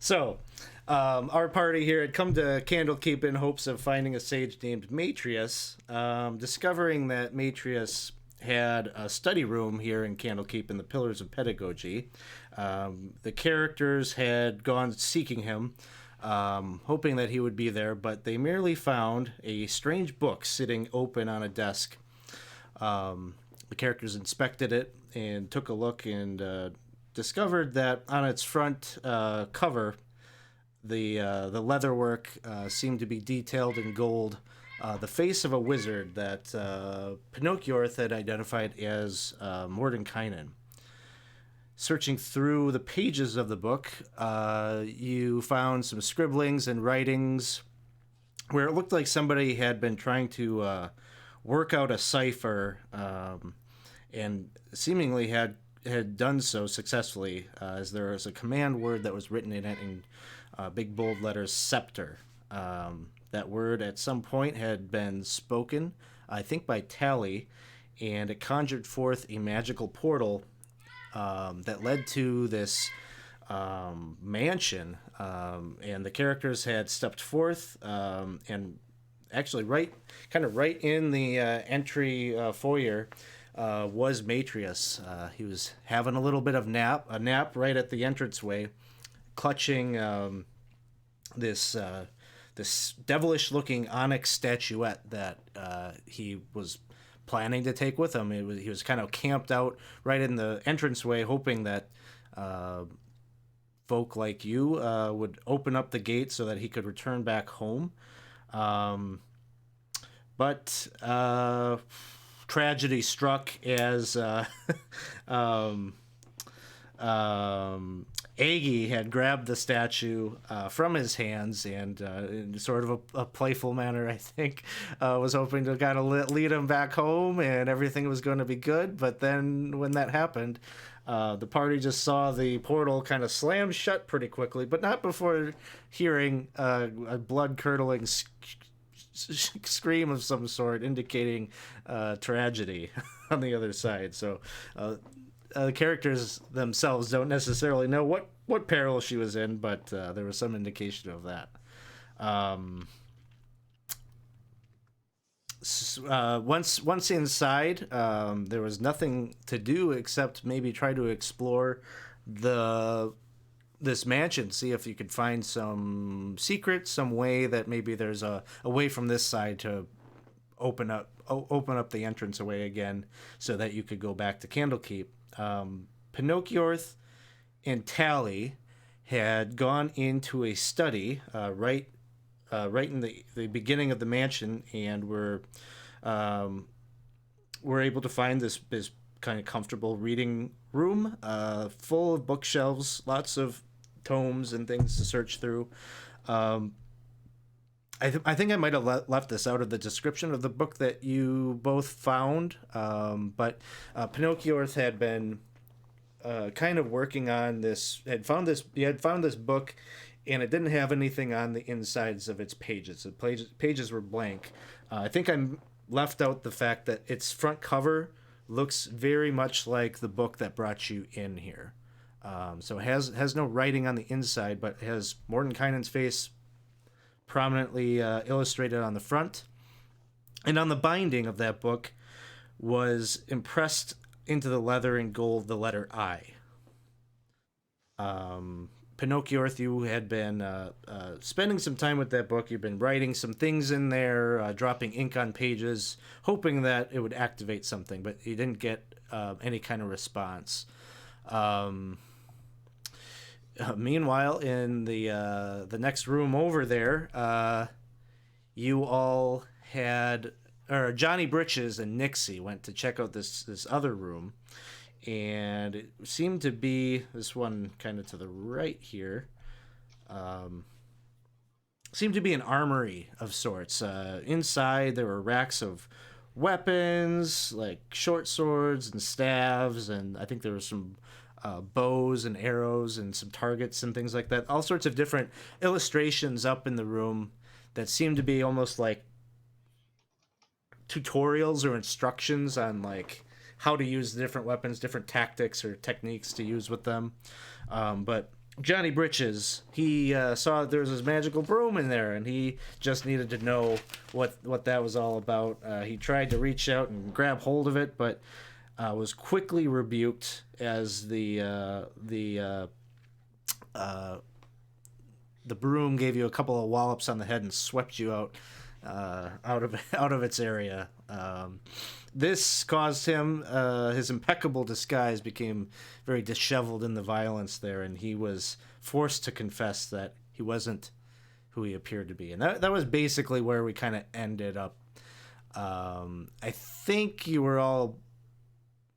So, our party here had come to Candlekeep in hopes of finding a sage named Matrius. Discovering that Matrius had a study room here in Candlekeep in the Pillars of Pedagogy, the characters had gone seeking him, hoping that he would be there, but they merely found a strange book sitting open on a desk. The characters inspected it and took a look and discovered that on its front cover, the leatherwork seemed to be detailed in gold. The face of a wizard that Pinocchio had identified as Mordenkainen. Searching through the pages of the book, you found some scribblings and writings where it looked like somebody had been trying to work out a cipher and seemingly had done so successfully, as there was a command word that was written in it in big bold letters, scepter. That word at some point had been spoken, I think by Tally, and it conjured forth a magical portal that led to this mansion, and the characters had stepped forth, and actually right in the entry foyer was Matrius. He was having a little bit of a nap right at the entranceway, clutching this devilish-looking onyx statuette that he was planning to take with him. He was kind of camped out right in the entranceway, hoping that folk like you would open up the gate so that he could return back home. But tragedy struck as Aggie had grabbed the statue from his hands and in sort of a playful manner, I think, was hoping to kind of lead him back home and everything was going to be good. But then when that happened, the party just saw the portal kind of slam shut pretty quickly, but not before hearing a blood-curdling scream of some sort indicating tragedy on the other side. So the characters themselves don't necessarily know what peril she was in, but there was some indication of that. Once inside, there was nothing to do except maybe try to explore this mansion, see if you could find some secret, some way that maybe there's a way from this side to open up the entrance away again, so that you could go back to Candlekeep. Pinocchio and Tally had gone into a study right in the beginning of the mansion, and were able to find this kind of comfortable reading room, full of bookshelves, lots of tomes and things to search through. I think I might have left this out of the description of the book that you both found, but Pinocchio had been kind of working on this. He had found this book, and it didn't have anything on the insides of its pages. The pages were blank. I think I left out the fact that its front cover looks very much like the book that brought you in here. So it has no writing on the inside, but it has Mordenkainen's face prominently illustrated on the front. And on the binding of that book was impressed into the leather in gold the letter I. Pinocchio, you had been spending some time with that book. You've been writing some things in there, dropping ink on pages, hoping that it would activate something, but you didn't get any kind of response. Meanwhile, in the next room over there, you all had, or Johnny Britches and Nixie went to check out this other room, and it seemed to be this one kind of to the right here. Seemed to be an armory of sorts. Inside there were racks of weapons, like short swords and staves, and I think there was some bows and arrows and some targets and things like that. All sorts of different illustrations up in the room that seemed to be almost like tutorials or instructions on like how to use different weapons, different tactics or techniques to use with them. But Johnny Britches, he saw there was this magical broom in there, and he just needed to know what that was all about. He tried to reach out and grab hold of it, but was quickly rebuked as the broom gave you a couple of wallops on the head and swept you out of its area. This caused him his impeccable disguise became very disheveled in the violence there, and he was forced to confess that he wasn't who he appeared to be, and that was basically where we kind of ended up. I think you were all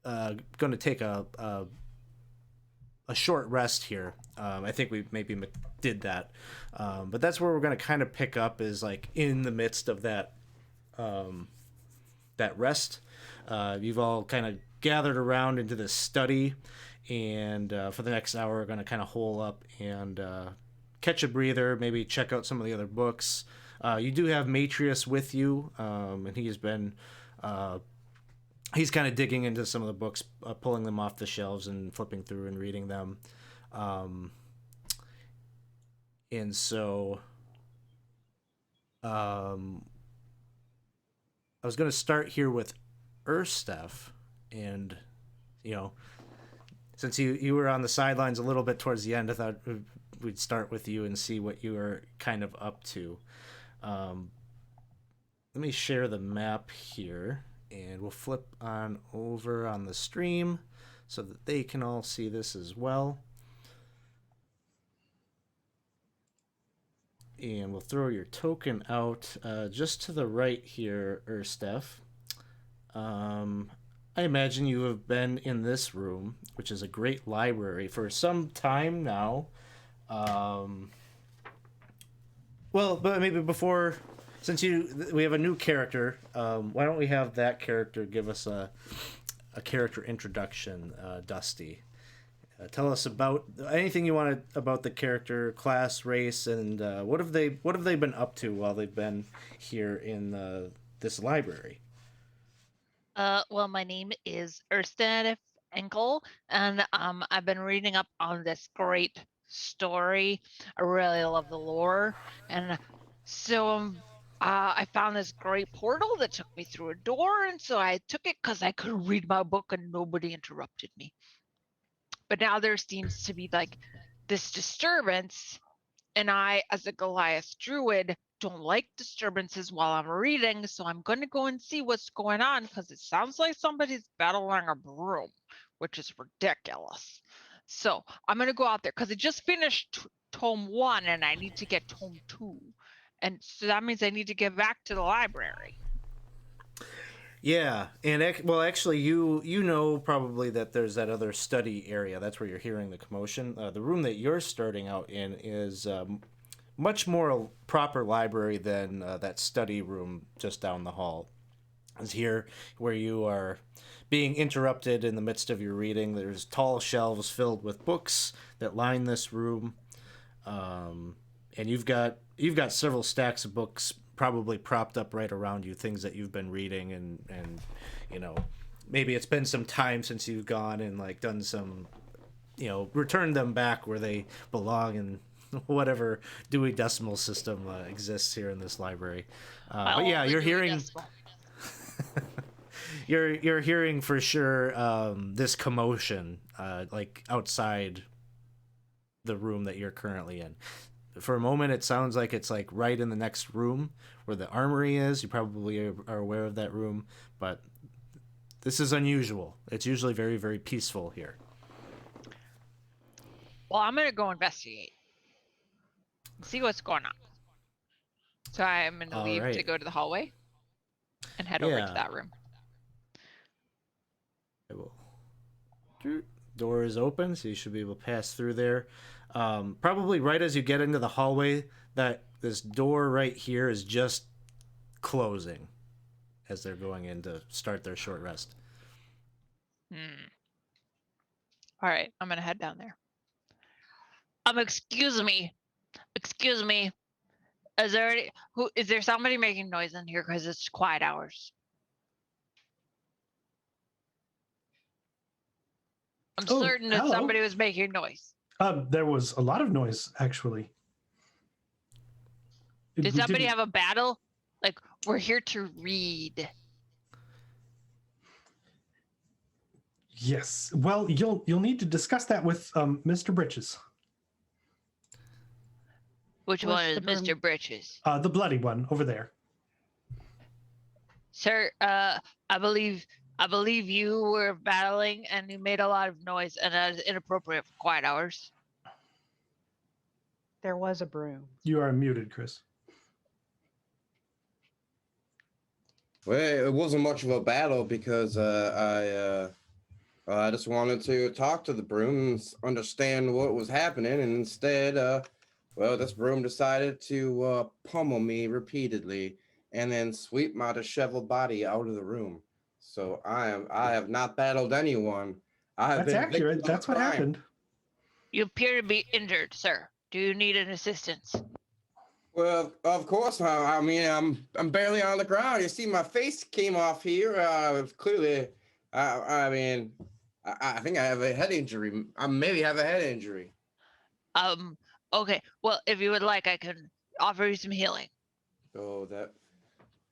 going to take a short rest here. I think we maybe did that, but that's where we're going to kind of pick up is like in the midst of that rest. You've all kind of gathered around into this study, and for the next hour, we're going to kind of hole up and catch a breather, maybe check out some of the other books. You do have Matrius with you, and he's been he's kind of digging into some of the books, pulling them off the shelves and flipping through and reading them. And so I was going to start here with Erstef, and you know, since you were on the sidelines a little bit towards the end, I thought we'd start with you and see what you were kind of up to. Let me share the map here, and we'll flip on over on the stream so that they can all see this as well. And we'll throw your token out just to the right here, Erstef. I imagine you have been in this room, which is a great library, for some time now. Well, but maybe before, since we have a new character, why don't we have that character give us a character introduction, Dusty? Tell us about anything you want about the character, class, race, and what have they been up to while they've been here in this library? Well, my name is Erstad Enkel, and I've been reading up on this great story. I really love the lore, and so I found this great portal that took me through a door, and so I took it because I could read my book and nobody interrupted me. But now there seems to be like this disturbance, and I, as a Goliath druid, don't like disturbances while I'm reading, so I'm going to go and see what's going on because it sounds like somebody's battling a broom, which is ridiculous. So I'm going to go out there because I just finished tome 1 and I need to get tome 2. And so that means I need to get back to the library. Yeah, and well, actually, you know probably that there's that other study area. That's where you're hearing the commotion. The room that you're starting out in is much more a proper library than that study room just down the hall. Is here where you are being interrupted in the midst of your reading. There's tall shelves filled with books that line this room, and you've got several stacks of books probably propped up right around you, things that you've been reading, and you know, maybe it's been some time since you've gone and like done some, returned them back where they belong in whatever Dewey Decimal System exists here in this library. But yeah, you're hearing you're hearing for sure this commotion like outside the room that you're currently in. For a moment, it sounds like it's like right in the next room where the armory is. You probably are aware of that room, but this is unusual. It's usually very, very peaceful here. Well, I'm going to go investigate and see what's going on. So I'm going to leave to go to the hallway and head over to that room. I will. Door is open, so you should be able to pass through there. Probably right as you get into the hallway, that this door right here is just closing as they're going in to start their short rest. All right, I'm gonna head down there. Excuse me. Is there somebody making noise in here? Because it's quiet hours. I'm certain that somebody was making noise. There was a lot of noise, actually. Did somebody have a battle? Like, we're here to read. Yes. Well, you'll need to discuss that with Mr. Britches. Which one is Mr. Britches? The bloody one over there. Sir, I believe you were battling and you made a lot of noise, and that is inappropriate for quiet hours. There was a broom. You are muted, Chris. Well, it wasn't much of a battle because I just wanted to talk to the broom and understand what was happening, and instead, well, this broom decided to pummel me repeatedly and then sweep my disheveled body out of the room. So I have not battled anyone. That's accurate. That's what happened. You appear to be injured, sir. Do you need an assistance? Well, of course. I mean, I'm barely on the ground. You see, my face came off here. Clearly, I mean, I think I have a head injury. I maybe have a head injury. Okay. Well, if you would like, I can offer you some healing. Oh,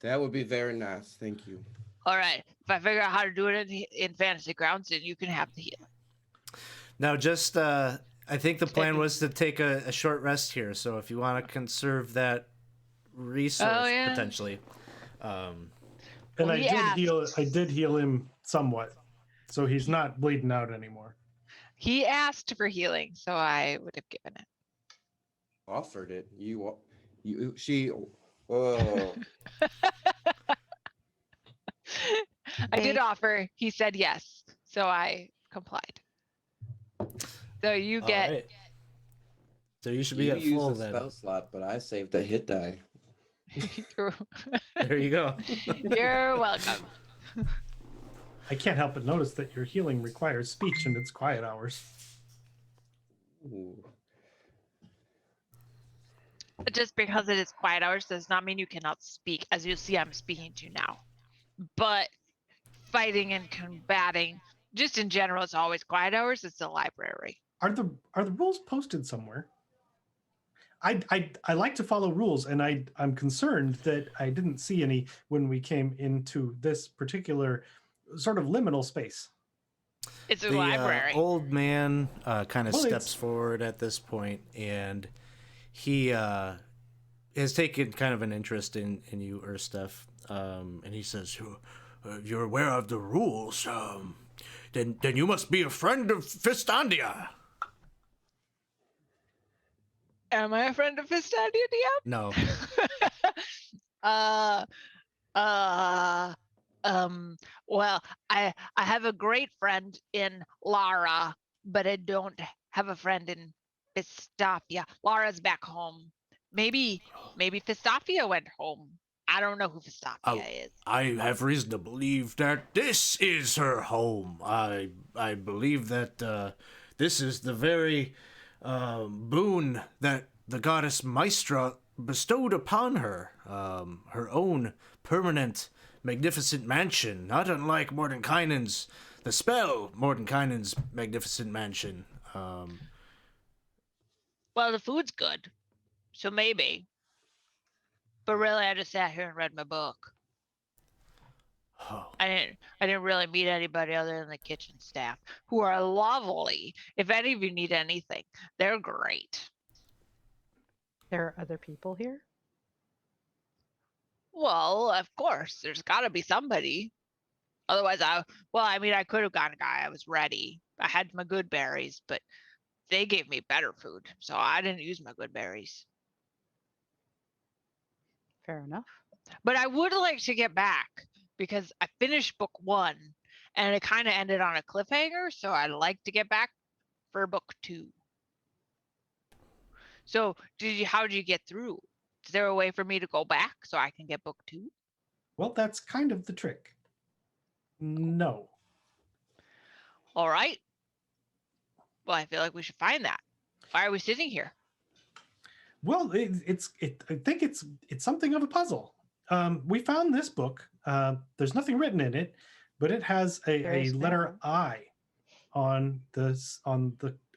that would be very nice. Thank you. All right. If I figure out how to do it in Fantasy Grounds, then you can have the healing. Now, just I think the plan was to take a short rest here. So if you want to conserve that resource potentially. And I did heal him somewhat, so he's not bleeding out anymore. He asked for healing, so I would have given it. Offered it. She. Oh. I did offer. He said yes, so I complied. So you get. Right. So you should be at full then. Spell slot, but I saved a hit die. There you go. You're welcome. I can't help but notice that your healing requires speech and it's quiet hours. Ooh. Just because it is quiet hours does not mean you cannot speak. As you see, I'm speaking to you now. But fighting and combating, just in general, it's always quiet hours. It's the library. Are the rules posted somewhere? I like to follow rules, and I'm concerned that I didn't see any when we came into this particular sort of liminal space. It's a library. Old man kind of steps forward at this point, and he has taken kind of an interest in you, Urstef, and he says, "You're aware of the rules. Then you must be a friend of Fistandia." Am I a friend of Fistandia, DM? No. Well, I have a great friend in Lara, but I don't have a friend in Fistafia. Lara's back home. Maybe Fistafia went home. I don't know who Fistafia is. I have reason to believe that this is her home. I believe that this is the very boon that the goddess Maestra bestowed upon her. Her own permanent, magnificent mansion, not unlike Mordenkainen's, the spell Mordenkainen's magnificent mansion. Well, the food's good, so maybe. But really, I just sat here and read my book. Oh. I didn't really meet anybody other than the kitchen staff, who are lovely. If any of you need anything, they're great. There are other people here? Well, of course, there's got to be somebody. Otherwise, I could have gotten a guy. I was ready. I had my good berries, but they gave me better food, so I didn't use my good berries. Fair enough. But I would like to get back because I finished book 1 and it kind of ended on a cliffhanger. So I'd like to get back for book 2. So how did you get through? Is there a way for me to go back so I can get book 2? Well, that's kind of the trick. No. All right. Well, I feel like we should find that. Why are we sitting here? Well, I think it's something of a puzzle. We found this book. There's nothing written in it, but it has a letter I on the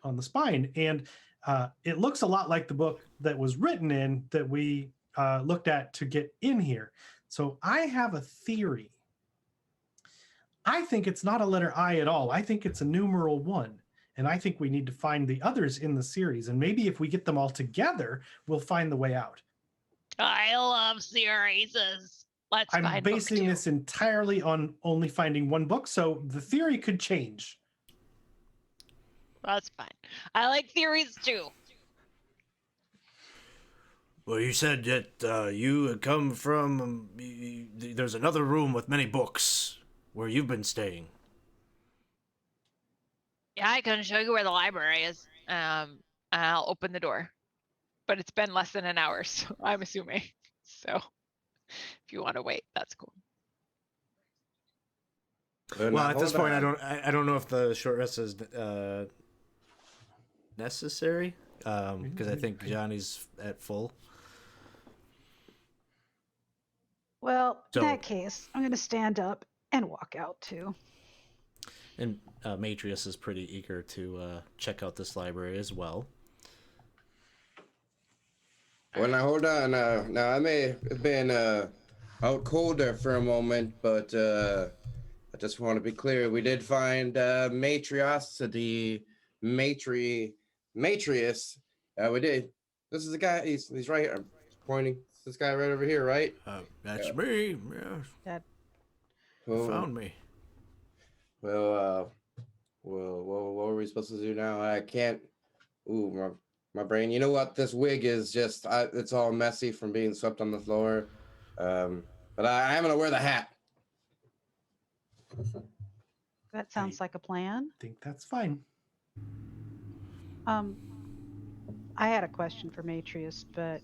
on the spine, and it looks a lot like the book that was written in that we looked at to get in here. So I have a theory. I think it's not a letter I at all. I think it's a numeral 1. And I think we need to find the others in the series. And maybe if we get them all together, we'll find the way out. I love series. Let's I'm find basing book 2. this entirely on only finding one book, so the theory could change. That's fine. I like theories too. Well, you said that you had come from. There's another room with many books where you've been staying. Yeah, I can show you where the library is. I'll open the door. But it's been less than an hour, so I'm assuming. So if you want to wait, that's cool. Well, at this point, I don't know if the short rest is necessary, because I think Johnny's at full. Well, So- in that case, I'm going to stand up and walk out too. And Matrius is pretty eager to check out this library as well. Well, now hold on. Now I may have been out colder for a moment, but I just want to be clear. We did find Matriosity, Matrius. We did. This is the guy. He's right. I'm pointing. It's this guy right over here, right? That's Yeah. me. Yeah, That Who- found me. Well, what were we supposed to do now? I can't. Ooh, my brain. You know what? This wig is just. It's all messy from being swept on the floor. But I am gonna wear the hat. sounds like a plan. I think that's fine. I had a question for Matrius, but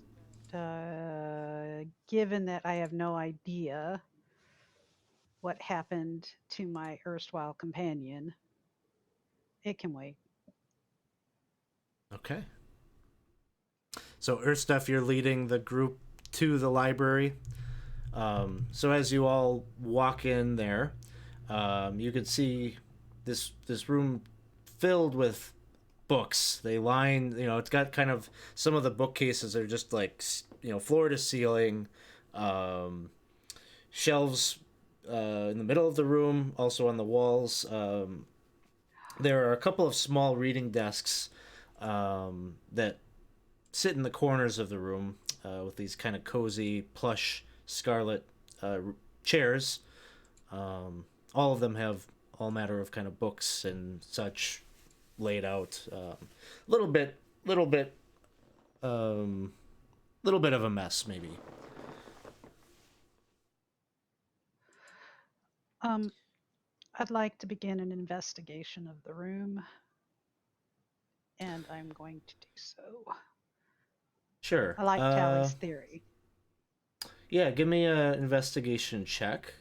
given that I have no idea what happened to my erstwhile companion, it can wait. Okay. So, Erstef, you're leading the group to the library. So as you all walk in there, you can see this room filled with books. They line, it's got kind of, some of the bookcases are just like, floor to ceiling, shelves in the middle of the room, also on the walls. There are a couple of small reading desks that sit in the corners of the room with these kind of cozy, plush, scarlet chairs. All of them have all matter of kind of books and such laid out. Little bit of a mess, maybe. I'd like to begin an investigation of the room, and I'm going to do so. Sure. I like Tally's theory. Yeah, give me an investigation check.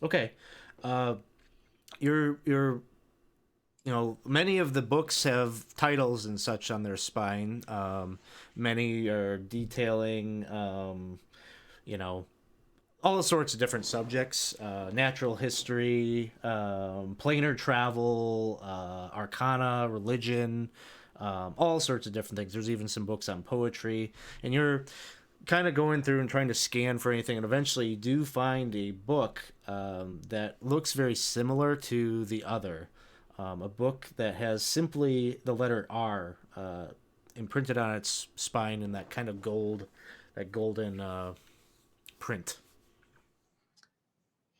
Okay. You're many of the books have titles and such on their spine. Many are detailing all sorts of different subjects, natural history, planar travel, arcana, religion, all sorts of different things. There's even some books on poetry, and you're kind of going through and trying to scan for anything, and eventually you do find a book that looks very similar to the other. A book that has simply the letter R imprinted on its spine in that kind of golden print.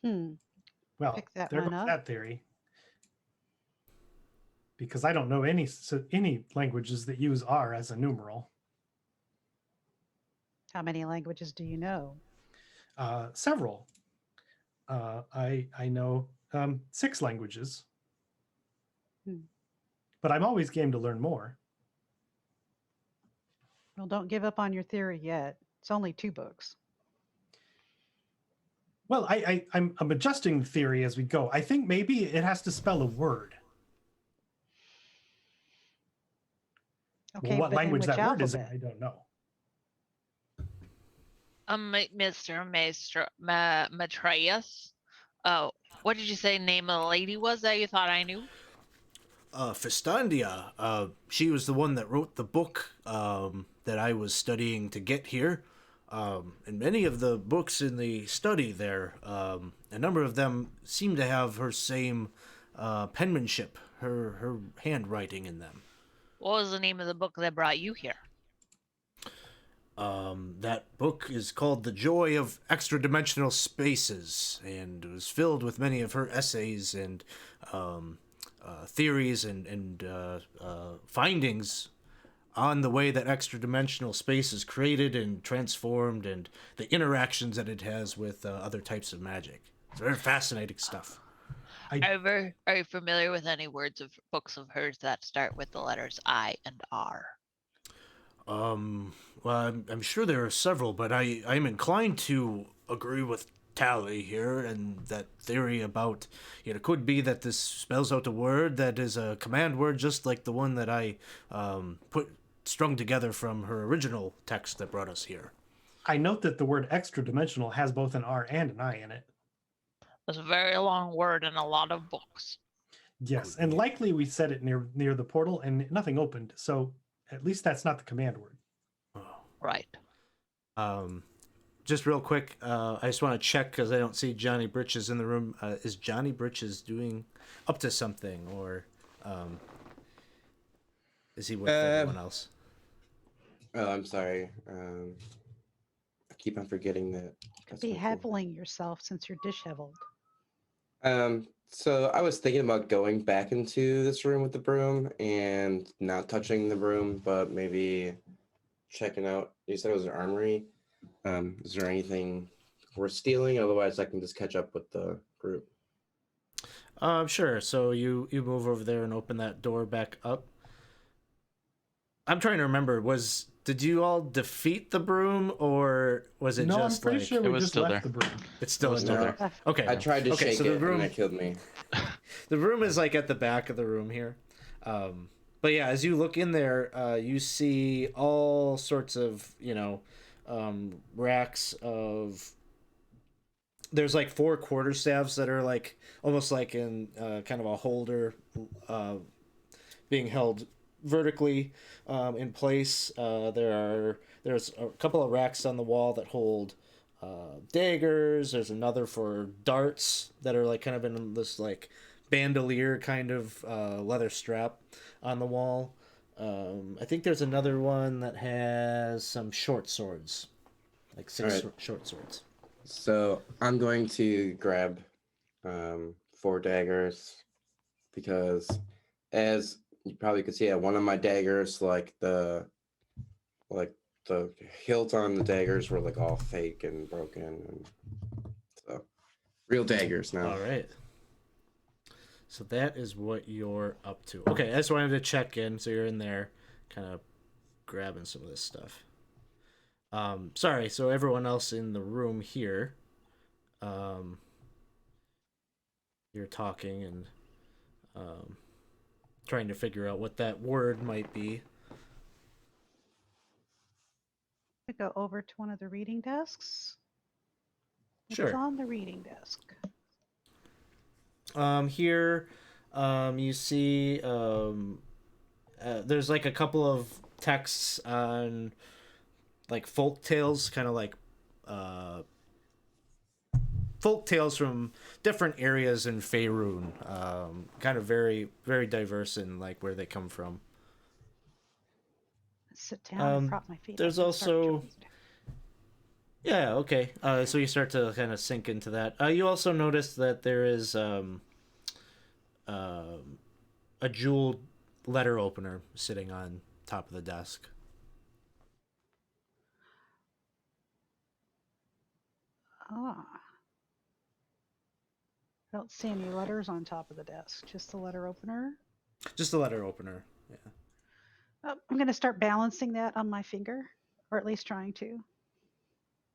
Well, Pick that there one goes up. that theory. Because I don't know any languages that use R as a numeral. How many languages do you know? Several. I know 6 languages. But I'm always game to learn more. Well, don't give up on your theory yet. It's only 2 books. Well, I'm adjusting the theory as we go. I think maybe it has to spell a word. Okay, Well, what but in language which that word is, alphabet? I don't know. Mr. Maestro Matrius. Oh, What did you say name of the lady was that you thought I knew? Festandia. She was the one that wrote the book that I was studying to get here. And many of the books in the study there, a number of them seem to have her same penmanship, her handwriting in them. What was the name of the book that brought you here? That book is called The Joy of Extradimensional Spaces, and it was filled with many of her essays and theories and findings on the way that extradimensional space is created and transformed and the interactions that it has with other types of magic. It's very fascinating stuff. Are you familiar with any words of books of hers that start with the letters I and R? Well, I'm sure there are several, but I'm inclined to agree with Tally here and that theory about it could be that this spells out a word that is a command word just like the one that I strung together from her original text that brought us here. I note that the word extra dimensional has both an R and an I in it. It's a very long word in a lot of books. Yes, and likely we said it near the portal and nothing opened, so at least that's not the command word. Right. Just real quick, I just want to check because I don't see Johnny Britches in the room. Is Johnny Britches doing up to something, or is he with everyone else? Oh, I'm sorry. I keep on forgetting that. That's Be my fault. heveling yourself since you're disheveled. So I was thinking about going back into this room with the broom and not touching the broom, but maybe checking out. You said it was an armory. Is there anything worth stealing? Otherwise, I can just catch up with the group. Sure. So you move over there and open that door back up. I'm trying to remember. Did you all defeat the broom, or was it No, just I'm pretty like sure It we was just still left there. the broom. it's still in still there? there. Okay. I tried to shake so the it room, and it killed me. The room is like at the back of the room here. But yeah, as you look in there, you see all sorts of, racks of. There's like 4 quarterstaffs that are like almost like in kind of a holder being held vertically in place. There's a couple of racks on the wall that hold daggers. There's another for darts that are like kind of in this like bandolier kind of leather strap on the wall. I think there's another one that has some short swords, like 6 Alright. short swords. So I'm going to grab 4 daggers because, as you probably could see, one of my daggers, like the hilt on the daggers were like all fake and broken, and so real daggers now. All right. So that is what you're up to. Okay, I just wanted to check in. So you're in there, kind of grabbing some of this stuff. Sorry. So everyone else in the room here, you're talking and trying to figure out what that word might be. We go over to one of the reading desks. It's Sure. on the reading desk. Here, you see, there's like a couple of texts on like folk tales, kind of like folk tales from different areas in Faerun, kind of very, very diverse in like where they come from. Sit down and prop my feet There's up and start also- joking. Yeah, okay. So you start to kind of sink into that. You also notice that there is a jeweled letter opener sitting on top of the desk. Ah. I don't see any letters on top of the desk, just the letter opener. Just a letter opener. Yeah. I'm going to start balancing that on my finger, or at least trying to,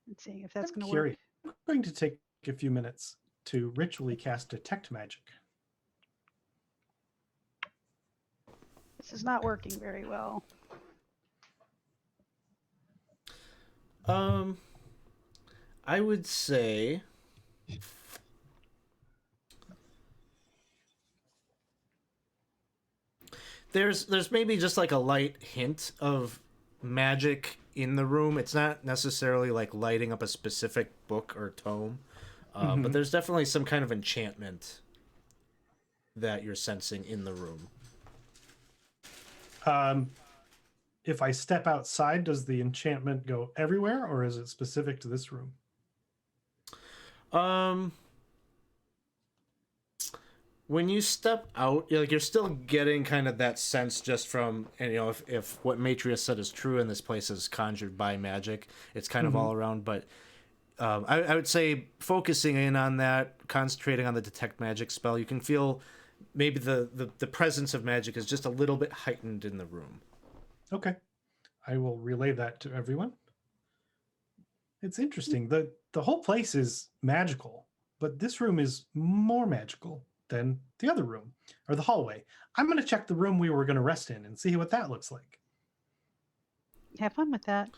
and seeing if that's I'm going to work. curious. I'm going to take a few minutes to ritually cast Detect Magic. This is not working very well. I would say There's maybe just like a light hint of magic in the room. It's not necessarily like lighting up a specific book or tome, but there's definitely some kind of enchantment that you're sensing in the room. If I step outside, does the enchantment go everywhere, or is it specific to this room? When you step out, you're still getting kind of that sense just from, and if what Matrius said is true and this place is conjured by magic, it's kind of all around. But I would say focusing in on that, concentrating on the detect magic spell, you can feel maybe the presence of magic is just a little bit heightened in the room. Okay. I will relay that to everyone. It's interesting. The whole place is magical, but this room is more magical than the other room or the hallway. I'm going to check the room we were going to rest in and see what that looks like. Have fun with that.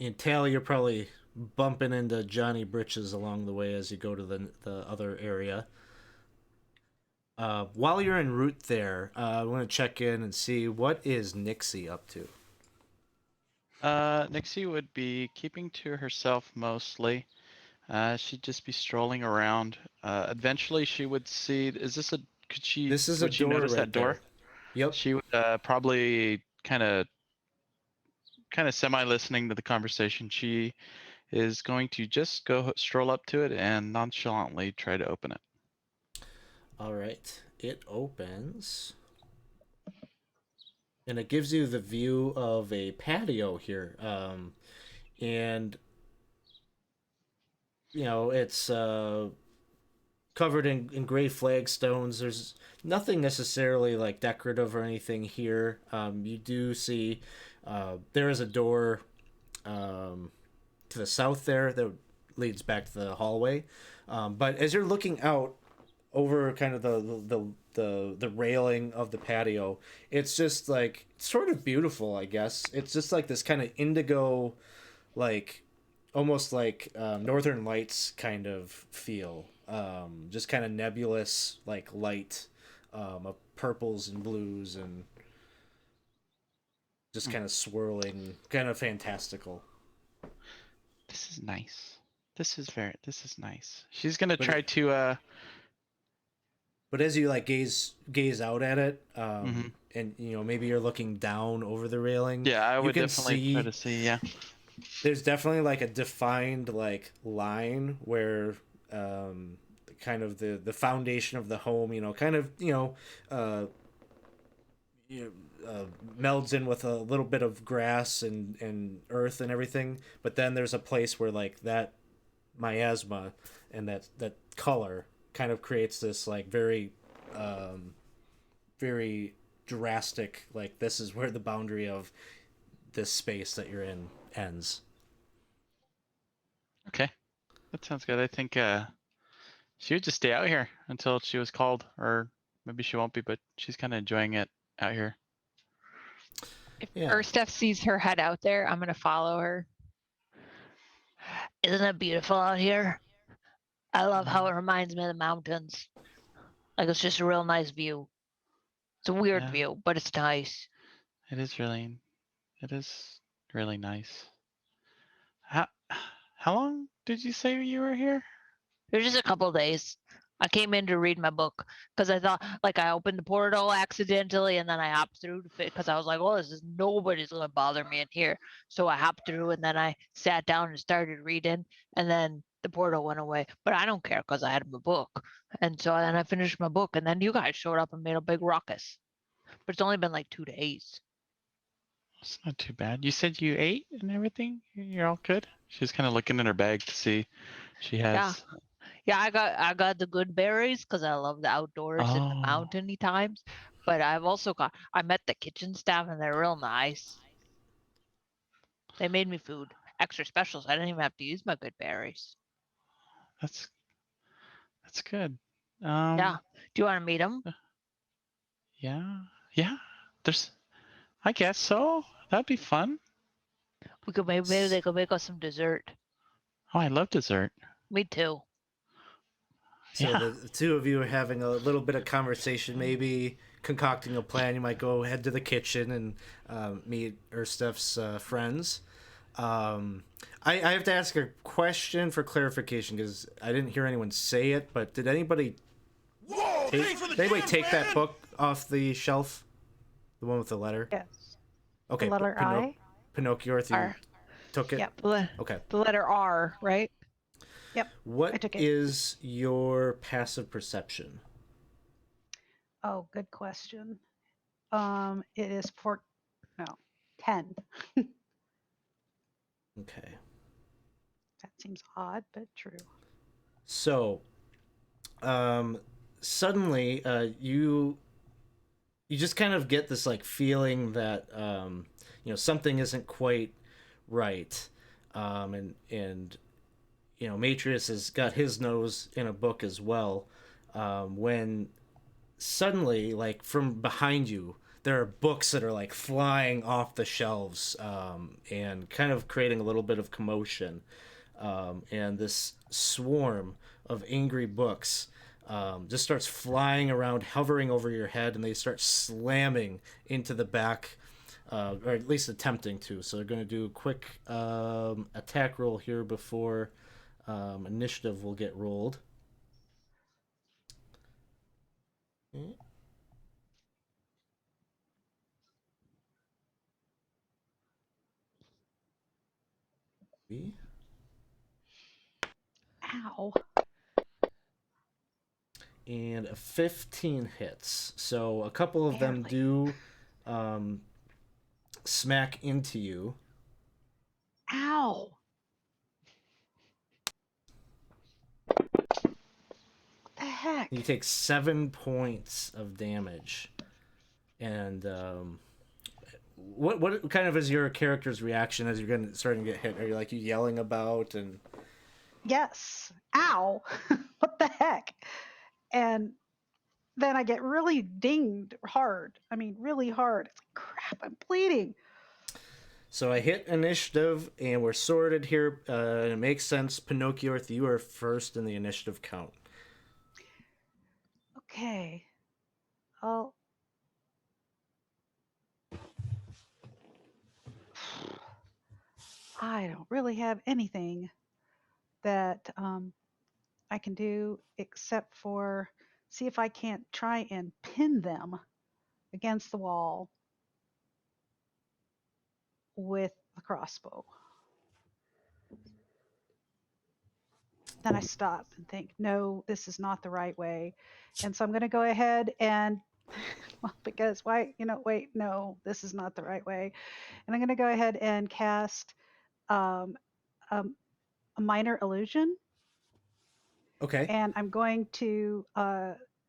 And Tally, you're probably bumping into Johnny Britches along the way as you go to the other area. While you're en route there, I want to check in and see what is Nixie up to. Nixie would be keeping to herself mostly. She'd just be strolling around. Eventually, she would see. Is this a? Could she? This is a would she door notice right that door? there. Yep. She would probably kind of semi-listening to the conversation. She is going to just go stroll up to it and nonchalantly try to open it. All right. It opens. And it gives you the view of a patio here. And, it's covered in gray flagstones. There's nothing necessarily like decorative or anything here. You do see there is a door to the south there that leads back to the hallway. But as you're looking out over kind of the railing of the patio, it's just like sort of beautiful, I guess. It's just like this kind of indigo, like almost like Northern Lights kind of feel. Just kind of nebulous, like light of purples and blues and just kind of swirling, kind of fantastical. This is nice. This is nice. She's gonna But try to But as you like gaze out at it, and maybe you're looking down over the railing. yeah, I you would can definitely try to see, yeah. There's definitely like a defined like line where kind of the foundation of the home, kind of melds in with a little bit of grass and earth and everything. But then there's a place where like that miasma and that color kind of creates this like very very drastic, like this is where the boundary of this space that you're in ends. Okay. That sounds good. I think she would just stay out here until she was called, or maybe she won't be, but she's kind of enjoying it out here. If Yeah. Ersteph sees her head out there, I'm gonna follow her. Isn't it beautiful out here? I love how it reminds me of the mountains. Like it's just a real nice view. It's a weird Yeah. view, but it's nice. It is really nice. How long did you say you were here? It was just a couple days. I came in to read my book because I thought, like, I opened the portal accidentally and then I hopped through because I was like, well, nobody's gonna bother me in here. So I hopped through and then I sat down and started reading, and then the portal went away. But I don't care because I had my book, and so then I finished my book, and then you guys showed up and made a big ruckus. But it's only been like 2 days. It's not too bad. You said you ate and everything? You're all good? She's kind of looking in her bag to see she has. Yeah, I got the good berries because I love the outdoors and the Oh. mountainy times. But I met the kitchen staff and they're real nice. They made me food, extra special, so I didn't even have to use my good berries. That's good. Yeah. Do you want to meet them? Yeah. I guess so. That'd be fun. We could maybe they could make us some dessert. Oh, I love dessert. Me too. So Yeah. the two of you are having a little bit of conversation, maybe concocting a plan. You might go head to the kitchen and meet Erstef's friends. I have to ask a question for clarification because I didn't hear anyone say it, but did anybody take that book off the shelf? The one with the letter? Yes. Okay. The letter I? Pinocchio, you R. took it? Yep. Okay. The letter R, right? Yep. I What took it. is your passive perception? Oh, good question. It is 10. Okay. That seems odd, but true. So, suddenly, you just kind of get this like feeling that something isn't quite right, and Matrius has got his nose in a book as well, when suddenly, like from behind you, there are books that are like flying off the shelves, and kind of creating a little bit of commotion, and this swarm of angry books just starts flying around, hovering over your head, and they start slamming into the back, or at least attempting to. So they're going to do a quick attack roll here before initiative will get rolled. Okay. Ow. And a 15 hits. So a couple of them Barely. do smack into you. Ow. What the heck? You take 7 points of damage. And what kind of is your character's reaction as you're starting to get hit? Are you yelling about and? Yes. Ow. What the heck? And then I get really dinged hard. I mean, really hard. It's like, crap, I'm bleeding. So I hit initiative, and we're sorted here. And it makes sense. Pinocchio, you are first in the initiative count. Okay. Oh. I don't really have anything that I can do except for see if I can't try and pin them against the wall with the crossbow. Then I stop and think, no, this is not the right way. And so I'm going to go ahead and, well, because why, wait, no, this is not the right way. And I'm going to go ahead and cast a minor illusion. Okay. And I'm going to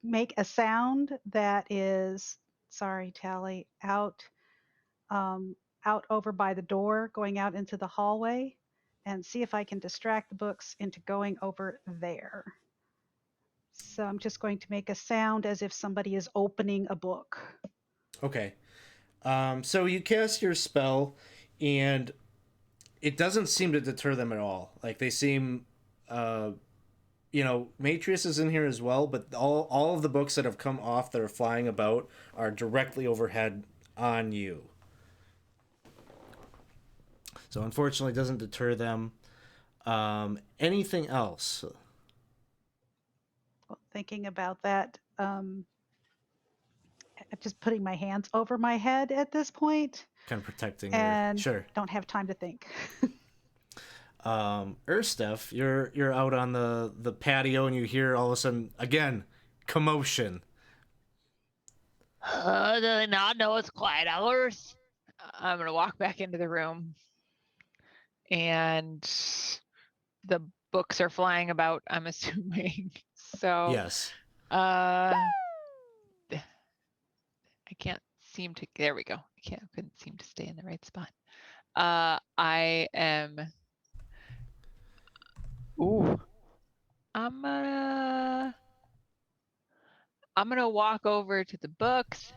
make a sound that is, sorry, Tally, out over by the door, going out into the hallway, and see if I can distract the books into going over there. So I'm just going to make a sound as if somebody is opening a book. Okay. So you cast your spell, and it doesn't seem to deter them at all. Like they seem, Matrius is in here as well, but all of the books that have come off that are flying about are directly overhead on you. So unfortunately, it doesn't deter them. Anything else? Well, thinking about that, just putting my hands over my head at this point, Kind of protecting and sure. don't have time to think. Erstef, you're out on the patio and you hear all of a sudden again commotion. Do they not know it's quiet hours? I'm gonna walk back into the room, and the books are flying about, I'm assuming. So Yes. I can't seem to. There we go. Couldn't seem to stay in the right spot. I am. Ooh. I'm gonna walk over to the books.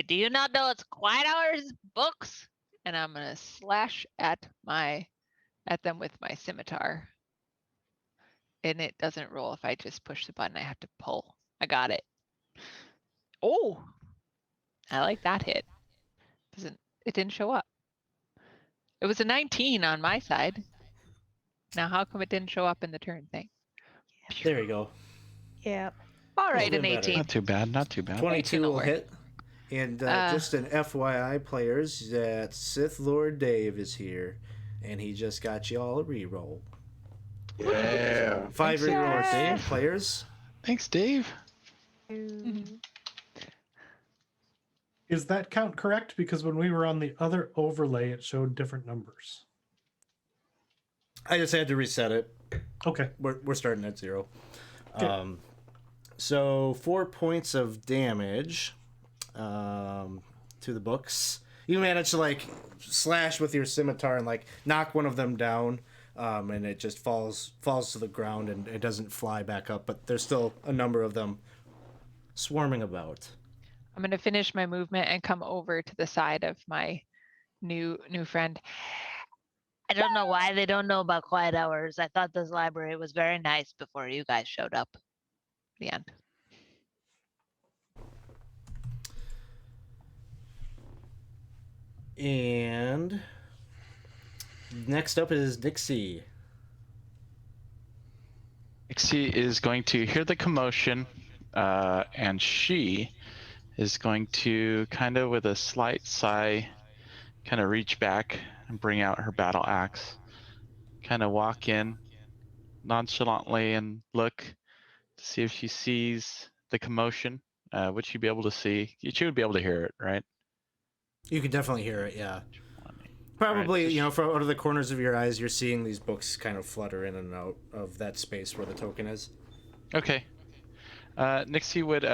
Do you not know it's quiet hours, books? And I'm gonna slash at them with my scimitar. and it doesn't roll if I just push the button. I have to pull. I got it. Oh, I like that hit. It didn't show up. It was a 19 on my side. Now, how come it didn't show up in the turn thing? There you go. Yeah. All right, bit an better. 18. Not too bad. Not too bad. 22 will over. hit. And just an FYI, players, that Sith Lord Dave is here, and he just got you all a reroll. Yeah. 5 Thanks, rerolls, Dave. players. Thanks, Dave. Is that count correct? Because when we were on the other overlay, it showed different numbers. I just had to reset it. Okay. We're starting at 0. Okay. So 4 points of damage to the books. You manage to like slash with your scimitar and like knock one of them down, and it just falls to the ground and it doesn't fly back up. But there's still a number of them swarming about. I'm going to finish my movement and come over to the side of my new friend. I don't know why they don't know about quiet hours. I thought this library was very nice before you guys showed up. The end. And next up is Dixie. Nixie is going to hear the commotion, and she is going to kind of, with a slight sigh, kind of reach back and bring out her battle axe. Kind of walk in nonchalantly and look to see if she sees the commotion. Would she be able to see? She would be able to hear it, right? You can definitely hear it, yeah. 20. Probably, Alright, so from out of the corners of your eyes, you're seeing these books kind of flutter in and out of that space where the token is. Okay. Nixie would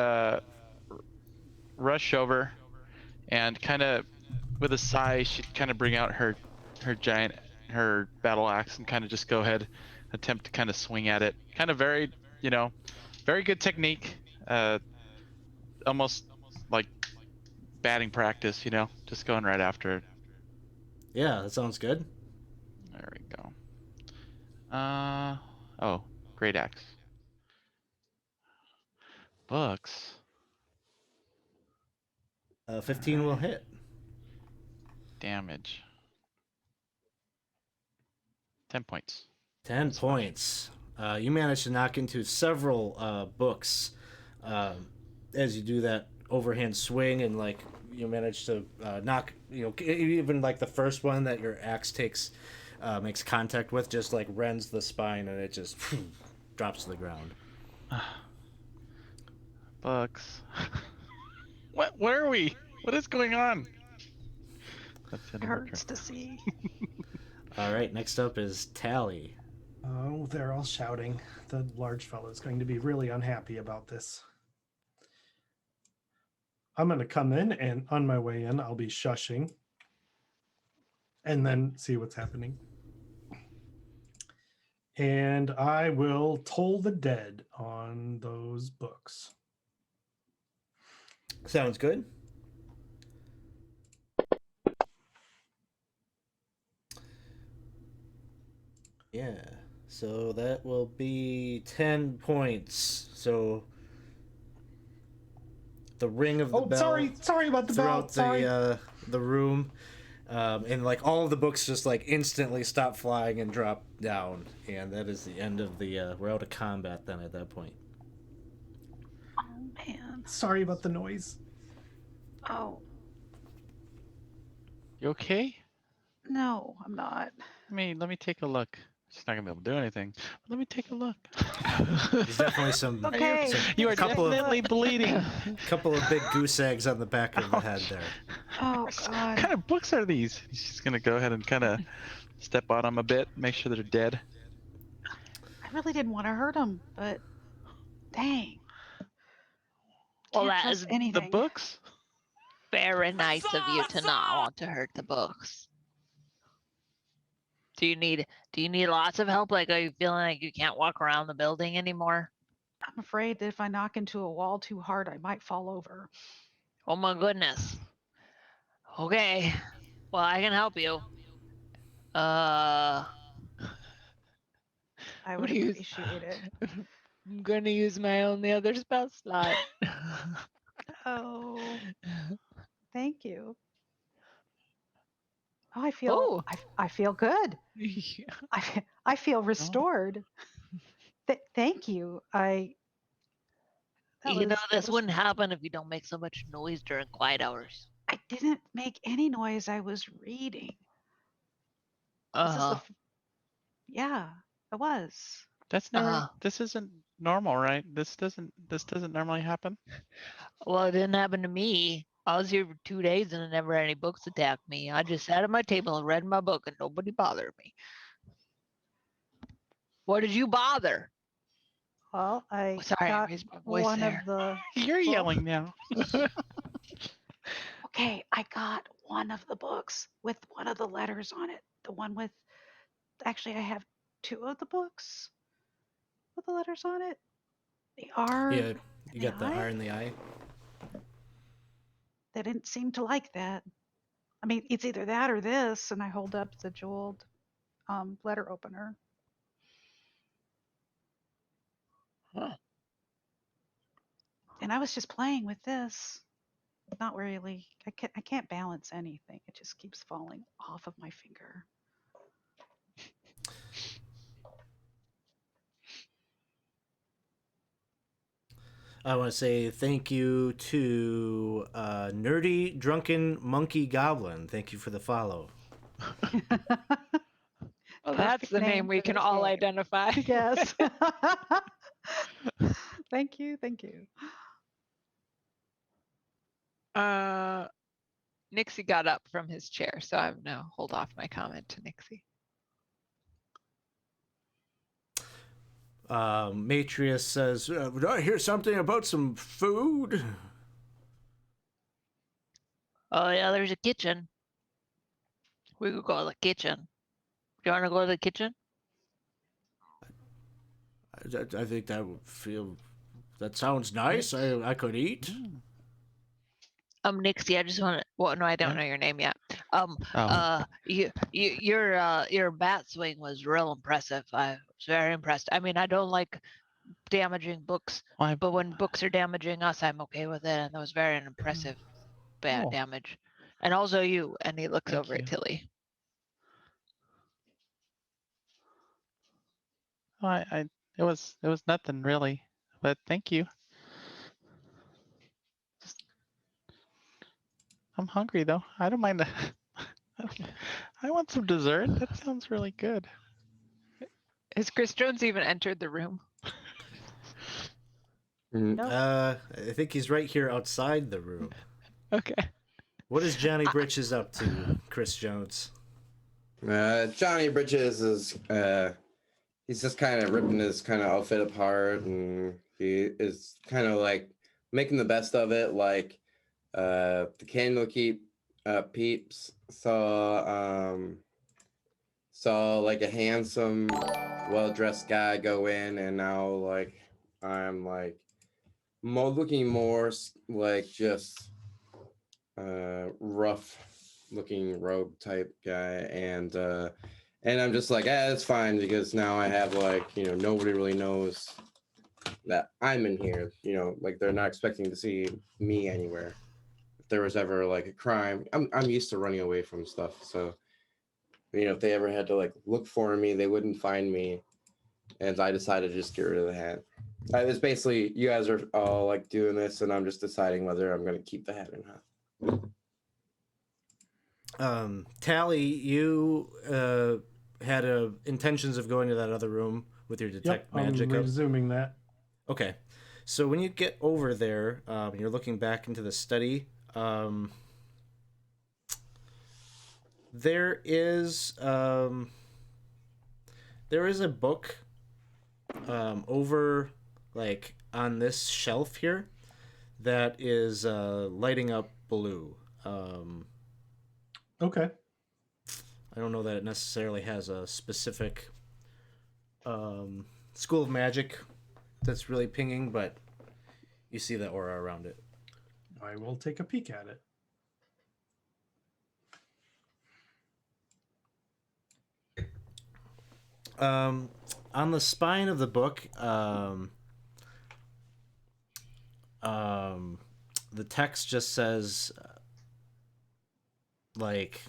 rush over and kind of, with a sigh, she'd kind of bring out her battle axe and kind of just go ahead, attempt to kind of swing at it. Kind of very, very good technique. Almost like batting practice, just going right after it. Yeah, that sounds good. There we go. Oh, great axe. Books. 15 will hit. Damage. 10 points. 10 That's fine. points. You manage to knock into several books as you do that overhand swing, and like you manage to knock, even like the first one that your axe makes contact with, just like rends the spine, and it just drops to the ground. Books. Where are we? What is going on? That's It hurts to see. All right, next up is Tally. Oh, they're all shouting. The large fellow is going to be really unhappy about this. I'm going to come in, and on my way in, I'll be shushing and then see what's happening. And I will toll the dead on those books. Sounds good. Yeah, so that will be 10 points. So the ring of the bell. Sorry about the bell. Throughout the room, and like all of the books just like instantly stop flying and drop down, and that is the end of the. We're out of combat then at that point. Oh, man. Sorry about the noise. Oh, You okay? no, I'm not. Let me take a look. She's not gonna be able to do anything. But let me take a look. There's definitely some. Okay. You are couple of- definitely bleeding. Couple of big goose eggs on the back of the head there. Oh, What God. kind of books are these? She's gonna go ahead and kind of step on them a bit, make sure they're dead. I really didn't want to hurt him, but dang. Well, Can't that trust is anything. The books? very nice of you to not want to hurt the books. Do you need lots of help? Like, are you feeling like you can't walk around the building anymore? I'm afraid that if I knock into a wall too hard, I might fall over. Oh my goodness. Okay. Well, I can help you. I I'm would gonna use- appreciate it. I'm gonna use my only other spell slot. Oh, thank you. Oh, I feel Oh. I feel good. I feel restored. Thank you. That You know, that this was wouldn't happen if you don't make so much noise during quiet hours. I didn't make any noise. I was reading. This is the yeah, I was. That's never. This isn't normal, right? This doesn't normally happen. Well, it didn't happen to me. I was here for 2 days and I never had any books attack me. I just sat at my table and read my book and nobody bothered me. What did you bother? Well, I Sorry, I got raised my voice one there. of the You're well, yelling now. okay, I got one of the books with one of the letters on it. The one with actually I have two of the books with the letters on it. The R. Yeah, and you the got the I. R and the I. They didn't seem to like that. I mean, it's either that or this, and I hold up the jeweled letter opener. Huh. And I was just playing with this. Not really. I can't balance anything. It just keeps falling off of my finger. I want to say thank you to Nerdy Drunken Monkey Goblin. Thank you for the follow. Well, that's Perfect the name we for can this all game. identify. Yes. Thank you. Thank you. Nixie got up from his chair, so I'm now hold off my comment to Nixie. Matrius says, "Did I hear something about some food?" Oh yeah, there's a kitchen. We could go to the kitchen. Do you want to go to the kitchen? I think that would feel. That sounds nice. I could eat. Nixie, I just want to. Well, no, I don't Yeah. know your name yet. Oh. Your bat swing was real impressive. I was very impressed. I mean, I don't like damaging books, Why? but when books are damaging us, I'm okay with it. And that was very impressive bat Cool. damage. And also you. And he looks Thank over you. at Tilly. Oh, it was nothing really, but thank you. I'm hungry though. I don't mind. I want some dessert. That sounds really good. Has Chris Jones even entered the room? Nope. I think he's right here outside the room. Okay. What is Johnny Britches up to, Chris Jones? Johnny Bridges is he's just kind of ripping his kind of outfit apart, and he is kind of like making the best of it. Like the Candlekeep peeps saw like a handsome, well-dressed guy go in, and now like I'm like looking more like just rough looking rogue type guy, and I'm just like, it's fine, because now I have like, nobody really knows that I'm in here, like they're not expecting to see me anywhere. If there was ever like a crime, I'm used to running away from stuff, so if they ever had to like look for me, they wouldn't find me. And I decided to just get rid of the hat. It was basically, you guys are all like doing this, and I'm just deciding whether I'm going to keep the hat or not. Tally, you had intentions of going to that other room with your detect magic. I'm resuming that. Okay, so when you get over there, and you're looking back into the study, there is a book over like on this shelf here that is lighting up blue. Okay. I don't know that it necessarily has a specific school of magic that's really pinging, but you see the aura around it. I will take a peek at it. on the spine of the book, the text just says, like,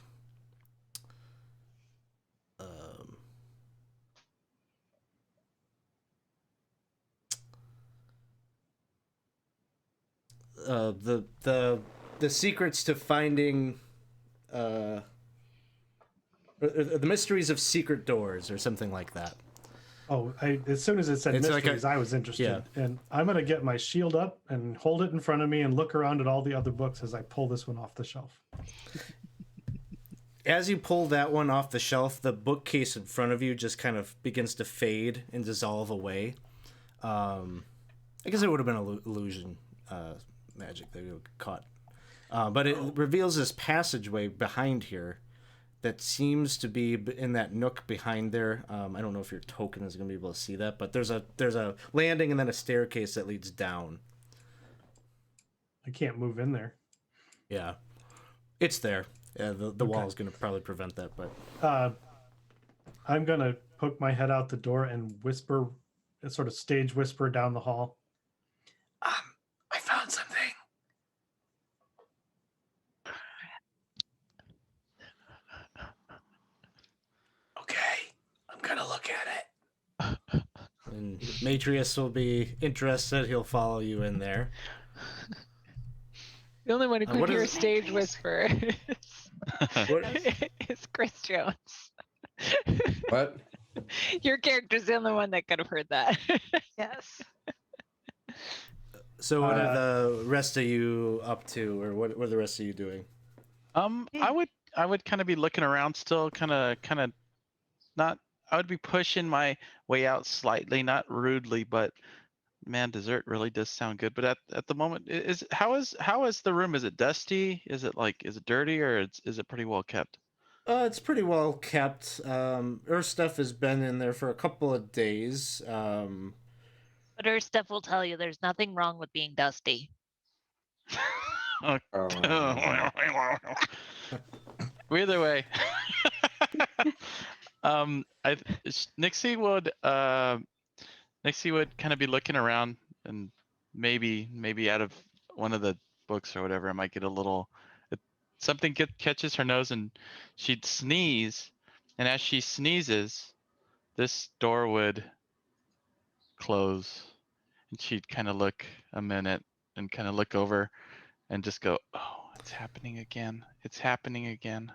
the secrets to finding or the mysteries of secret doors or something like that. Oh, as soon as it said It's like mysteries, I was interested. And I'm going to get my shield up and hold it in front of me and look around at all the other books as I pull this one off the shelf. As you pull that one off the shelf, the bookcase in front of you just kind of begins to fade and dissolve away. I guess it would have been illusion magic that you caught. But it reveals this passageway behind here that seems to be in that nook behind there. I don't know if your token is going to be able to see that, but there's a landing and then a staircase that leads down. I can't move in there. Yeah, it's there. Yeah, the wall is going to probably prevent that, but I'm going to poke my head out the door and whisper, a sort of stage whisper down the hall. I found something. Okay, I'm going to look at it. and Matrius will be interested. He'll follow you in there. The only one who could what hear is- stage whisper is Chris Jones. What? Your character's the only one that could have heard that. Yes. So what are the rest of you up to, or what are the rest of you doing? I would kind of be looking around still, kind of not. I would be pushing my way out slightly, not rudely, but man, dessert really does sound good. But at the moment, how is the room? Is it dusty? Is it dirty, or is it pretty well kept? It's pretty well kept. Her stuff has been in there for a couple of days. But her stuff will tell you there's nothing wrong with being dusty. Either way, Nixie would kind of be looking around, and maybe out of one of the books or whatever, I might get a little something catches her nose, and she'd sneeze, and as she sneezes, this door would close, and she'd kind of look a minute and kind of look over and just go, "Oh, it's happening again. It's happening again."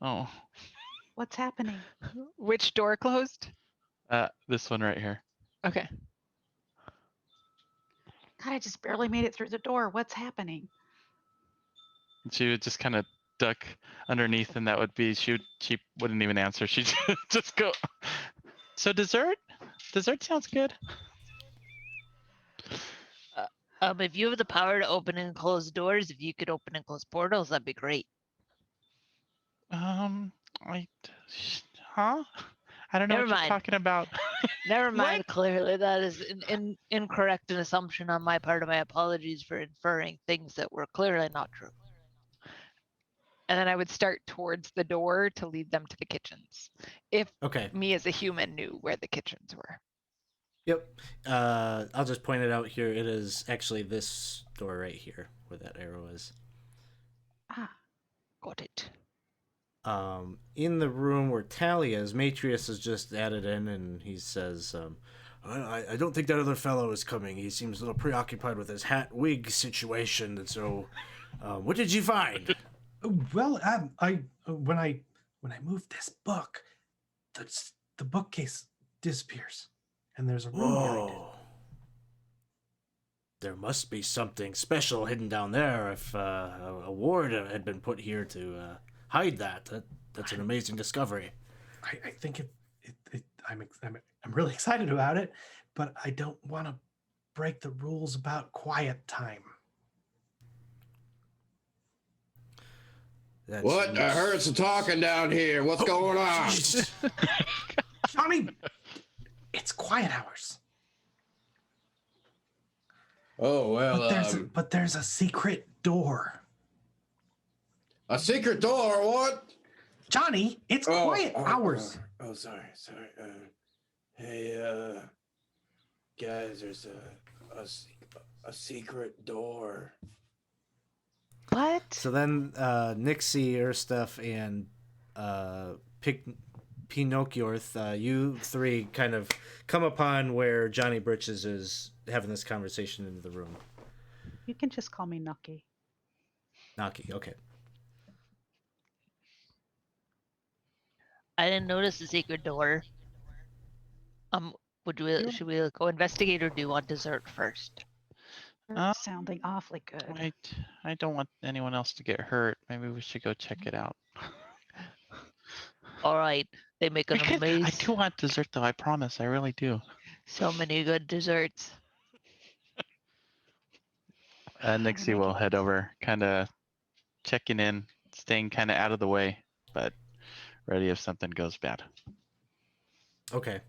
Oh. What's happening? Which door closed? This one right here. Okay. God, I just barely made it through the door. What's happening? She would just kind of duck underneath, and that would be she wouldn't even answer. She'd just go. So dessert sounds good. If you have the power to open and close doors, if you could open and close portals, that'd be great. Huh? I don't know Never what mind. you're talking about. Never mind. Clearly, that is an incorrect assumption on my part. Of my apologies for inferring things that were clearly not true. And then I would start towards the door to lead them to the kitchens. If me as a human knew where the kitchens were. Yep. I'll just point it out here. It is actually this door right here where that arrow is. Ah, got it. In the room where Talia is, Matrius has just added in, and he says, I don't think that other fellow is coming. He seems a little preoccupied with his hat wig situation, and so, what did you find? Well, when I moved this book, the bookcase disappears, and there's a room behind it. There must be something special hidden down there. If a ward had been put here to hide that, that's an amazing discovery. I think I'm really excited about it, but I don't want to break the rules about quiet time. What? I heard some talking down here. What's going on? Johnny, it's quiet hours. Oh, well, but there's a secret door. A secret door? What? Johnny, it's quiet hours. Oh, sorry. Hey, guys, there's a secret door. What? So then Nixie, Erstuff, and Pinocchio, you three kind of come upon where Johnny Britches is having this conversation into the room. You can just call me Nucky. Naki, okay. I didn't notice the secret door. Should we go investigate or do you want dessert first? You're sounding awfully good. I don't want anyone else to get hurt. Maybe we should go check it out. All right, they make an I amazing. do want dessert though. I promise. I really do. So many good desserts. Nixie will head over, kind of checking in, staying kind of out of the way, but ready if something goes bad. Okay.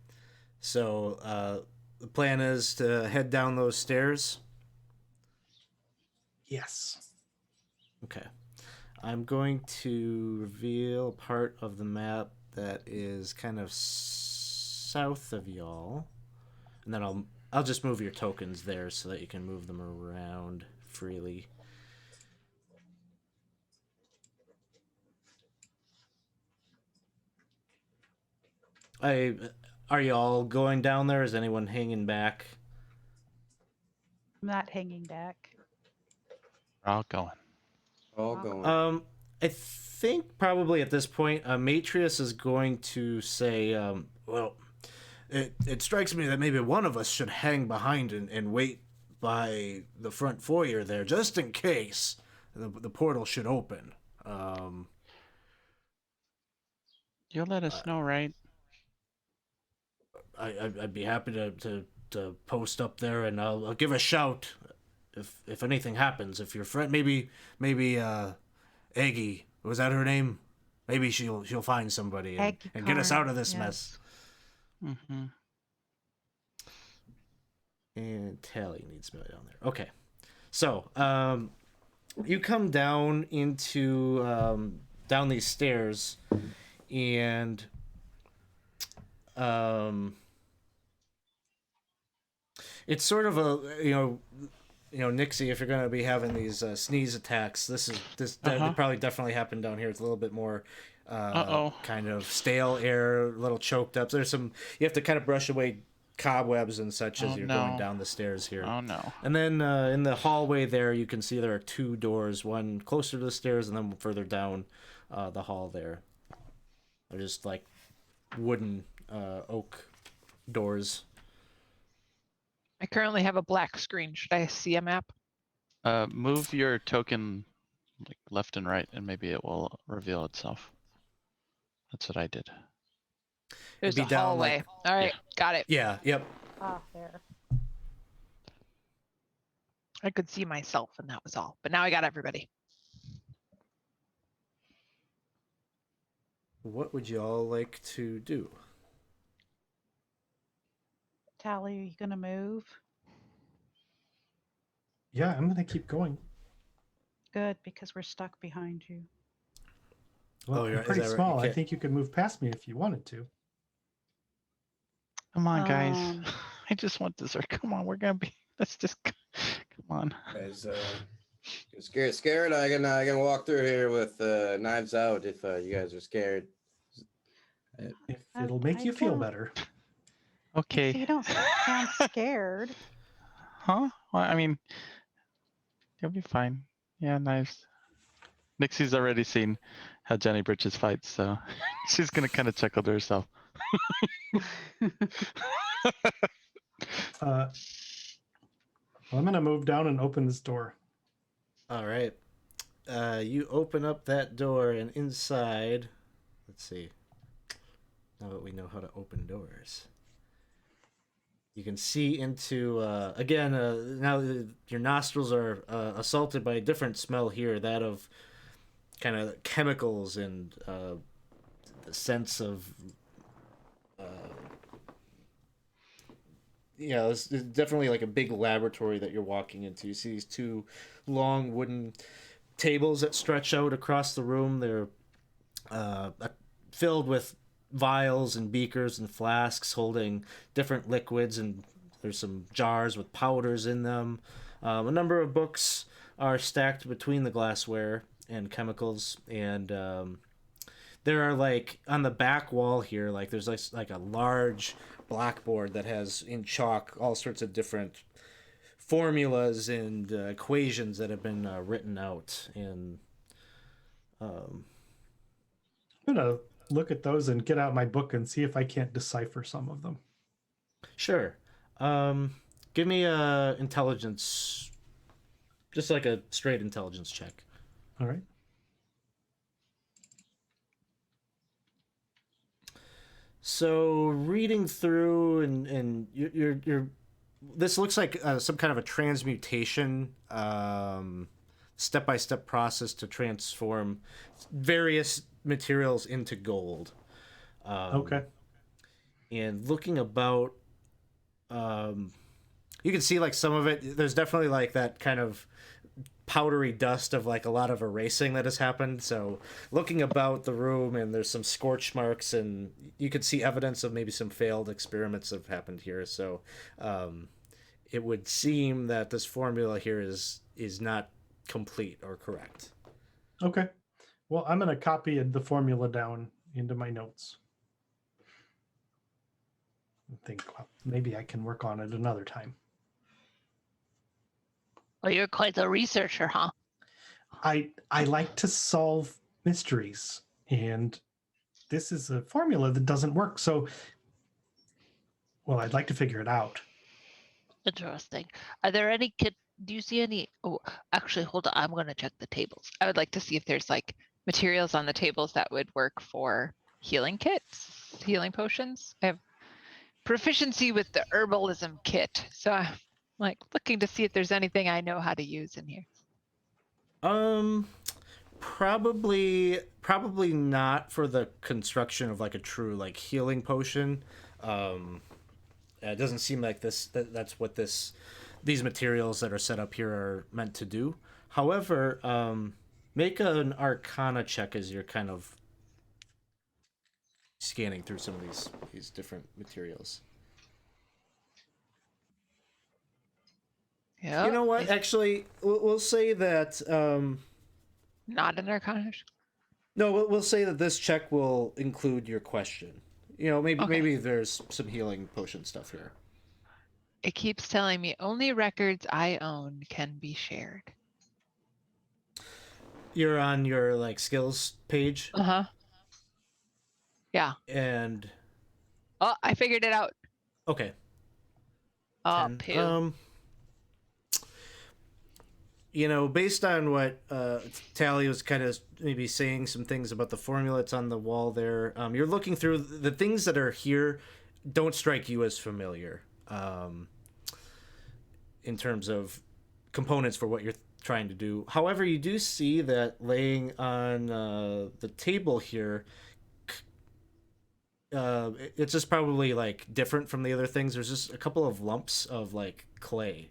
So the plan is to head down those stairs. Yes. Okay. I'm going to reveal part of the map that is kind of south of y'all. And then I'll just move your tokens there so that you can move them around freely. Are you all going down there? Is anyone hanging back? I'm not hanging back. We're all going. All going. I think probably at this point, Matrius is going to say, well, it strikes me that maybe one of us should hang behind and wait by the front foyer there, just in case the portal should open. You'll let us know, right? I'd be happy to post up there, and I'll give a shout if anything happens. If your friend, maybe Aggie, was that her name? Maybe she'll find somebody and get us out of this mess. Mm-hmm. And Tally needs me down there. Okay, so you come down into down these stairs, and it's sort of a you know Nixie, if you're gonna be having these sneeze attacks, that probably definitely happened down here. It's a little bit more kind of stale air, a little choked up. There's some you have to kind of brush away cobwebs and such as you're going down the stairs here. Oh no. And then in the hallway there, you can see there are two doors, one closer to the stairs and then further down the hall there. They're just like wooden oak doors. I currently have a black screen. Should I see a map? Move your token like left and right, and maybe it will reveal itself. That's what I did. There's be a down, hallway. like- All right, got it. Yeah, yep. Ah, there. I could see myself, and that was all. But now I got everybody. What would you all like to do? Tally, are you gonna move? Yeah, I'm gonna keep going. Good, because we're stuck behind you. Well, Oh, I'm yeah, is pretty that right? small. You I can't- think you could move past me if you wanted to. Come on, guys. Um, I just want dessert. Come on, we're gonna be. Let's just. Come on. Guys, scared. I can walk through here with knives out if you guys are scared. If it'll make you feel don't- better. Okay. So you don't sound scared. Huh? Well, I mean, you'll be fine. Yeah, nice. Nixie's already seen how Jenny Britches fights, so she's gonna kind of chuckle to herself. Well, I'm gonna move down and open this door. All right. You open up that door, and inside, let's see. Now that we know how to open doors, you can see into again. Now your nostrils are assaulted by a different smell here, that of kind of chemicals and the sense of. It's definitely like a big laboratory that you're walking into. You see these two long wooden tables that stretch out across the room. They're filled with vials and beakers and flasks holding different liquids, and there's some jars with powders in them. A number of books are stacked between the glassware and chemicals, and there are, like, on the back wall here, like, there's like a large blackboard that has in chalk all sorts of different formulas and equations that have been written out. And I'm gonna look at those and get out my book and see if I can't decipher some of them. sure, give me a intelligence, just like a straight intelligence check. All right. So reading through, and you're this looks like some kind of a transmutation, step-by-step process to transform various materials into gold. Okay. And looking about, you can see, like, some of it, there's definitely, like, that kind of powdery dust of, like, a lot of erasing that has happened. So looking about the room, and there's some scorch marks, and you could see evidence of maybe some failed experiments have happened here. So it would seem that this formula here is not complete or correct. Okay. Well, I'm gonna copy the formula down into my notes. I think, well, maybe I can work on it another time. Well, you're quite the researcher, huh? I like to solve mysteries, and this is a formula that doesn't work. So, well, I'd like to figure it out. Interesting. Are there any do you see any? Oh, actually, hold on. I'm going to check the tables. I would like to see if there's, like, materials on the tables that would work for healing kits, healing potions. I have proficiency with the herbalism kit, so I'm, like, looking to see if there's anything I know how to use in here. Probably not for the construction of, like, a true, like, healing potion. It doesn't seem like that's what these materials that are set up here are meant to do. However, make an Arcana check as you're kind of scanning through some of these different materials. Yeah. You know what? Actually, we'll say that. Not an Arcana. No, we'll say that this check will include your question. You know, Okay. maybe there's some healing potion stuff here. It keeps telling me only records I own can be shared. You're on your, like, skills page, Uh-huh. Yeah. and Oh, I figured it out. okay. Oh, 10. poo. You know, based on what Tally was kind of maybe saying, some things about the formula that's on the wall there, you're looking through the things that are here don't strike you as familiar in terms of components for what you're trying to do. However, you do see that laying on the table here, it's just probably, like, different from the other things. There's just a couple of lumps of, like, clay,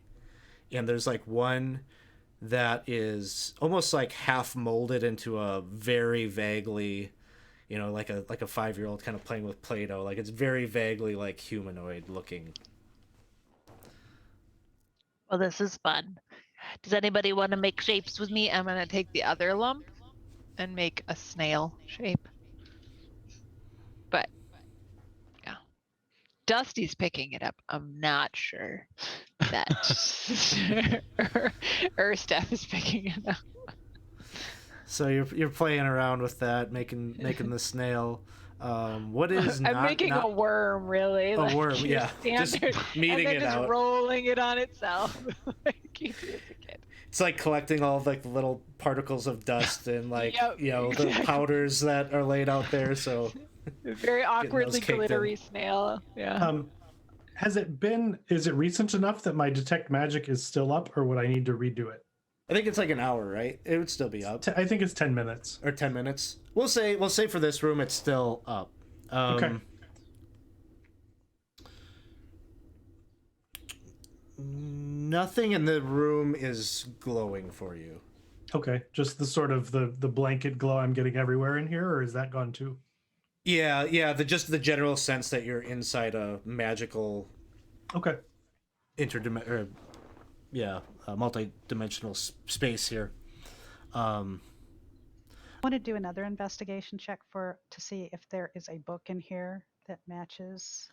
and there's, like, one that is almost, like, half molded into a very vaguely, you know, like a 5-year-old kind of playing with Play-Doh. Like, it's very vaguely, like, humanoid looking. Well, this is fun. Does anybody want to make shapes with me? I'm going to take the other lump and make a snail shape. But, yeah. Dusty's picking it up. I'm not sure that Steph is picking it up. So you're playing around with that, making the snail. What is I'm making a worm, really. A worm, yeah. Just meeting and then it just out. rolling it on itself. Like you do as a kid. It's like collecting all of, like, the little particles of dust and, like, Yep, you know, exactly. the powders that are laid out there. So Very awkwardly caked in. glittery snail. Yeah. Is it recent enough that my detect magic is still up, or would I need to redo it? I think it's like an hour, right? It would still be up. I think it's 10 minutes. Or 10 minutes. We'll say for this room it's still up. Okay. Nothing in the room is glowing for you. Okay. Just the sort of the blanket glow I'm getting everywhere in here, or is that gone too? Yeah. Just the general sense that you're inside a magical Okay. multi-dimensional space here. I want to do another investigation check to see if there is a book in here that matches.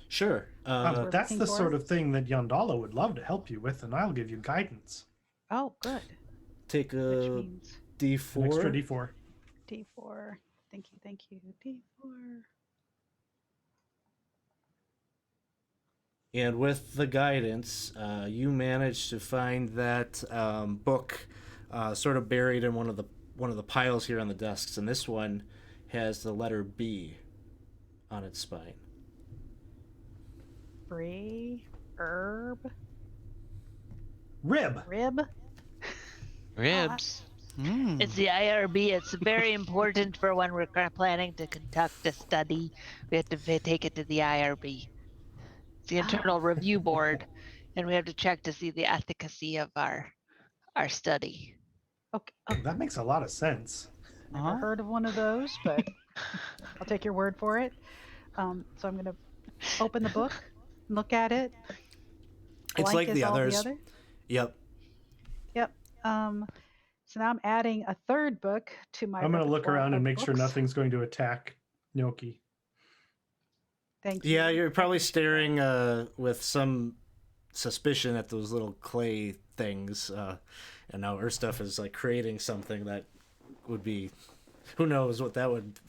Sure. we're That's looking the for? sort of thing that Yondala would love to help you with, and I'll give you guidance. Oh, good. Take Which a means D4. An extra D4. D4. Thank you. D4. And with the guidance, you managed to find that book sort of buried in one of the piles here on the desks, and this one has the letter B on its spine. Brie. Herb. Rib. Ribs. It's the IRB. It's very important for when we're planning to conduct a study. We have to take it to the IRB. It's the Internal Review Board, and we have to check to see the efficacy of our study. Okay. That makes a lot of sense. Never heard of one of those, but I'll take your word for it. So I'm going to open the book, look at it. It's Blank like as the all others. The other. Yep. So now I'm adding a third book to my. I'm going to look repertoire around and of make sure books. nothing's going to attack Gnocchi. Thank you. Yeah, you're probably staring with some suspicion at those little clay things, and now Urstuff is like creating something that would be, who knows what that would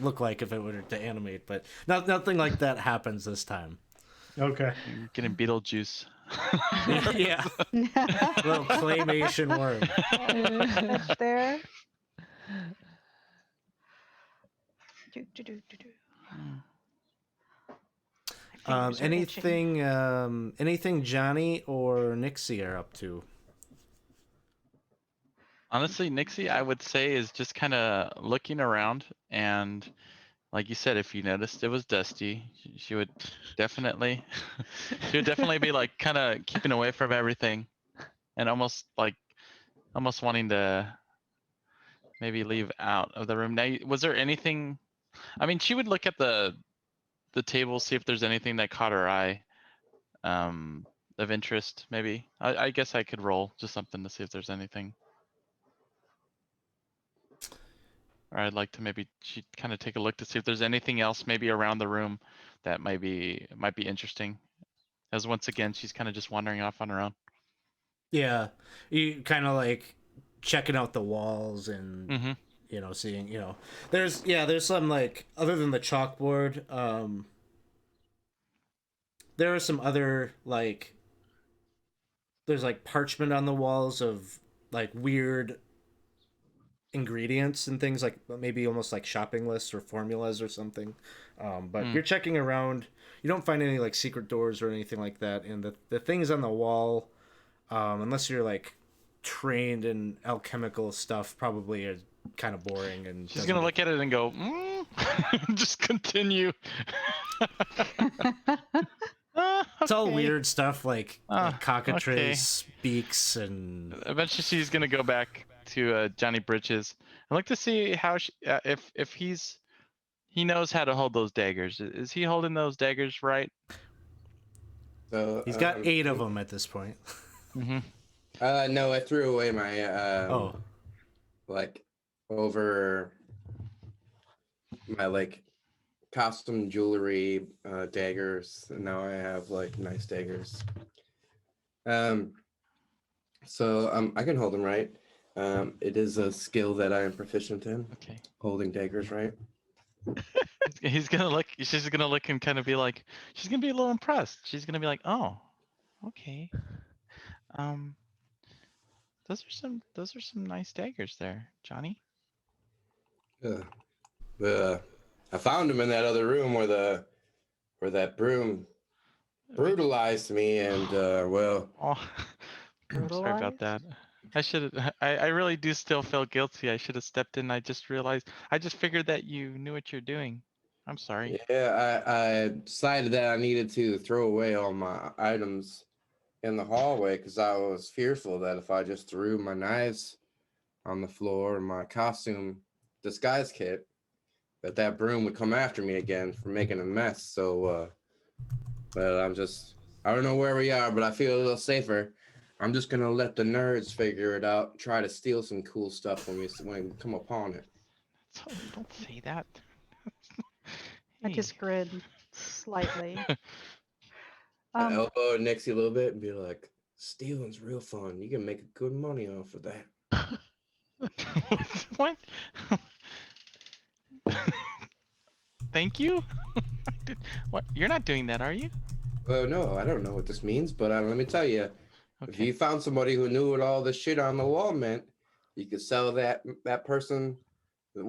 look like if it were to animate, but nothing like that happens this time. Okay. You're getting Beetlejuice. Yeah, little claymation worm. That's there. Anything Johnny or Nixie are up to? Honestly, Nixie, I would say, is just kind of looking around, and like you said, if you noticed it was dusty, she would definitely, be like kind of keeping away from everything, and almost wanting to maybe leave out of the room. Now, was there anything? I mean, she would look at the table, see if there's anything that caught her eye, of interest. Maybe I guess I could roll just something to see if there's anything. Or I'd like to maybe she'd kind of take a look to see if there's anything else maybe around the room that might be interesting. As once again, she's kind of just wandering off on her own. Yeah, you kind of like checking out the walls and Mm-hmm. seeing there's some, like, other than the chalkboard, there are some other, like, there's like parchment on the walls of like weird ingredients and things, like maybe almost like shopping lists or formulas or something, but you're checking around, you don't find any like secret doors or anything like that, and the things on the wall, unless you're like trained in alchemical stuff, probably are kind of boring, and She's gonna look at it and go, just continue. it's all Okay. weird stuff like cockatrice okay. beaks, and Eventually she's gonna go back to Johnny Britches. I'd like to see how if he knows how to hold those daggers. Is he holding those daggers right? So he's got 8 of them at this point. Mm-hmm. No, I threw away my like over my like costume jewelry daggers, and now I have like nice daggers. So I can hold them right. It is a skill that I am proficient in. Okay. Holding daggers right. He's gonna look. She's gonna look and kind of be like. She's gonna be a little impressed. She's gonna be like, "Oh, okay. Those are some nice daggers there, Johnny." I found them in that other room where that broom brutalized me, and well. Oh, I'm sorry about that. I should. I really do still feel guilty. I should have stepped in. I just realized. I just figured that you knew what you're doing. I'm sorry. Yeah, I decided that I needed to throw away all my items in the hallway because I was fearful that if I just threw my knives on the floor and my costume disguise kit, that broom would come after me again for making a mess. So, well, I don't know where we are, but I feel a little safer. I'm just gonna let the nerds figure it out. Try to steal some cool stuff when we come upon it. So, don't say that. I Hey. just grin slightly. I elbow Nixie a little bit and be like, "Stealing's real fun. You can make good money off of that." What? Thank you? What? You're not doing that, are you? Well, no, I don't know what this means, but let me tell you, if Okay. you found somebody who knew what all this shit on the wall meant, you could sell that person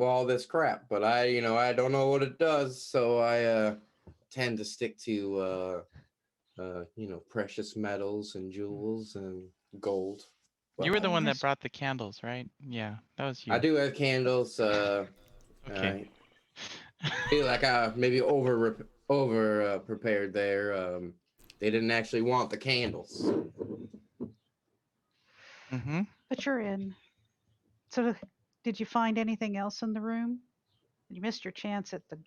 all this crap. But I don't know what it does, so I tend to stick to precious metals and jewels and gold. You were the Okay, one that here's- brought the candles, right? Yeah, that was you. I do have candles. Okay. I feel like I maybe over prepared there. They didn't actually want the candles. Mm-hmm. But you're in. So, did you find anything else in the room? You missed your chance at the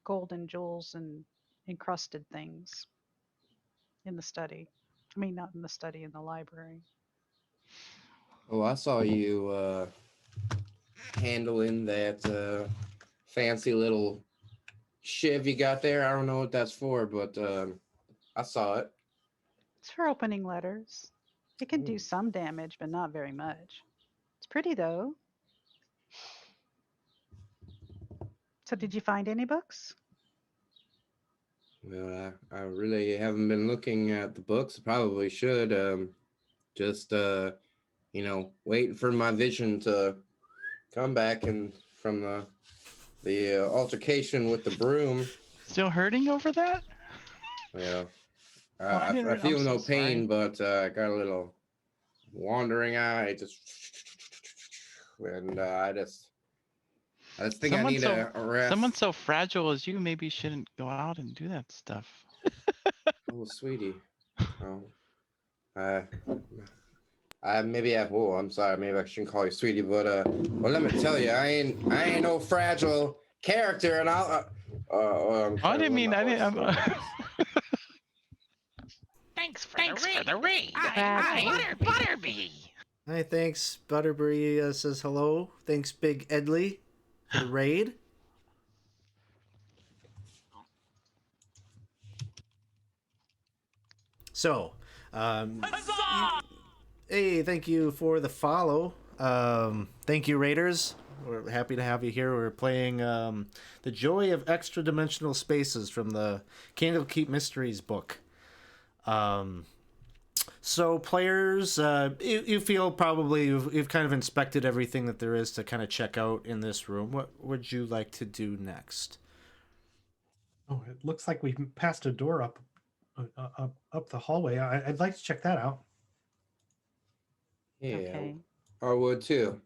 golden jewels and encrusted things in the study. I mean, not in the study, in the library. Oh, I saw you handling that fancy little shiv you got there. I don't know what that's for, but I saw it. It's for opening letters. It can do Ooh. some damage, but not very much. It's pretty though. So, did you find any books? Well, I really haven't been looking at the books. Probably should. Just waiting for my vision to come back and from the altercation with the broom. Still hurting over that? Yeah. Oh, I didn't I re- feel I'm no so pain, sorry. but I got a little wandering eye. And I just think I need a rest. Someone so fragile as you maybe shouldn't go out and do that stuff. Oh, sweetie. Oh, oh, I'm sorry. Maybe I shouldn't call you sweetie, but well, let me tell you, I ain't no fragile character, and I'll. I didn't mean. I didn't. Thanks for the raid. Fragile. Butterby. Hi, thanks. Butterbury says hello. Thanks, Big Edley, for the raid. So, hey, thank you for the follow. Thank you, Raiders. We're happy to have you here. We're playing the Joy of Extradimensional Spaces from the Candlekeep Mysteries book. So players, you feel probably you've kind of inspected everything that there is to kind of check out in this room. What would you like to do next? Oh, it looks like we passed a door up the hallway. I'd like to check that out. Yeah, Okay. I would too.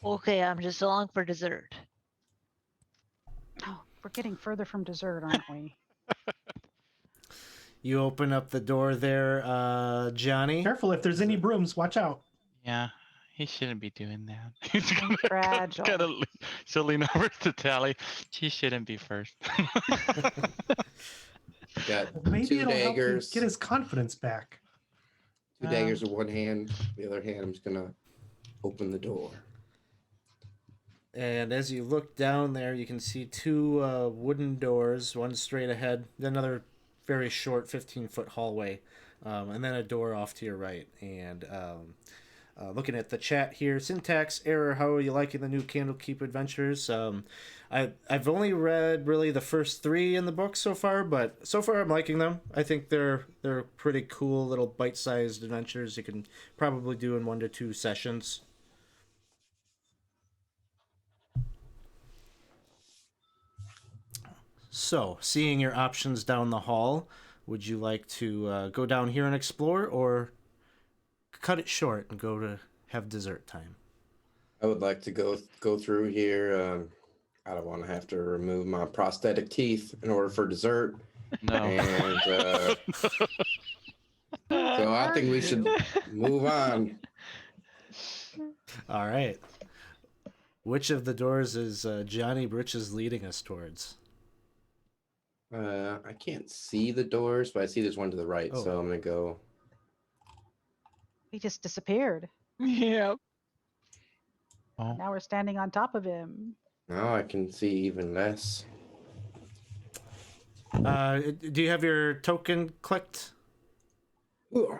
Okay, I'm just along for dessert. Oh, we're getting further from dessert, aren't we? You open up the door there, Johnny. Careful, if there's any brooms, watch out. Yeah, he shouldn't be doing that. He's gonna Fragile. she'll lean over to Tally. She shouldn't be first. Got Maybe two it'll help him daggers. get his confidence back. Two daggers in one hand. The other hand, I'm just gonna open the door. And as you look down there, you can see two wooden doors, one straight ahead, another very short 15-foot hallway, and then a door off to your right. And looking at the chat here, syntax error, how are you liking the new Candlekeep adventures? I've only read really the first 3 in the book so far, but so far I'm liking them. I think they're pretty cool little bite-sized adventures you can probably do in 1 to 2 sessions. So, seeing your options down the hall, would you like to go down here and explore, or cut it short and go to have dessert time? I would like to go through here. I don't want to have to remove my prosthetic teeth in order for dessert. No. And so I think we should move on. All right. Which of the doors is Johnny Britches leading us towards? I can't see the doors, but I see there's one to the right, Oh. so I'm gonna go. He just disappeared. Yep. Oh, Now we're standing on top of him. Now I can see even less. Do you have your token clicked? Ooh.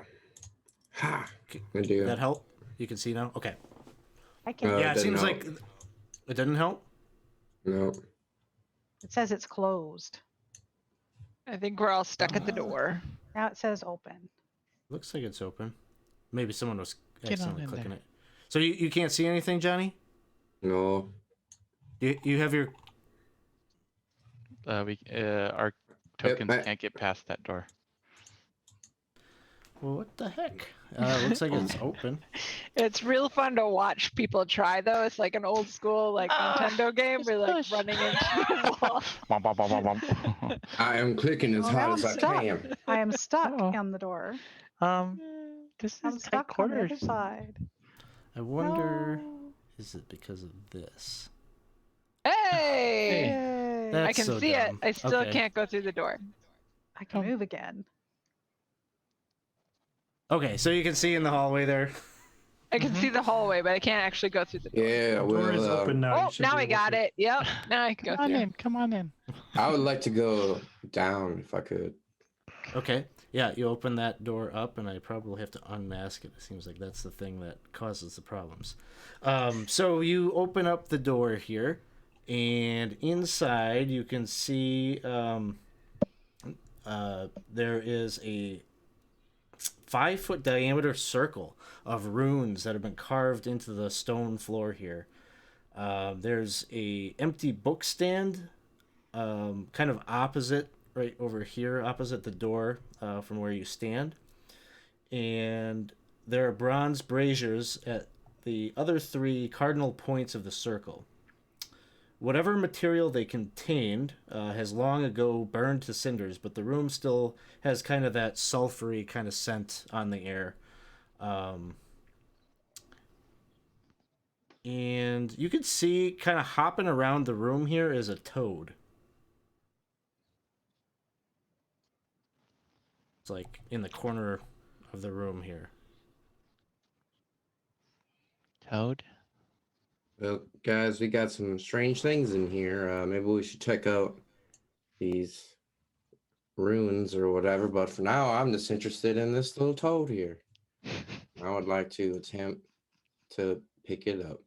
Ha! I do. Did that help? You can see now? Okay. I can. Yeah, it doesn't seems help. like it didn't help. No. It says it's closed. I think we're all stuck at the door. Now it says open. Looks like it's open. Maybe someone was Get on accidentally in clicking there. it. So you can't see anything, Johnny? No. You have your... Our tokens I- can't get past that door. Well, what the heck? Looks like it's open. It's real fun to watch people try though. It's like an old school like Nintendo game where like push. running into the wall. Womp, womp, womp, womp, womp. I am clicking as Well, hard now as I'm I stuck. can. I am stuck Uh-oh. on the door. This I'm is tight stuck on the other quarters. side. I wonder... No. Is it because of this? Hey! Yay. That's I can so see it. dumb. I still Okay. can't go through the door. I can move again. Okay, so you can see in the hallway there. I can see the hallway, but I can't actually go through the door. Yeah, The door is well, open now. Oh, You should now be I able got to- it. Yep. Now I can Come go on through. in. Come on in. I would like to go down if I could. Okay. Yeah, you open that door up, and I probably have to unmask it. It seems like that's the thing that causes the problems. So you open up the door here, and inside you can see there is a 5-foot diameter circle of runes that have been carved into the stone floor here. There's a empty book stand kind of opposite, right over here, opposite the door from where you stand. And there are bronze braziers at the other 3 cardinal points of the circle. Whatever material they contained has long ago burned to cinders, but the room still has kind of that sulfury kind of scent on the air. And you can see kind of hopping around the room here is a toad. It's like in the corner of the room here. Toad. Well, guys, we got some strange things in here. Maybe we should check out these ruins or whatever. But for now, I'm just interested in this little toad here. I would like to attempt to pick it up.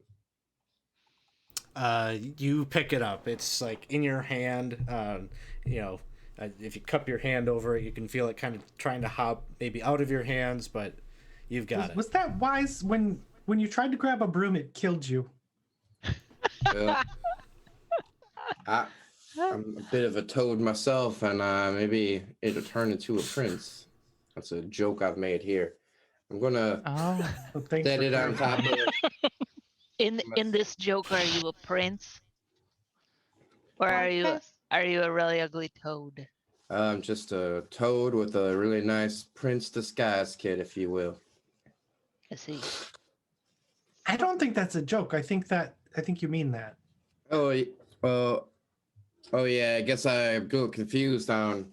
You pick it up. It's like in your hand. If you cup your hand over it, you can feel it kind of trying to hop maybe out of your hands, but you've got it. Was that wise when you tried to grab a broom, it killed you? Well, I'm a bit of a toad myself, and maybe it'll turn into a prince. That's a joke I've made here. I'm gonna Oh. So thanks set for it on top of it. In this joke, are you a prince? Or Okay. are you a really ugly toad? I'm just a toad with a really nice prince disguise kit, if you will. I see. I don't think that's a joke. I think you mean that. Oh yeah. I guess I got confused on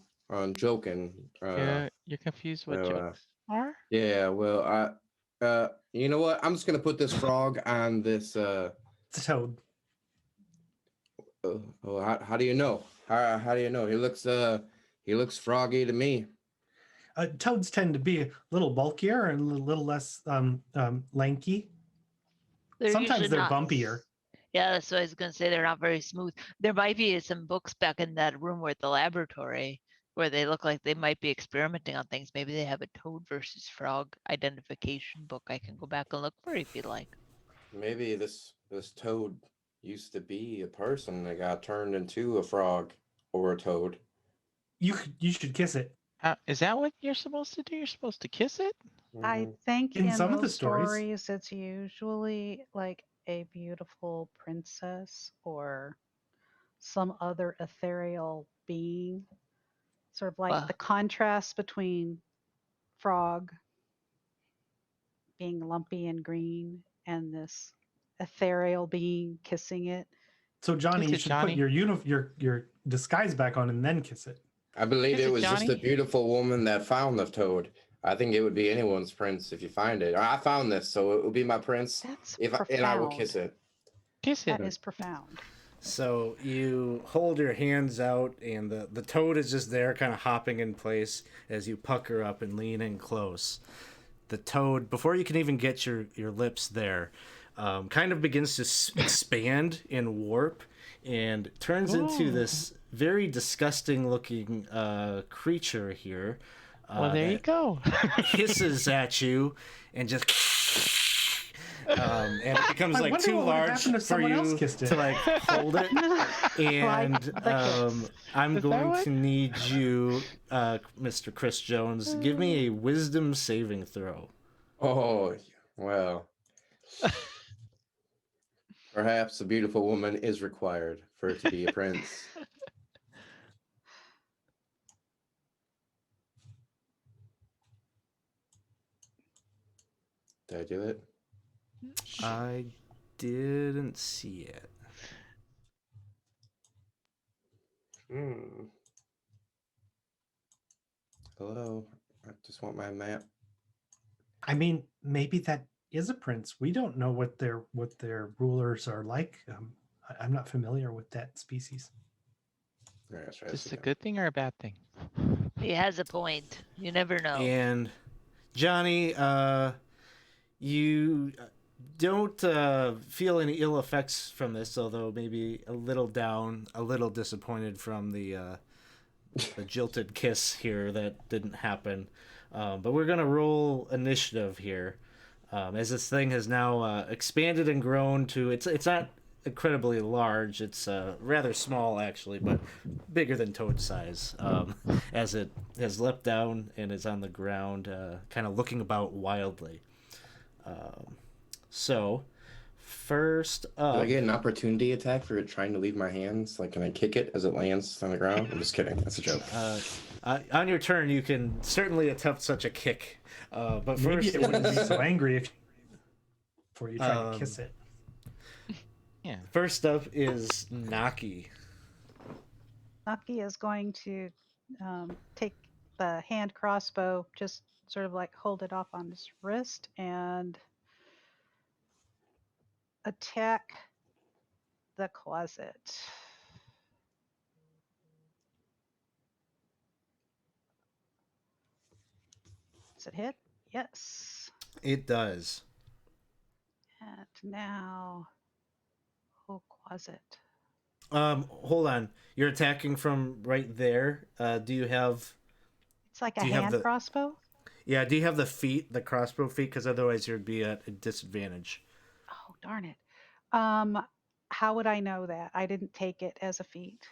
joking. You're confused what well, jokes are? Yeah. Well, you know what? I'm just gonna put this frog on this. It's a toad. How do you know? How do you know? He looks froggy to me. Toads tend to be a little bulkier and a little less lanky. Sometimes usually they're not bumpier. Yeah, that's what I was gonna say. They're not very smooth. There might be some books back in that room where at the laboratory where they look like they might be experimenting on things. Maybe they have a toad versus frog identification book. I can go back and look for it if you'd like. Maybe this toad used to be a person that got turned into a frog or a toad. You should kiss it. Is that what you're supposed to do? You're supposed to kiss it? I think In in some of the those stories- it's usually like a beautiful princess or some other ethereal being. Sort of like Wow. the contrast between frog being lumpy and green and this ethereal being kissing it. So Johnny, Kiss you it, should Johnny. put your disguise back on and then kiss it. I believe Is it it was just Johnny? a beautiful woman that found the toad. I think it would be anyone's prince if you find it. I found this, so it will be my prince. That's And I will kiss profound. it. Kiss it. That is profound. So you hold your hands out, and the toad is just there, kind of hopping in place as you pucker up and lean in close. The toad, before you can even get your lips there, kind of begins to expand and warp, and turns into this very disgusting looking creature here. Well, there you that go. hisses at you and just and it becomes I like wonder too what would have large happened if for someone else you kissed it. to like hold it. And the kiss. I'm Is that going what? to need you, Mr. Chris Jones, give me a wisdom saving throw. Oh, well. Perhaps a beautiful woman is required for it to be a prince. Did I do it? I didn't see it. Hello. I just want my map. I mean, maybe that is a prince. We don't know what their rulers are like. I'm not familiar with that species. All right, let's try Is this this a again. good thing or a bad thing? He has a point. You never know. And Johnny, you don't feel any ill effects from this, although maybe a little down, a little disappointed from the jilted kiss here that didn't happen. But we're gonna roll initiative here, as this thing has now expanded and grown to it's not incredibly large. It's rather small actually, but bigger than toad size. As it has leapt down and is on the ground, kind of looking about wildly. So, first Do up, I get an opportunity attack for it trying to leave my hands? Like, can I kick it as it lands on the ground? I'm just kidding. That's a joke. on your turn, you can certainly attempt such a kick. But Maybe first, it wouldn't be so angry if before you try to kiss it. Yeah. first up is Naki. Naki is going to take the hand crossbow, just sort of like hold it off on his wrist and attack the closet. Does it hit? Yes. It does. And now, closet. Hold on. You're attacking from right there. Do you have? It's like a Do you have hand the- crossbow. Yeah. Do you have the feet, the crossbow feet? Because otherwise, you'd be at a disadvantage. Oh, darn it. How would I know that? I didn't take it as a feat.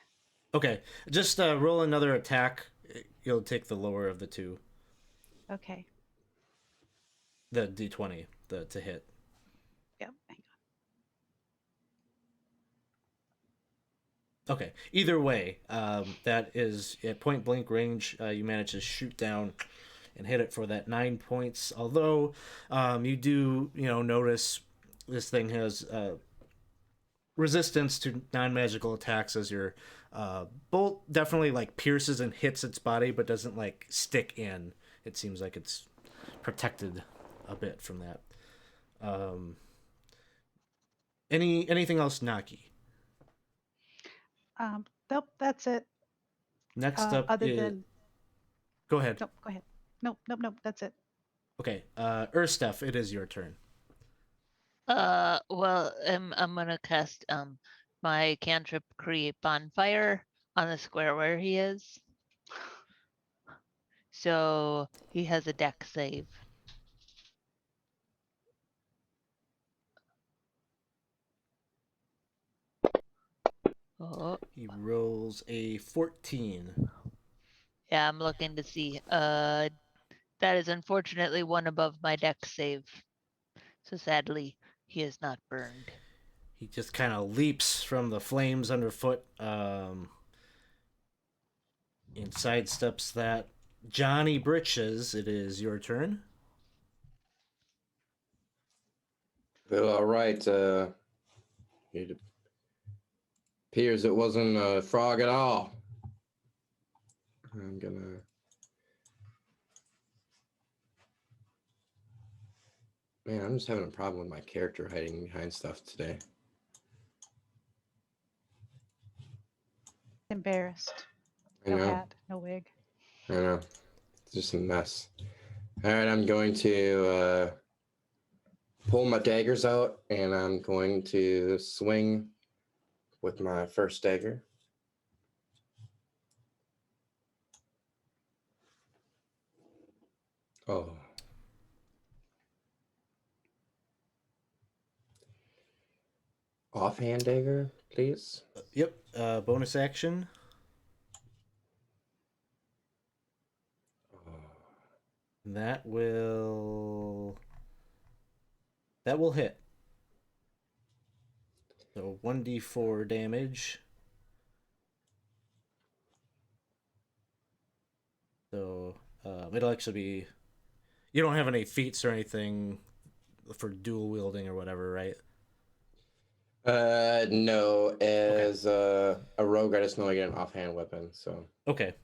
Okay. Just roll another attack. You'll take the lower of the two. Okay. The d20, to hit. Yep. Hang Okay. Either way, that is at point blank range. You manage to shoot down and hit it for that 9 points. Although you do, notice this thing has resistance to non-magical attacks, as your bolt definitely like pierces and hits its body, but doesn't like stick in. It seems like it's protected a bit from that. Anything else, Naki? Nope, that's it. Next up Other is... than Go ahead. nope, go ahead. Nope, that's it. Okay, Urstef, it is your turn. Well, I'm gonna cast my cantrip create bonfire on the square where he is. So he has a deck save. Oh, He rolls a 14. yeah, I'm looking to see. That is unfortunately one above my deck save. So sadly, he is not burned. He just kind of leaps from the flames underfoot and sidesteps that. Johnny Britches, it is your turn. Well, all right. It appears it wasn't a frog at all. I'm gonna. Man, I'm just having a problem with my character hiding behind stuff today. Embarrassed. I No know. hat, no wig. I know. It's just a mess. All right, I'm going to pull my daggers out, and I'm going to swing with my first dagger. Oh. Offhand dagger, please. Yep. Bonus action. Oh. That will hit. So 1d4 damage. So it'll actually be. You don't have any feats or anything for dual wielding or whatever, right? No. As a rogue, I just know I get an offhand weapon. So. Okay.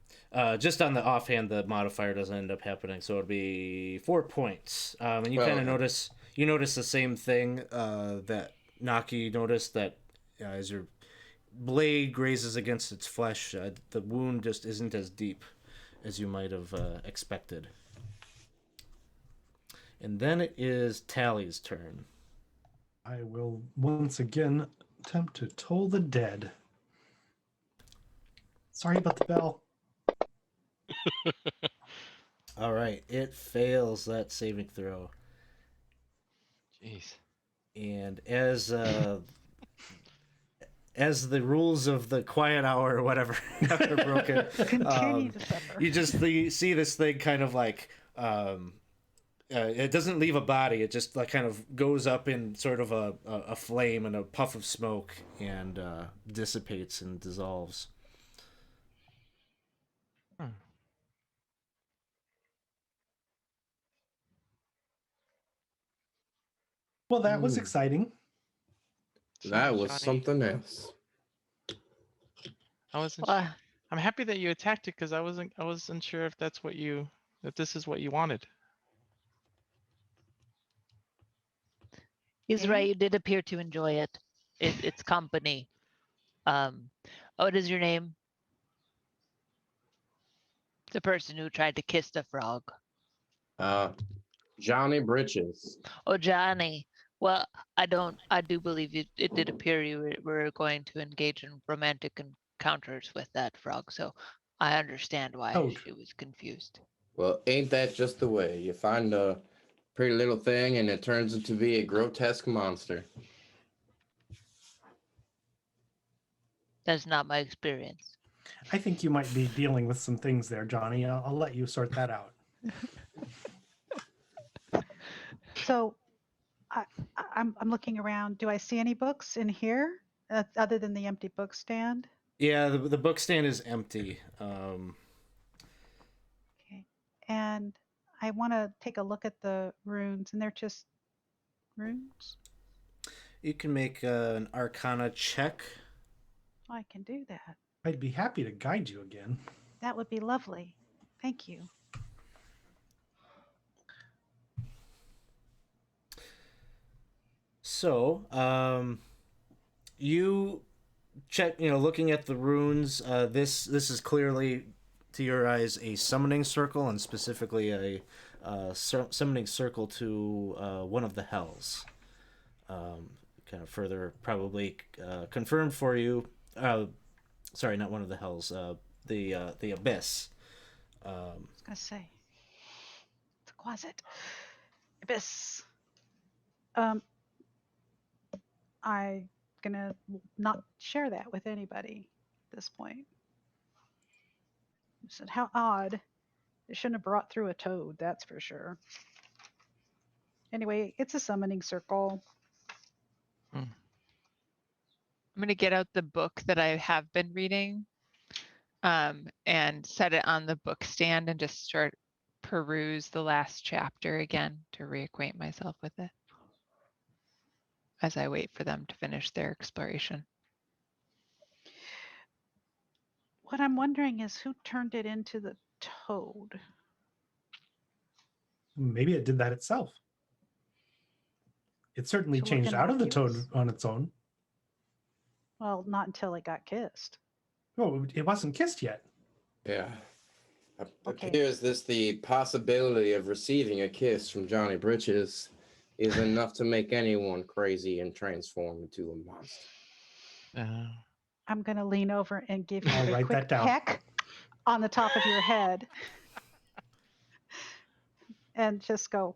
Just on the offhand, the modifier doesn't end up happening, so it'll be 4 points. And you kind of notice the same thing that Naki noticed, that as your blade grazes against its flesh, the wound just isn't as deep as you might have expected. And then it is Tally's turn. I will once again attempt to toll the dead. Sorry about the bell. All right, it fails that saving throw. Jeez. And as the rules of the quiet hour or whatever are broken, Continue to suffer. you just see this thing kind of like it doesn't leave a body. It just like kind of goes up in sort of a flame and a puff of smoke and dissipates and dissolves. Well, that was exciting. That was Johnny, something else. I wasn't. Well, I'm happy that you attacked it because I wasn't sure if this is what you wanted. he's Yeah. right. You did appear to enjoy it. Its company. What is your name? The person who tried to kiss the frog. Johnny Britches. Oh, Johnny. Well, I do believe it did appear you were going to engage in romantic encounters with that frog, so I understand why Toad. she was confused. Well, ain't that just the way? You find a pretty little thing and it turns into be a grotesque monster. That's not my experience. I think you might be dealing with some things there, Johnny. I'll let you sort that out. So I'm looking around. Do I see any books in here other than the empty book stand? Yeah, the book stand is empty. Okay. And I want to take a look at the runes, and they're just runes. You can make an Arcana check. I can do that. I'd be happy to guide you again. That would be lovely. Thank you. So, you check, looking at the runes, this is clearly, to your eyes, a summoning circle, and specifically a summoning circle to one of the hells. Kind of further probably confirmed for you. Sorry, not one of the hells. The abyss. I was gonna say the closet. Abyss. I'm gonna not share that with anybody at this point. I said, how odd. It shouldn't have brought through a toad, that's for sure. Anyway, it's a summoning circle. I'm going to get out the book that I have been reading and set it on the book stand and just start peruse the last chapter again to reacquaint myself with it. as I wait for them to finish their exploration. What I'm wondering is who turned it into the toad? Maybe it did that itself. It certainly So we're changed gonna out of the toad use- on its own. Well, not until it got kissed. Oh, it wasn't kissed yet. Yeah. Okay. Appears this the possibility of receiving a kiss from Johnny Britches is enough to make anyone crazy and transform into a monster. I'm going to lean over and give you I'll a write quick that down. peck on the top of your head. And just go,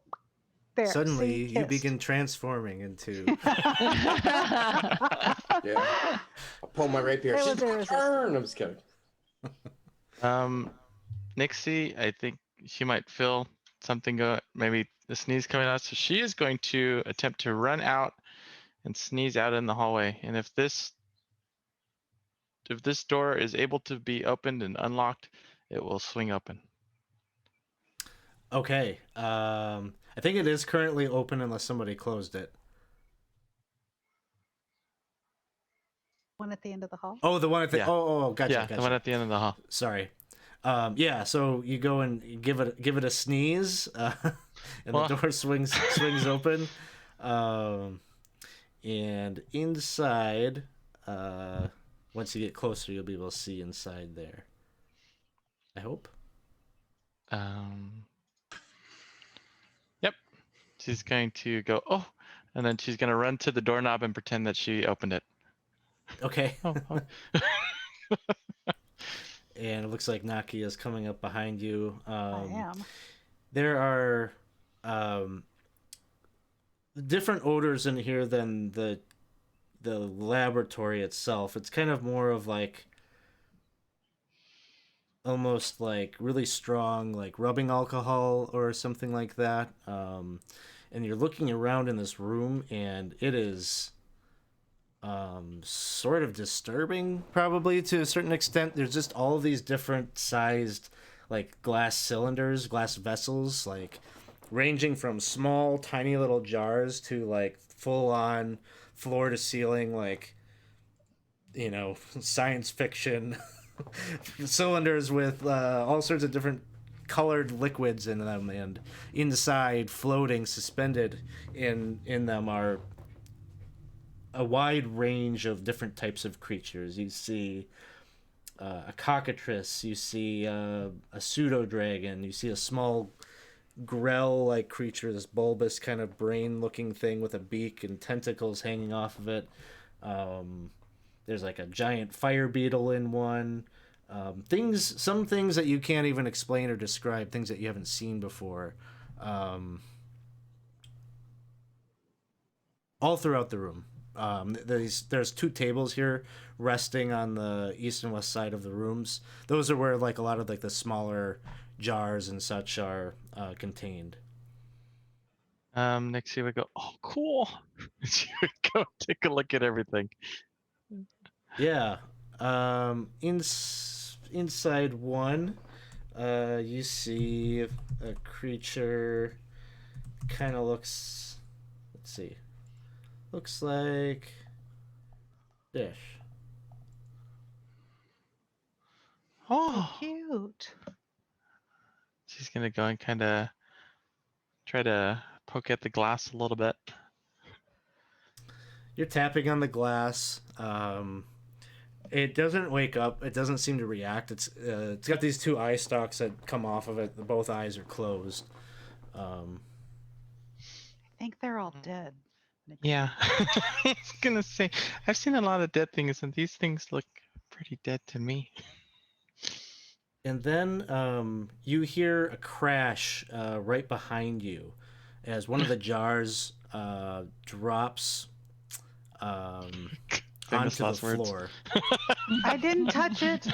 there. Suddenly, see, you kissed. begin transforming into. Yeah. I'll pull my rapier. It She's was gonna irresistible. turn. I'm just kidding. Nixie, I think she might feel something go, maybe the sneeze coming out. So she is going to attempt to run out and sneeze out in the hallway. And if this door is able to be opened and unlocked, it will swing open. Okay. I think it is currently open unless somebody closed it. One at the end of the hall. Oh, the one at the. Yeah. Oh, gotcha, Yeah, gotcha. the one at the end of the hall. Sorry. Yeah. So you go and you give it a sneeze, and Well- the door swings open, and inside, once you get closer, you'll be able to see inside there. I hope. Yep. She's going to go, oh, and then she's going to run to the doorknob and pretend that she opened it. Okay. Oh, oh. And it looks like Naki is coming up behind you. I am. There are different odors in here than the laboratory itself. It's kind of more of like almost like really strong like rubbing alcohol or something like that. And you're looking around in this room and it is sort of disturbing probably to a certain extent. There's just all of these different sized like glass cylinders, glass vessels, like ranging from small tiny little jars to like full on floor to ceiling like science fiction cylinders with all sorts of different colored liquids in them, and inside floating suspended in them are a wide range of different types of creatures. You see a cockatrice, you see a pseudo dragon, you see a small grell like creature, this bulbous kind of brain looking thing with a beak and tentacles hanging off of it. There's like a giant fire beetle in one. Some things that you can't even explain or describe, things that you haven't seen before. All throughout the room. There's two tables here resting on the east and west side of the rooms. Those are where like a lot of like the smaller jars and such are contained. Nixie would go, oh, cool. She would go take a look at everything. Yeah. Inside one, you see a creature kind of looks, let's see, looks like fish. Oh, Cute. she's going to go and kind of try to poke at the glass a little bit. You're tapping on the glass. It doesn't wake up. It doesn't seem to react. It's got these two eye stalks that come off of it. Both eyes are closed. I think they're all dead. Yeah. I was going to say, I've seen a lot of dead things, and these things look pretty dead to me. And then you hear a crash right behind you as one of the jars drops Famous onto the last words. floor. I didn't touch it.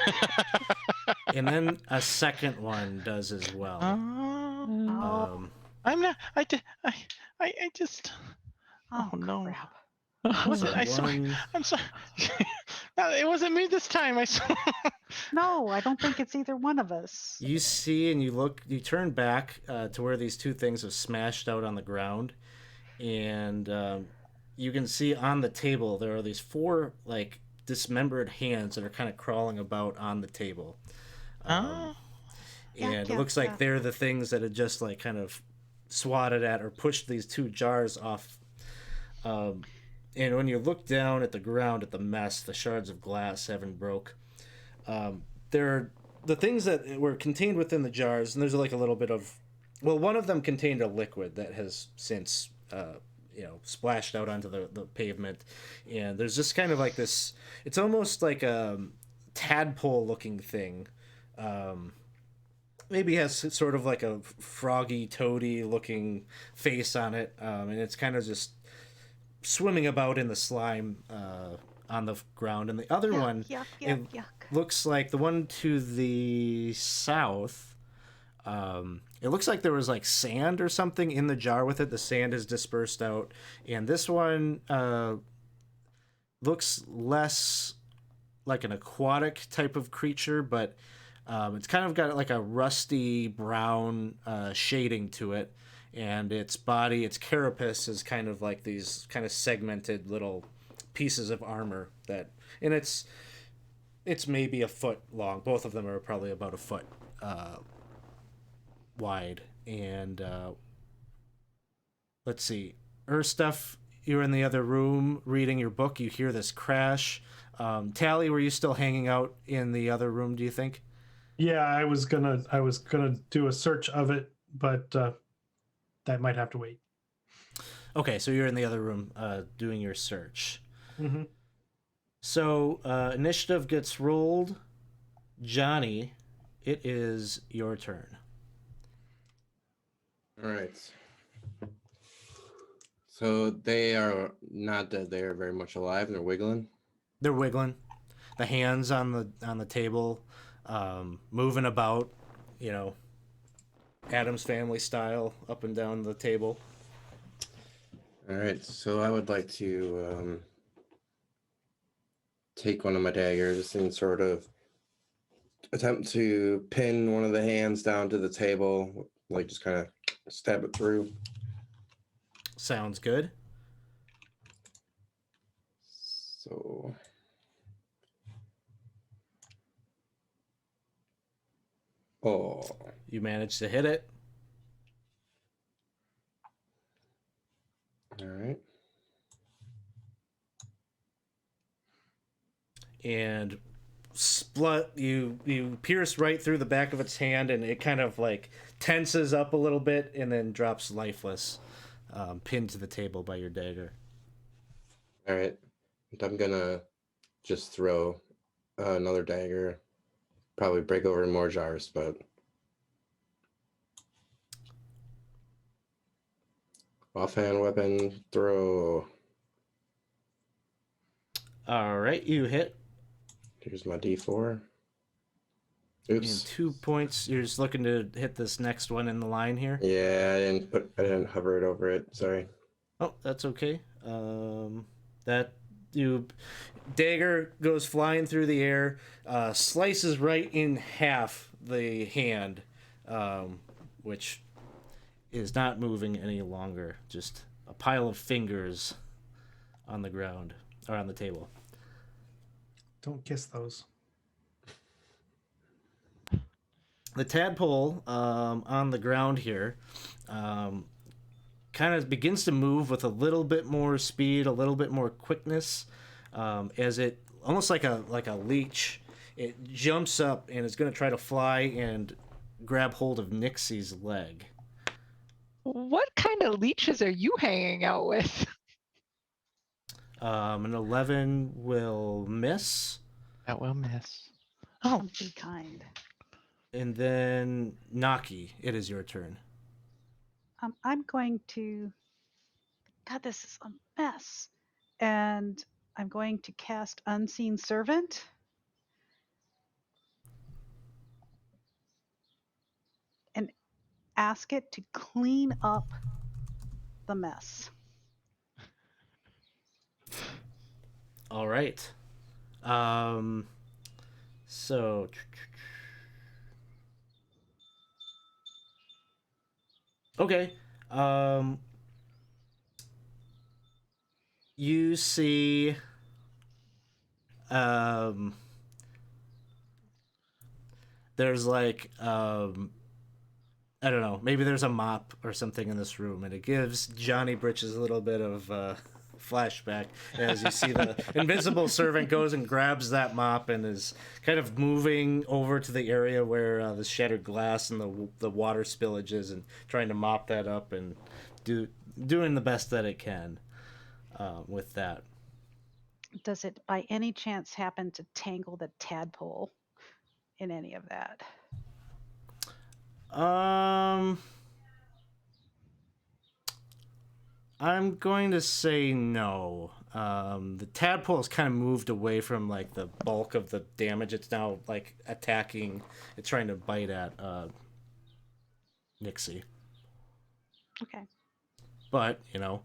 And then a second one does as well. Oh, I'm not. I just. oh, Oh, no. crap. So I swear. one- I'm sorry. No, it wasn't me this time. I swear. No, I don't think it's either one of us. You see and you turn back to where these two things have smashed out on the ground, and you can see on the table there are these 4 like dismembered hands that are kind of crawling about on the table. Oh, And Yeah, it looks like yeah. they're the things that had just like kind of swatted at or pushed these 2 jars off. And when you look down at the ground at the mess, the shards of glass having broke, there are the things that were contained within the jars, and there's like a little bit of, well, one of them contained a liquid that has since splashed out onto the pavement, and there's just kind of like this, it's almost like a tadpole looking thing. Maybe has sort of like a froggy toady looking face on it, and it's kind of just swimming about in the slime on the ground. And the other Yuck, one, yuck, it yuck, yuck. looks like the one to the south. It looks like there was like sand or something in the jar with it. The sand is dispersed out, and this one looks less like an aquatic type of creature, but it's kind of got like a rusty brown shading to it, and its body, its carapace, is kind of like these kind of segmented little pieces of armor that, and it's maybe a foot long. Both of them are probably about a foot wide. And let's see, Erstuff, you're in the other room reading your book. You hear this crash. Tally, were you still hanging out in the other room, do you think? Yeah, I was gonna do a search of it, but that might have to wait. Okay, so you're in the other room doing your search. Mm-hmm. So initiative gets rolled. Johnny, it is your turn. All right. So they are not dead. They are very much alive and they're wiggling. They're wiggling. The hands on the table, moving about, Adam's Family style, up and down the table. All right. So I would like to take one of my daggers and sort of attempt to pin one of the hands down to the table, like just kind of stab it through. Sounds good. So You managed to hit it. All right. And you pierce right through the back of its hand, and it kind of like tenses up a little bit and then drops lifeless, pinned to the table by your dagger. All right. I'm gonna just throw another dagger. Probably break over more jars, but offhand weapon throw. All right, you hit. Here's my D4. And Oops. 2 points. You're just looking to hit this next one in the line here. Yeah, I didn't hover it over it. Sorry. Oh, that's okay. Dagger goes flying through the air, slices right in half the hand, which is not moving any longer. Just a pile of fingers on the ground or on the table. Don't kiss those. The tadpole on the ground here kind of begins to move with a little bit more speed, a little bit more quickness, as it almost like a leech. It jumps up and is going to try to fly and grab hold of Nixie's leg. What kind of leeches are you hanging out with? An 11 will miss, that will miss. Oh, Don't be kind. and then Naki, it is your turn. I'm going to. God, this is a mess. And I'm going to cast Unseen Servant. And ask it to clean up the mess. All right. So okay. you see there's like I don't know, maybe there's a mop or something in this room, and it gives Johnny Britches a little bit of flashback as you see the invisible servant goes and grabs that mop and is kind of moving over to the area where the shattered glass and the water spillage is, and trying to mop that up and doing the best that it can with that. Does it by any chance happen to tangle the tadpole in any of that? I'm going to say no. The tadpole has kind of moved away from like the bulk of the damage. It's now like attacking. It's trying to bite at Nixie. Okay. But you know,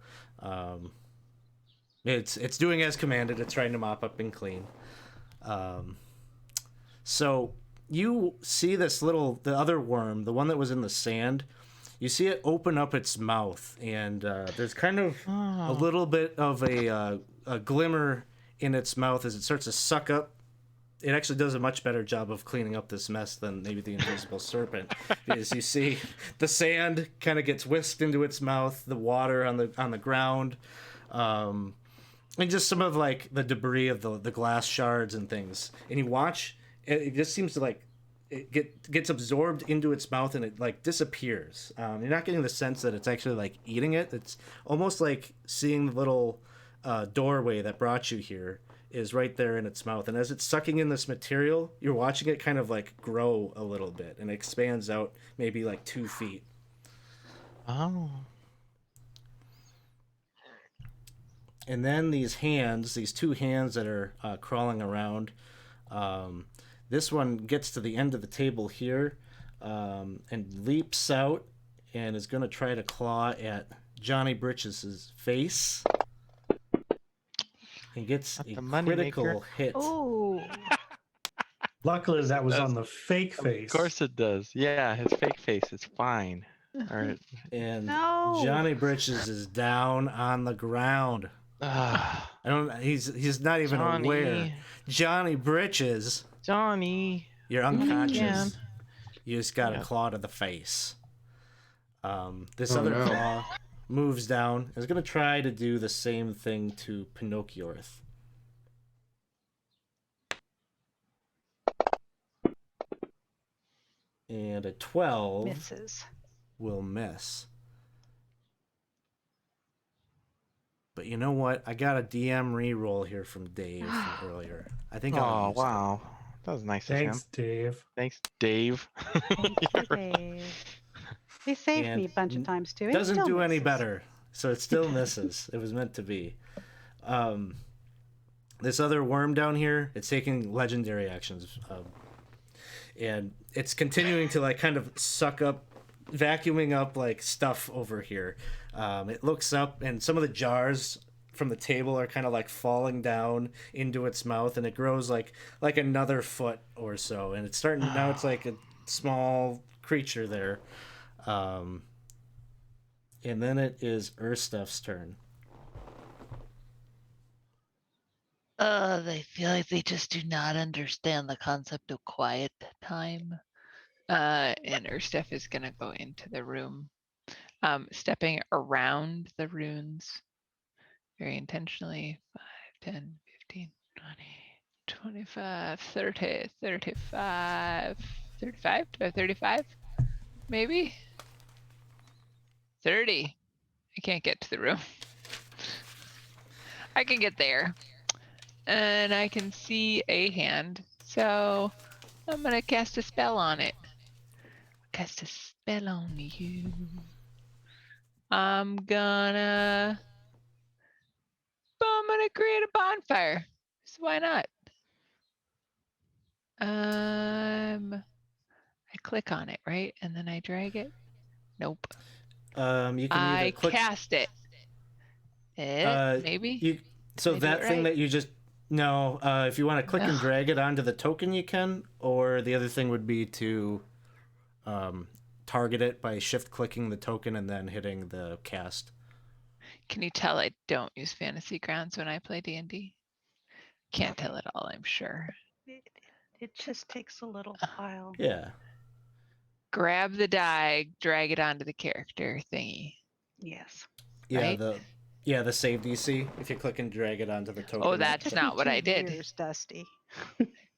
it's doing as commanded. It's trying to mop up and clean. So you see this the other worm, the one that was in the sand. You see it open up its mouth, and there's kind of a little bit of a glimmer in its mouth as it starts to suck up. It actually does a much better job of cleaning up this mess than maybe the invisible serpent, because you see the sand kind of gets whisked into its mouth, the water on the ground, and just some of like the debris of the glass shards and things. And you watch, it just seems to like it gets absorbed into its mouth and it like disappears. You're not getting the sense that it's actually like eating it. It's almost like seeing the little doorway that brought you here is right there in its mouth. And as it's sucking in this material, you're watching it kind of like grow a little bit and it expands out maybe like 2 feet. Oh. And then these two hands that are crawling around, this one gets to the end of the table here and leaps out and is going to try to claw at Johnny Britches' face and gets Not a the money critical maker. hit. Oh, Luckily, that was on the fake face. Of course it does. Yeah, his fake face is fine. All right. And no. Johnny Britches is down on the ground. He's not even Johnny. aware. Johnny Britches, Johnny. you're unconscious. Again. You just got a claw to the face. This other claw moves down. Is going to try to do the same thing to Pinocchio. And a 12 Misses. will miss. But you know what? I got a DM reroll here from Dave from earlier. I think I'll Oh, use wow. That was nice of him. Thanks, Dave. Thanks, Dave. Thank you, Dave. They saved And me a bunch of times too. it. It Doesn't still do any misses. better. So it still misses. It was meant to be. This other worm down here, it's taking legendary actions. And it's continuing to like kind of suck up, vacuuming up like stuff over here. It looks up and some of the jars from the table are kind of like falling down into its mouth, and it grows like another foot or so, and it's starting now. It's like a small creature there. And then it is Urstuff's turn. They feel like they just do not understand the concept of quiet time. And Urstuff is gonna go into the room, stepping around the runes very intentionally. 5, 10, 15, 20, 25, 30, 35, 35? Do I have 35? Maybe? 30. I can't get to the room. I can get there. And I can see a hand. So I'm gonna cast a spell on it. Cast a spell on you. I'm gonna create a bonfire. So why not? I click on it, right? And then I drag it. Nope. You can either I click. cast it. Maybe. So Did I do that it thing right? that you just no. If you want to click and No. drag it onto the token, you can. Or the other thing would be to target it by shift clicking the token and then hitting the cast. Can you tell I don't use fantasy grounds when I play D&D? Can't tell at all, I'm sure. It just takes a little while. Yeah. Grab the die, drag it onto the character thingy. Yes. Yeah, Right? the save DC. If you click and drag it onto the token. Oh, that's Took not me what 2 I did. years, Dusty.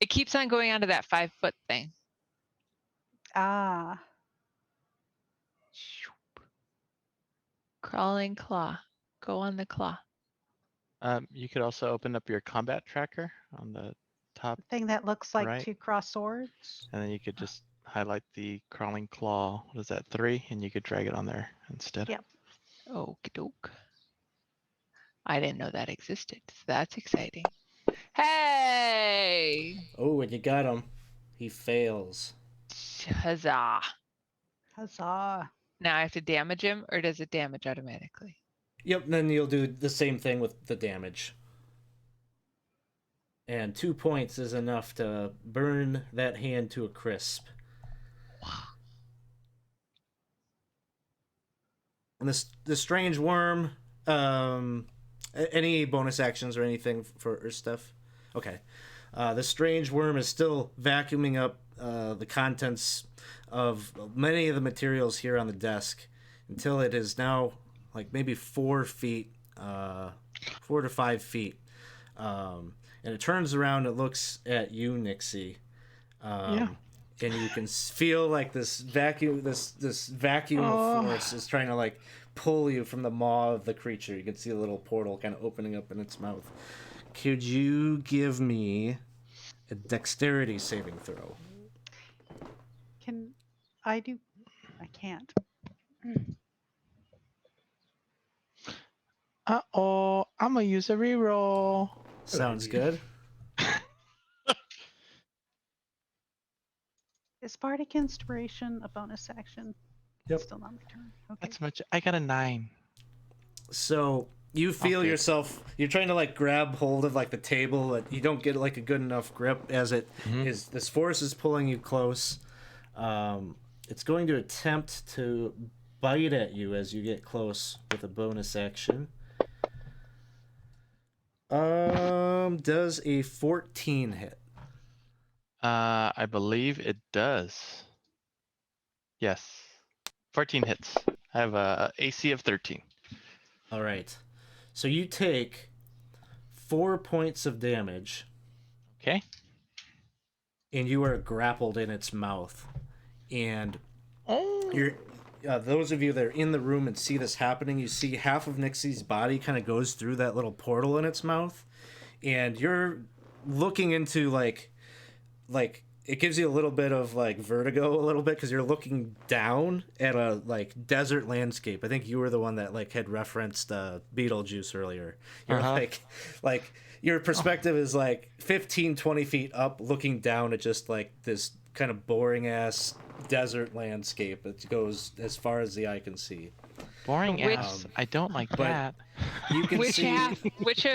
It keeps on going onto that 5-foot thing. Ah. Crawling claw. Go on the claw. You could also open up your combat tracker on the top, Thing that looks like Right. 2 cross swords. and then you could just highlight the crawling claw. What is that, 3? And you could drag it on there instead. Yep. Okie doke. I didn't know that existed. So that's exciting. Hey! Oh, and you got him. He fails. Huzzah. Huzzah. Now I have to damage him, or does it damage automatically? Yep, then you'll do the same thing with the damage. And 2 points is enough to burn that hand to a crisp. And the strange worm, any bonus actions or anything for stuff? Okay. The strange worm is still vacuuming up the contents of many of the materials here on the desk until it is now like maybe 4 feet, 4 to 5 feet. And it turns around, it looks at you, Nixie. Yeah. And you can feel like this vacuum of force is trying to like pull you from the maw of the creature. You can see a little portal kind of opening up in its mouth. Could you give me a dexterity saving throw? Can I do? I can't. Uh-oh, I'm gonna use a reroll. Sounds good. Is Bardic Inspiration a bonus action? Yep. Still not my turn. Okay. That's much. I got a 9. So you feel Okay. yourself, you're trying to like grab hold of like the table, but you don't get like a good enough grip as it is. This force is pulling you close. It's going to attempt to bite at you as you get close with a bonus action. Does a 14 hit? I believe it does. Yes. 14 hits. I have a AC of 13. All right. So you take 4 points of damage, Okay. and you are grappled in its mouth. And Oh. you're those of you that are in the room and see this happening, you see half of Nixie's body kind of goes through that little portal in its mouth, and you're looking into like it gives you a little bit of like vertigo a little bit because you're looking down at a like desert landscape. I think you were the one that like had referenced Beetlejuice earlier. You're like your perspective is like 15-20 feet up looking down at just like this kind of boring ass desert landscape. It goes as far as the eye can see. Boring Which- ass. I don't like but- that. You can Which see half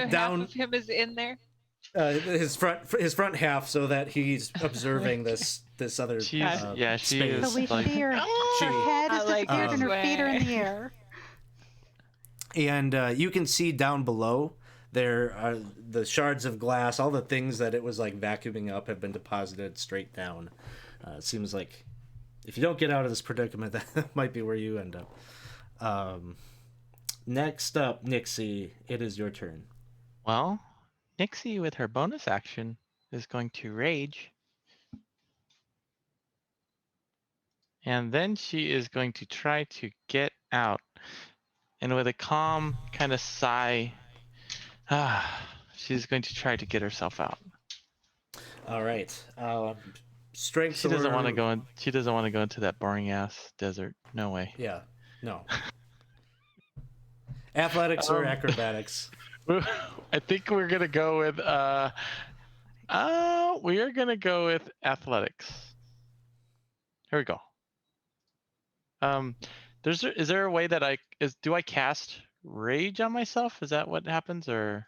down- of him is in there? his front half, so that he's observing this other She's she space. is So we like fear She- her head I is like disappeared and this her feet are in way. the air. And you can see down below there are the shards of glass. All the things that it was like vacuuming up have been deposited straight down. It seems like if you don't get out of this predicament, that might be where you end up. Next up, Nixie, it is your turn. Well, Nixie with her bonus action is going to rage. And then she is going to try to get out. And with a calm kind of sigh, she's going to try to get herself out. All right. Strength. She doesn't want to or- go in. She doesn't want to go into that boring ass desert. No way. Yeah. No. Athletics or Um, acrobatics? I think we're gonna go with we are gonna go with athletics. Here we go. Is there a way that do I cast rage on myself? Is that what happens, or?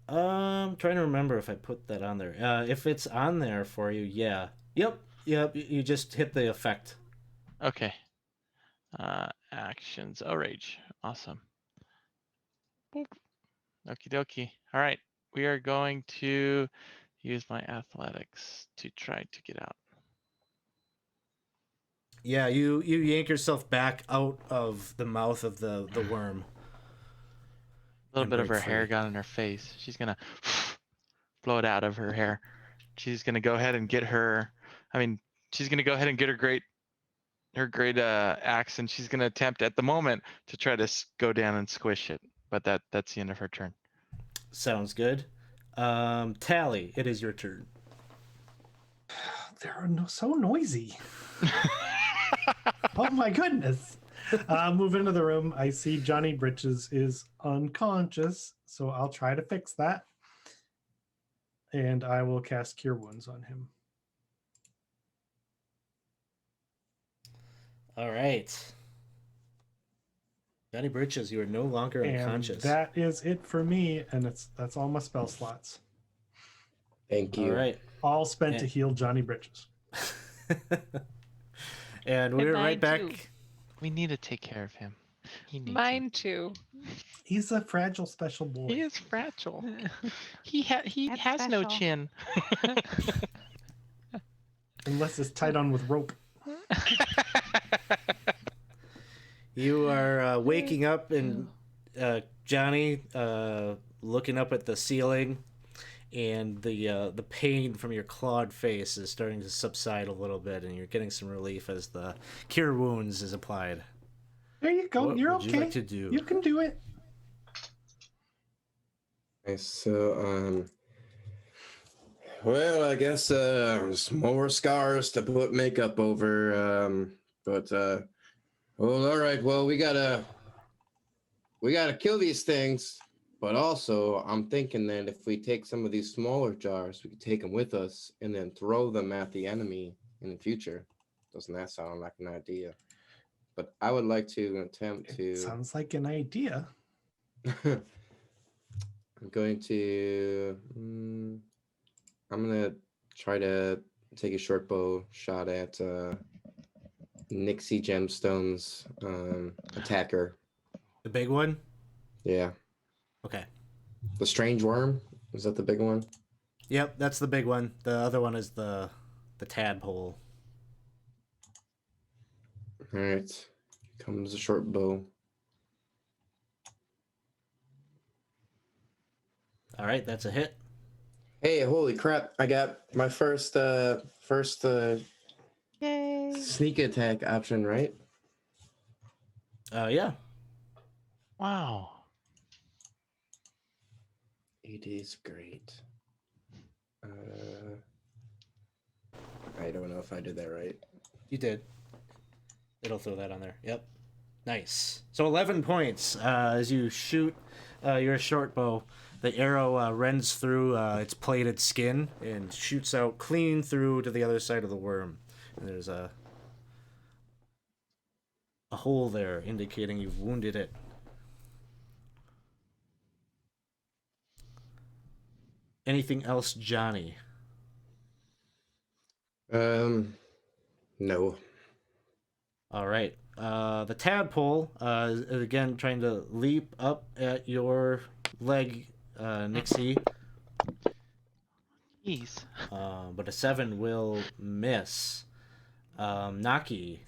Trying to remember if I put that on there. If it's on there for you, yeah. Yep. You just hit the effect. Okay. Actions. Oh, rage. Awesome. Okie dokie. All right. We are going to use my athletics to try to get out. Yeah, you yank yourself back out of the mouth of the worm. A little And bit of break her hair free. got in her face. She's gonna blow it out of her hair. She's gonna go ahead and get her. She's gonna go ahead and get her great axe, and she's gonna attempt at the moment to try to go down and squish it. But that's the end of her turn. Sounds good. Tally, it is your turn. They're so noisy. Oh my goodness. Move into the room. I see Johnny Britches is unconscious, so I'll try to fix that. And I will cast Cure Wounds on him. All right. Johnny Britches, you are no longer unconscious. And that is it for me, and that's all my spell slots. Thank All you. right. All spent to heal Johnny Britches. And we're mine right back. too. We need to take care of him. He needs Mine it. too. He's a fragile special boy. He is fragile. He That's has no special. chin. Unless it's tied on with rope. You are waking up, and Johnny looking up at the ceiling, and the pain from your clawed face is starting to subside a little bit, and you're getting some relief as the Cure Wounds is applied. There you go. What You're would okay. you like to do? You can do it. Okay, so well, I guess there's more scars to put makeup over. But well, all right. Well, we gotta kill these things. But also, I'm thinking that if we take some of these smaller jars, we could take them with us and then throw them at the enemy in the future. Doesn't that sound like an idea? But I would like to attempt to. Sounds like an idea. I'm going to. I'm gonna try to take a short bow shot at Nixie Gemstone's attacker. The big one? Yeah. Okay. The strange worm? Is that the big one? Yep, that's the big one. The other one is the tadpole. All right. Comes a short bow. All right, that's a hit. Hey, holy crap. I got my first Yay. sneak attack option, right? Yeah. Wow. It is great. I don't know if I did that right. You did. It'll throw that on there. Yep. Nice. So 11 points as you shoot your short bow. The arrow rends through its plated skin and shoots out clean through to the other side of the worm. And there's a hole there indicating you've wounded it. Anything else, Johnny? No. All right. The tadpole is again trying to leap up at your leg, Nixie. Jeez. But a 7 will miss. Naki,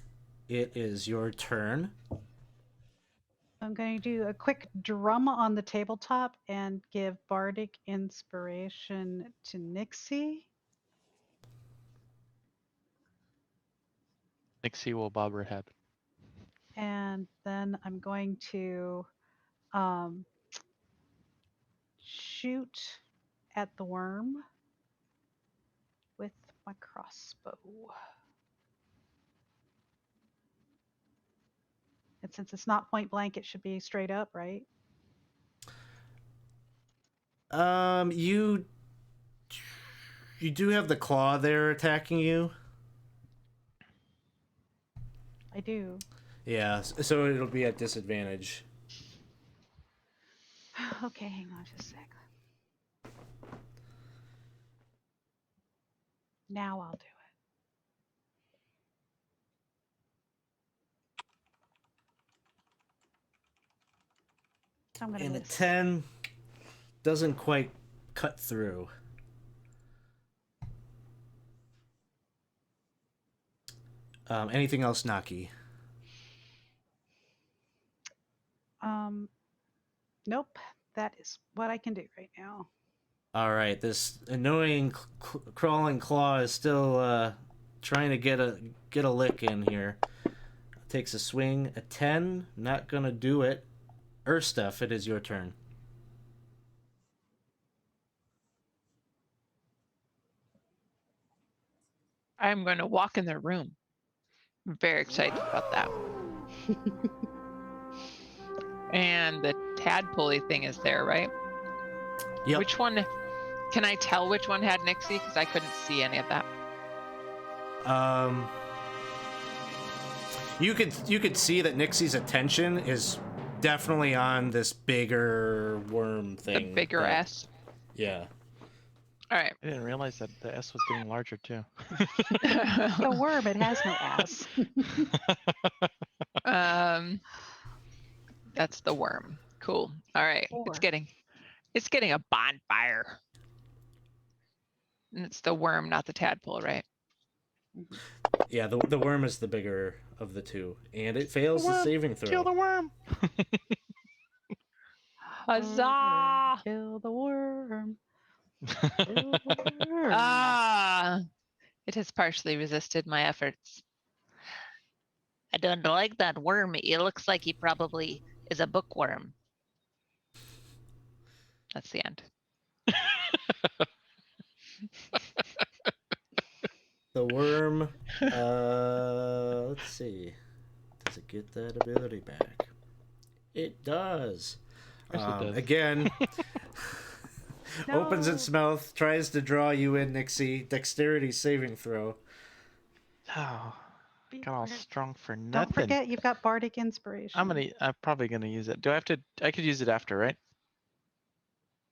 it is your turn. I'm going to do a quick drum on the tabletop and give bardic inspiration to Nixie. Nixie will bob her head. And then I'm going to shoot at the worm with my crossbow. And since it's not point blank, it should be straight up, right? You do have the claw there attacking you. I do. Yeah, so it'll be at disadvantage. Okay, hang on just a sec. Now I'll do it. I'm gonna And a miss. 10 doesn't quite cut through. Anything else, Naki? Nope. That is what I can do right now. All right, this annoying crawling claw is still trying to get a lick in here. Takes a swing. A 10, not gonna do it. Urstuff, it is your turn. I'm going to walk in the room. I'm very excited about that. And the tadpoley thing is there, right? Yep. Which one? Can I tell which one had Nixie? Because I couldn't see any of that. You could see that Nixie's attention is definitely on this bigger worm thing. The bigger that- S. Yeah. All right. I didn't realize that the S was getting larger too. The worm, it has no ass. That's the worm. Cool. All right. Four. It's getting a bonfire. And it's the worm, not the tadpole, right? Yeah, the worm is the bigger of the two, and it fails the worm. saving Kill the throw. worm. Huzzah! Kill the worm. Kill the worm. Ah! It has partially resisted my efforts. I don't like that worm. It looks like he probably is a bookworm. That's the end. The worm, let's see. Does it get that ability back? It does. Of course it does. Again, No. opens its mouth, tries to draw you in, Nixie. Dexterity saving throw. Oh, got all strong for nothing. Don't forget, you've got bardic inspiration. I'm probably gonna use it. Do I have to? I could use it after, right?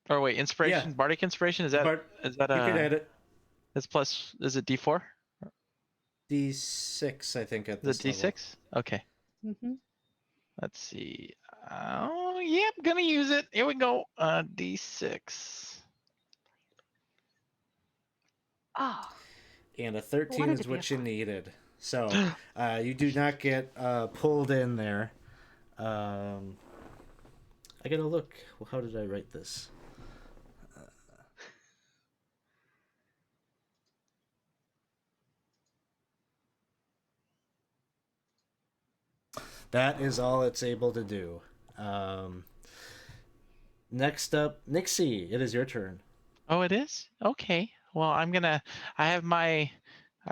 Or wait, inspiration, Yeah. bardic inspiration. Is that Bart, is that you could add it. It's plus. Is it D4? D6, I think, at Is this it D6? Okay. Mm-hmm. Let's see. Oh, yeah, I'm gonna use it. Here we go. D6. Oh, And a 13 wanted is to be a what you fun. needed. So you do not get pulled in there. I gotta look. Well, how did I write this? That is all it's able to do. Next up, Nixie, it is your turn. Oh, it is? Okay. Well, I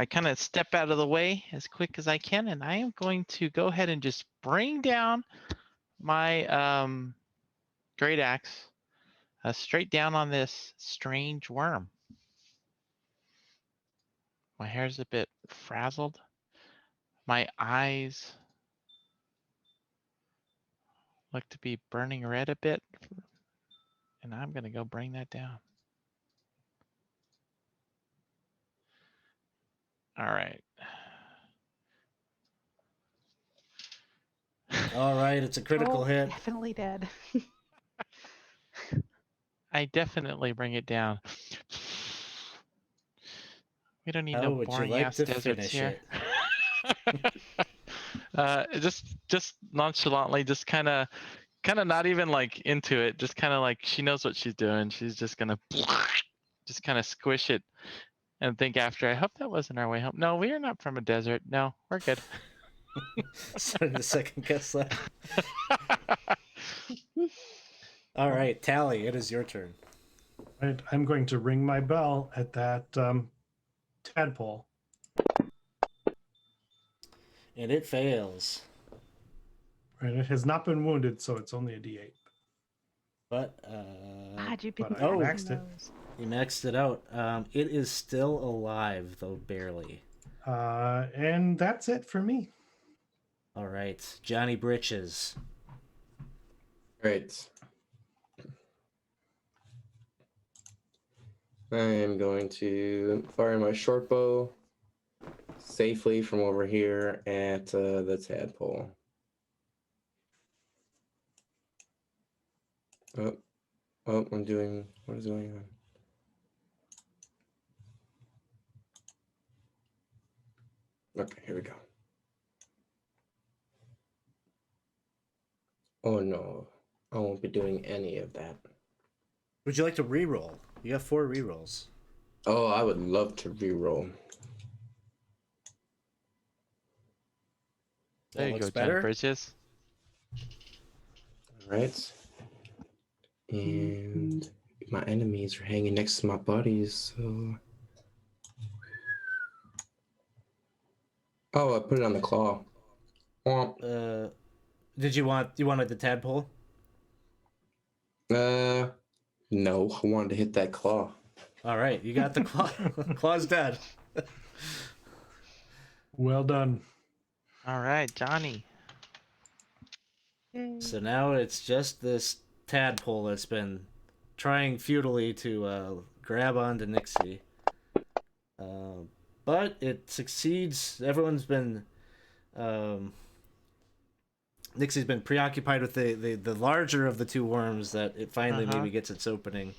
kind of step out of the way as quick as I can, and I am going to go ahead and just bring down my great axe straight down on this strange worm. My hair's a bit frazzled. My eyes look to be burning red a bit, and I'm going to go bring that down. All right. All right, it's a critical hit. Definitely dead. I definitely bring it down. We don't need How no would you boring like ass to deserts finish here. it? Just nonchalantly, just kind of not even like into it. Just kind of like she knows what she's doing. She's just gonna just kind of squish it and think after. I hope that wasn't our way home. No, we are not from a desert. No, we're good. Starting to second guess that. All right, Tally, it is your turn. Right, I'm going to ring my bell at that tadpole. And it fails. Right, it has not been wounded, so it's only a D8. But God, you've been but I oh, maxing maxed it. those. you maxed it out. It is still alive, though barely. And that's it for me. All right, Johnny Britches. Great. I am going to fire my short bow safely from over here at the tadpole. Oh, oh, I'm doing. What is going on? Okay, here we go. Oh no, I won't be doing any of that. Would you like to re-roll? You have 4 re-rolls. Oh, I would love to re-roll. There That you looks go, Giant better. Bridges. All right. And my enemies are hanging next to my buddies, so. Oh, I put it on the claw. Did you wanted the tadpole? No, I wanted to hit that claw. All right, you got the claw. Claw's dead. Well done. All right, Johnny. Yay. So now it's just this tadpole that's been trying futilely to grab onto Nixie. But it succeeds. Everyone's been. Nixie's been preoccupied with the larger of the 2 worms that it finally maybe gets its opening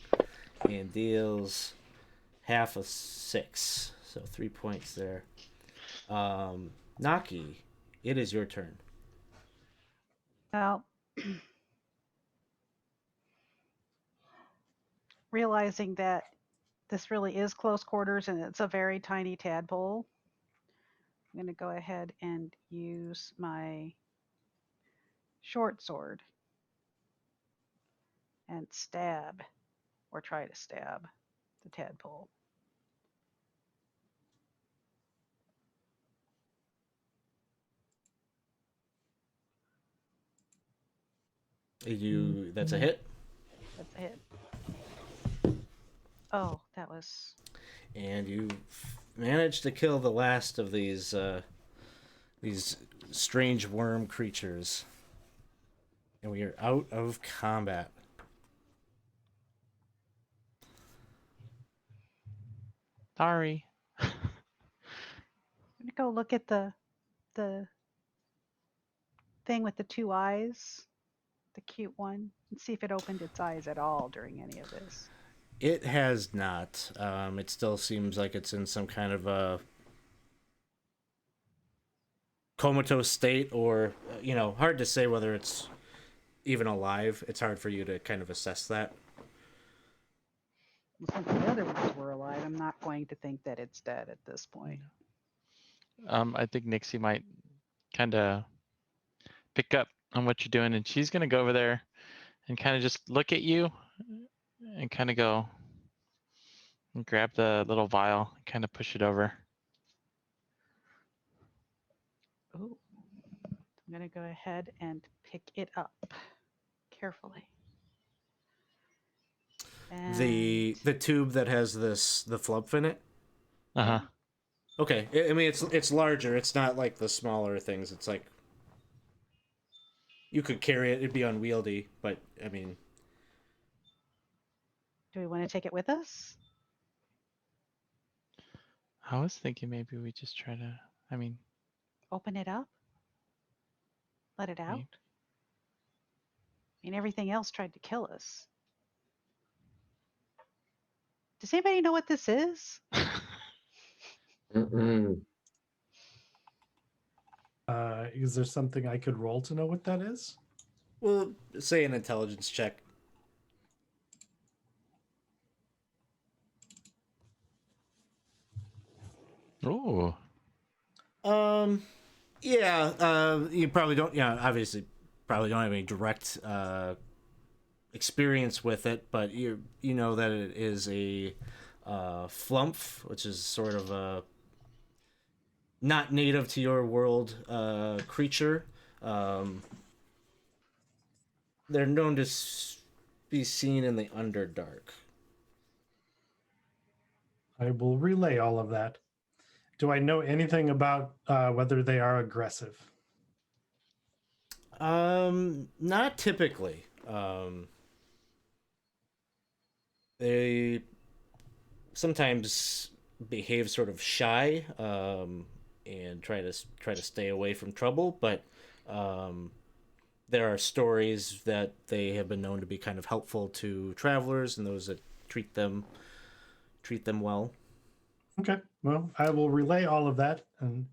and deals half a 6. So 3 points there. Naki, it is your turn. Now, realizing that this really is close quarters and it's a very tiny tadpole, I'm going to go ahead and use my short sword and stab, or try to stab, the tadpole. That's a hit. That's a hit. Oh, that was... And you managed to kill the last of these strange worm creatures. And we are out of combat. Sorry. I'm going to go look at the thing with the 2 eyes, the cute one, and see if it opened its eyes at all during any of this. It has not. It still seems like it's in some kind of a comatose state, or hard to say whether it's even alive. It's hard for you to kind of assess that. Since the other ones were alive, I'm not going to think that it's dead at this point. I think Nixie might kind of pick up on what you're doing, and she's gonna go over there and kind of just look at you and kind of go and grab the little vial and kind of push it over. Ooh. I'm going to go ahead and pick it up carefully. And The tube that has the flump in it. Uh-huh. Okay, I mean it's larger. It's not like the smaller things. It's like you could carry it. It'd be unwieldy, but I mean. do we want to take it with us? I was thinking maybe we just try to, Open it up? Let it out? Maybe. I mean, everything else tried to kill us. Does anybody know what this is? Mm-mm. Is there something I could roll to know what that is? Well, say an intelligence check. Ooh. Yeah, you probably don't, obviously probably don't have any direct experience with it, but you know that it is a flump, which is sort of a not native to your world creature. They're known to be seen in the Underdark. I will relay all of that. Do I know anything about whether they are aggressive? Not typically. They sometimes behave sort of shy, and try to stay away from trouble, but there are stories that they have been known to be kind of helpful to travelers and those that treat them well. Okay. Well, I will relay all of that, and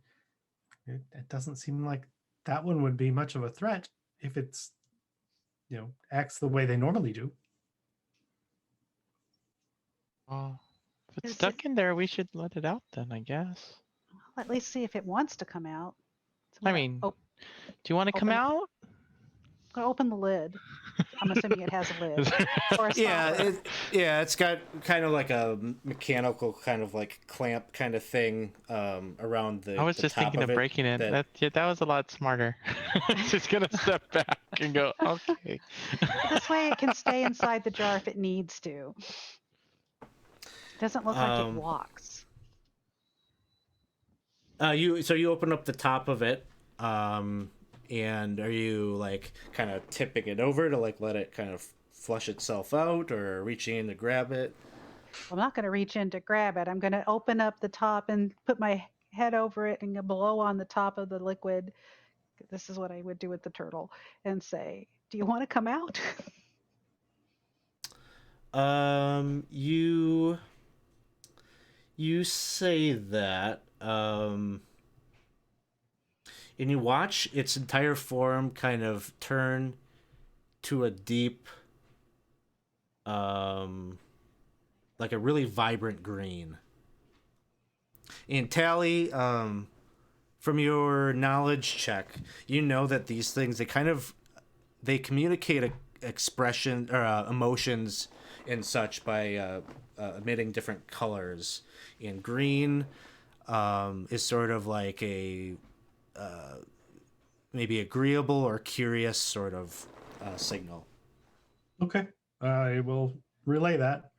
it doesn't seem like that one would be much of a threat if it's, acts the way they normally do. Well, if it's Is stuck it- in there, we should let it out then, I guess. I'll at least see if it wants to come out. So I I'm mean, gonna do you want to come open- out? gonna open the lid. I'm assuming it has a lid or a stopper. It's got kind of like a mechanical kind of like clamp kind of thing around the. I was the just top thinking of it breaking it. that- That was a lot smarter. It's just gonna step back and go, okay. This way it can stay inside the jar if it needs to. Doesn't look like it walks. you open up the top of it, and are you like kind of tipping it over to like let it kind of flush itself out, or reaching in to grab it? I'm not going to reach in to grab it. I'm going to open up the top and put my head over it and blow on the top of the liquid. This is what I would do with the turtle, and say, "Do you want to come out?" You say that, and you watch its entire form kind of turn to a deep, like a really vibrant green. And Tally, from your knowledge check, you know that these things, they communicate expression or emotions and such by emitting different colors. And green is sort of like a maybe agreeable or curious sort of signal. Okay. I will relay that.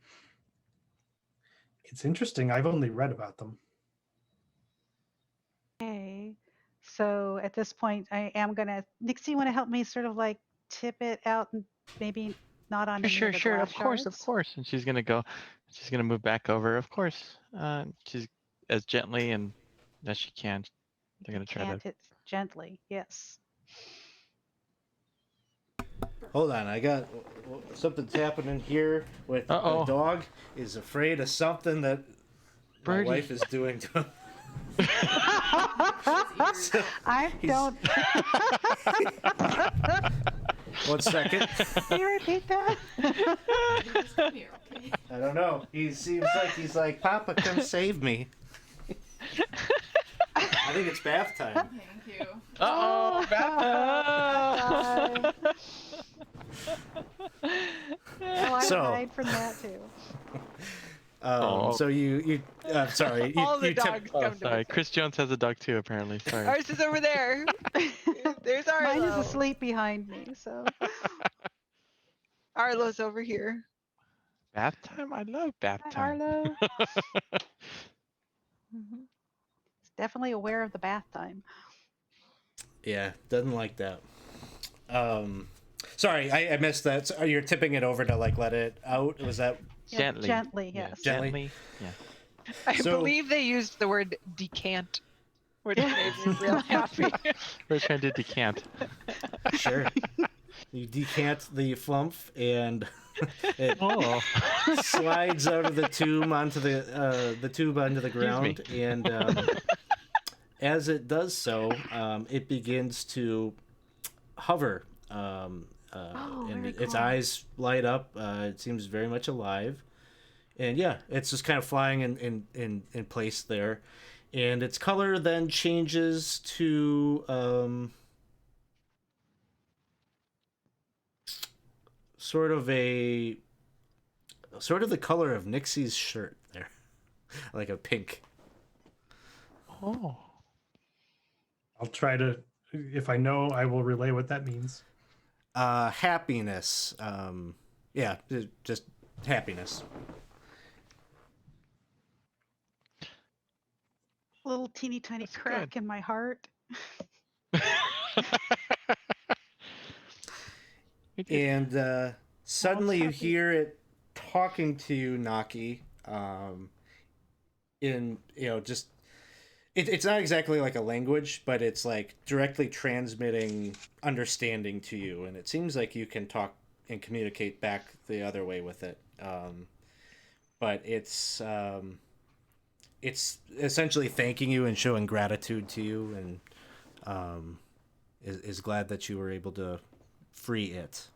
It's interesting. I've only read about them. Okay. So at this point, I am going to. Nixie, you want to help me sort of like tip it out and maybe not on Sure, the sure, glass of course, shards? of course. And she's gonna move back over, of course. She's as gently and as she can. They're gonna try to. Can't it gently? Yes. Hold on, I got something's happening here with Uh-oh. the dog is afraid of something that Birdie. my wife is doing to him. I don't. 1 second. Can you repeat that? I don't know. He seems like he's like, Papa, come save me. I think it's bath time. Thank you. Uh-oh, Oh, I So- hide from that too. So you sorry. All the you tip- dogs Oh, come to sorry. me. Chris Jones has a dog too, apparently. Sorry. Ours is over there. There's Mine Arlo. is asleep behind me, so Arlo's over here. Bath time? I love bath Hi, time. Arlo. He's definitely aware of the bath time. Yeah, doesn't like that. Sorry, I missed that. So you're tipping it over to like let it out. Was that Yeah, Gently. gently, Yeah, yes. Gently. Yeah. I So- believe they used the word decant, which made me real happy. We're trying to decant. sure? You decant the flump and it Oh. slides out of the tube onto the ground, me. and as it does so, it begins to hover, and very its cool. eyes light up. It seems very much alive, and yeah, it's just kind of flying in place there, and its color then changes to sort of the color of Nixie's shirt there, like a pink. Oh. I'll try to, if I know, I will relay what that means. Happiness. Yeah, just happiness. Little teeny tiny That's crack good. in my heart. We did. And suddenly you happy. hear it talking to you, Naki. In just It's not exactly like a language, but it's like directly transmitting understanding to you, and it seems like you can talk and communicate back the other way with it. But it's essentially thanking you and showing gratitude to you, and is glad that you were able to free it.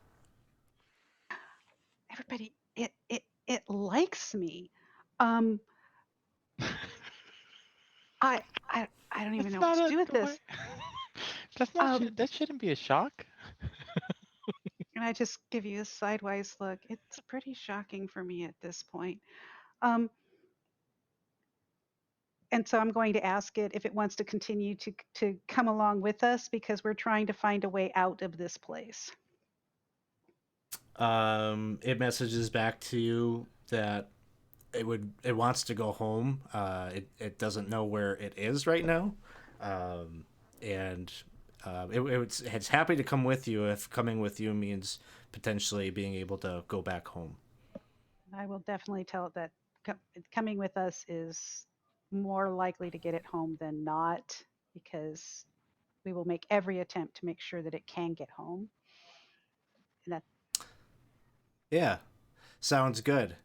Everybody, it likes me. Um, I don't even know what to do with this. That's not. Um, That shouldn't be a shock. and I just give you a sideways look. It's pretty shocking for me at this point. Um, and so I'm going to ask it if it wants to continue to come along with us because we're trying to find a way out of this place. It messages back to you that it wants to go home. It doesn't know where it is right now, and it's happy to come with you if coming with you means potentially being able to go back home. I will definitely tell it that coming with us is more likely to get it home than not because we will make every attempt to make sure that it can get home. And that Yeah, sounds good.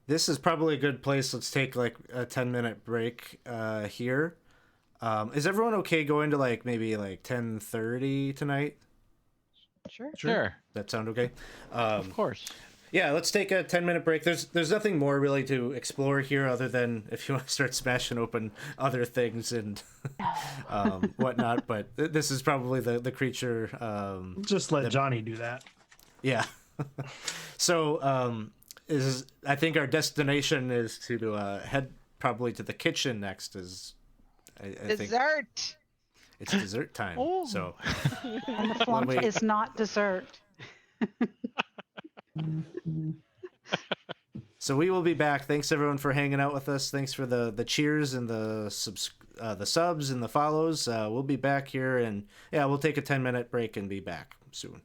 This is probably a good place. Let's take like a 10-minute break here. Is everyone okay going to like maybe like 10:30 tonight? Sure. Sure. That sound okay? Of course. Yeah, let's take a 10-minute break. There's nothing more really to explore here other than if you want to start smashing open other things and whatnot. But this is probably the creature. Just let Johnny do that. Yeah. So I think our destination is to head probably to the kitchen next. I think Dessert. it's dessert time. Oh. So and the flump wait. is not dessert. So we will be back. Thanks everyone for hanging out with us. Thanks for the cheers and the subs and the follows. We'll be back here, and yeah, we'll take a 10-minute break and be back soon.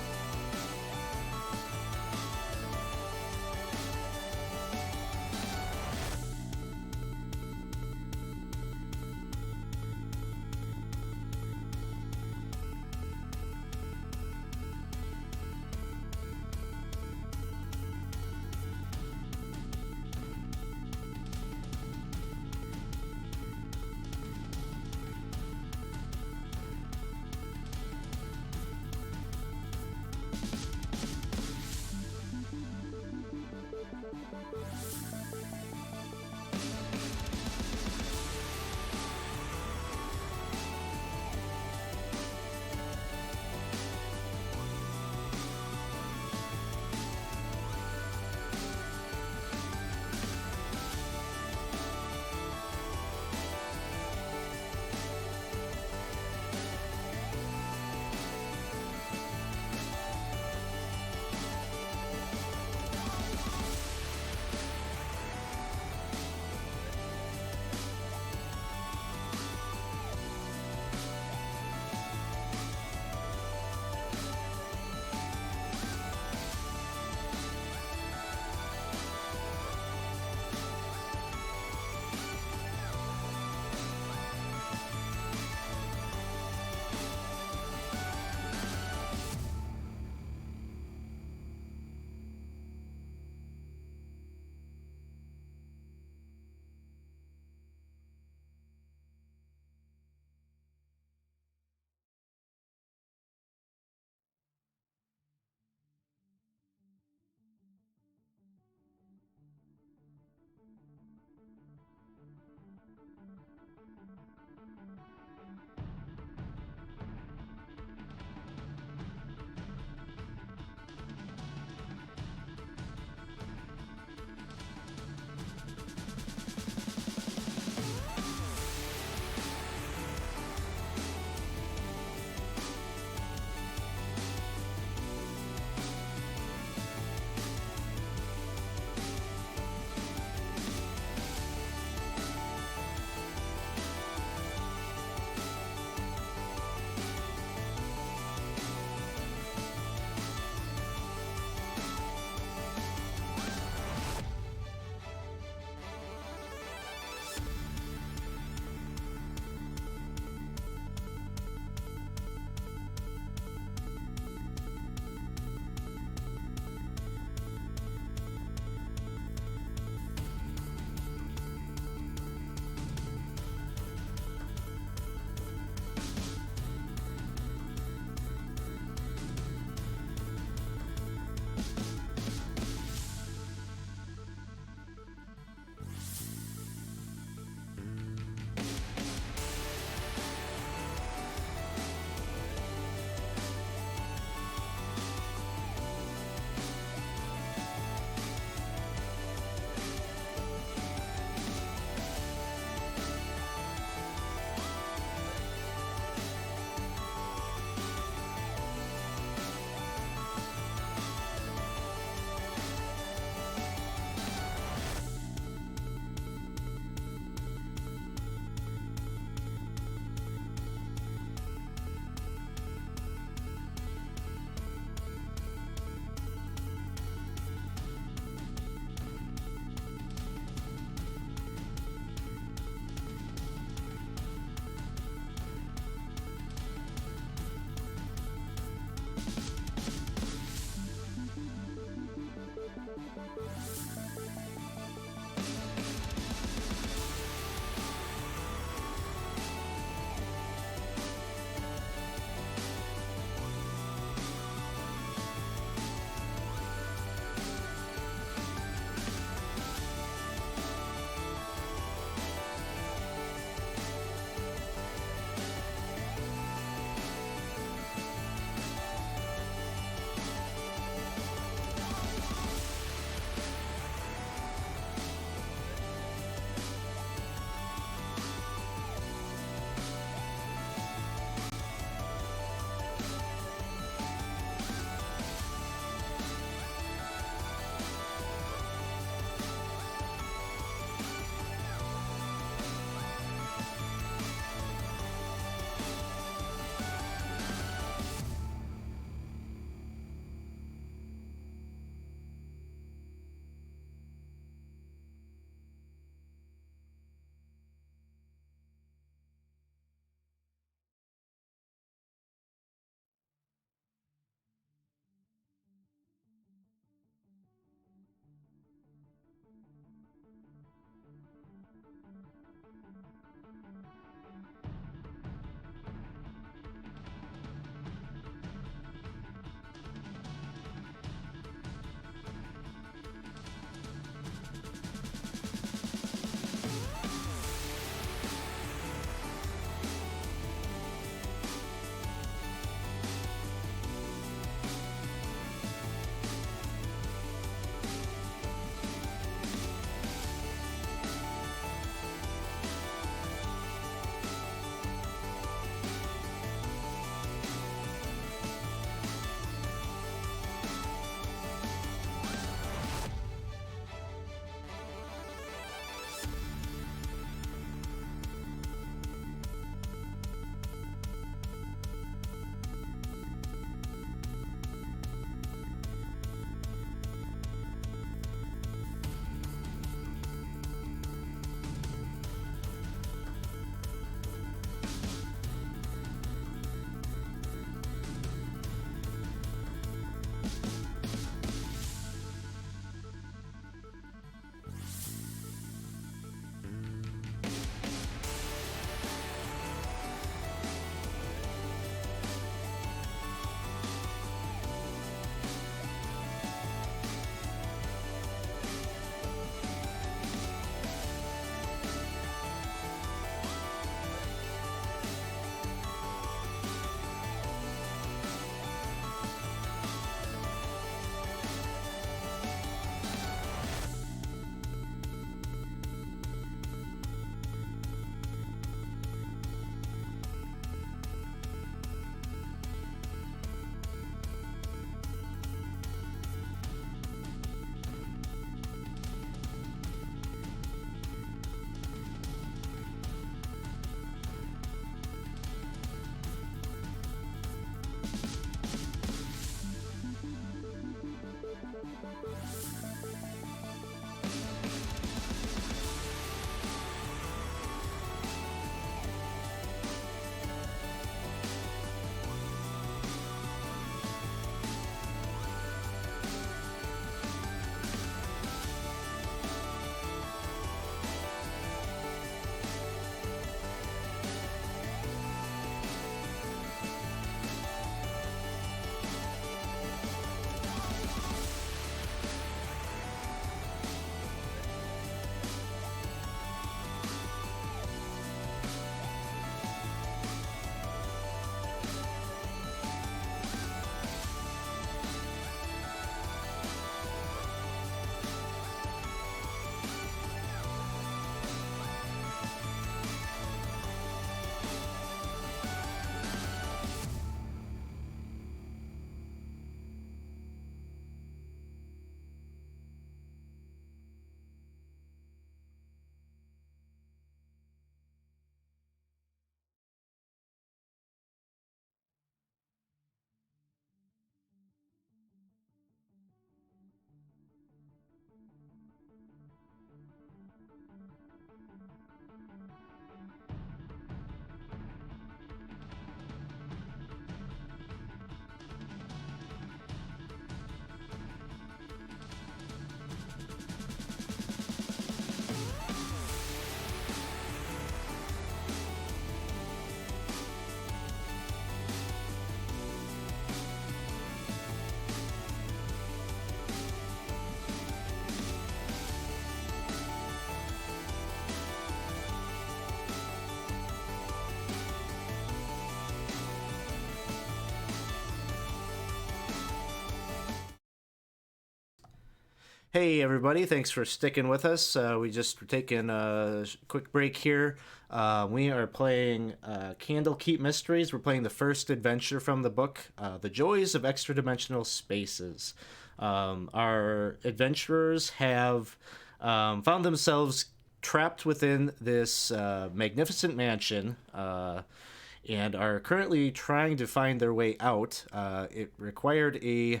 Hey everybody, thanks for sticking with us. We just were taking a quick break here. We are playing Candlekeep Mysteries. We're playing the first adventure from the book, The Joys of Extradimensional Spaces. Our adventurers have found themselves trapped within this magnificent mansion and are currently trying to find their way out. It required a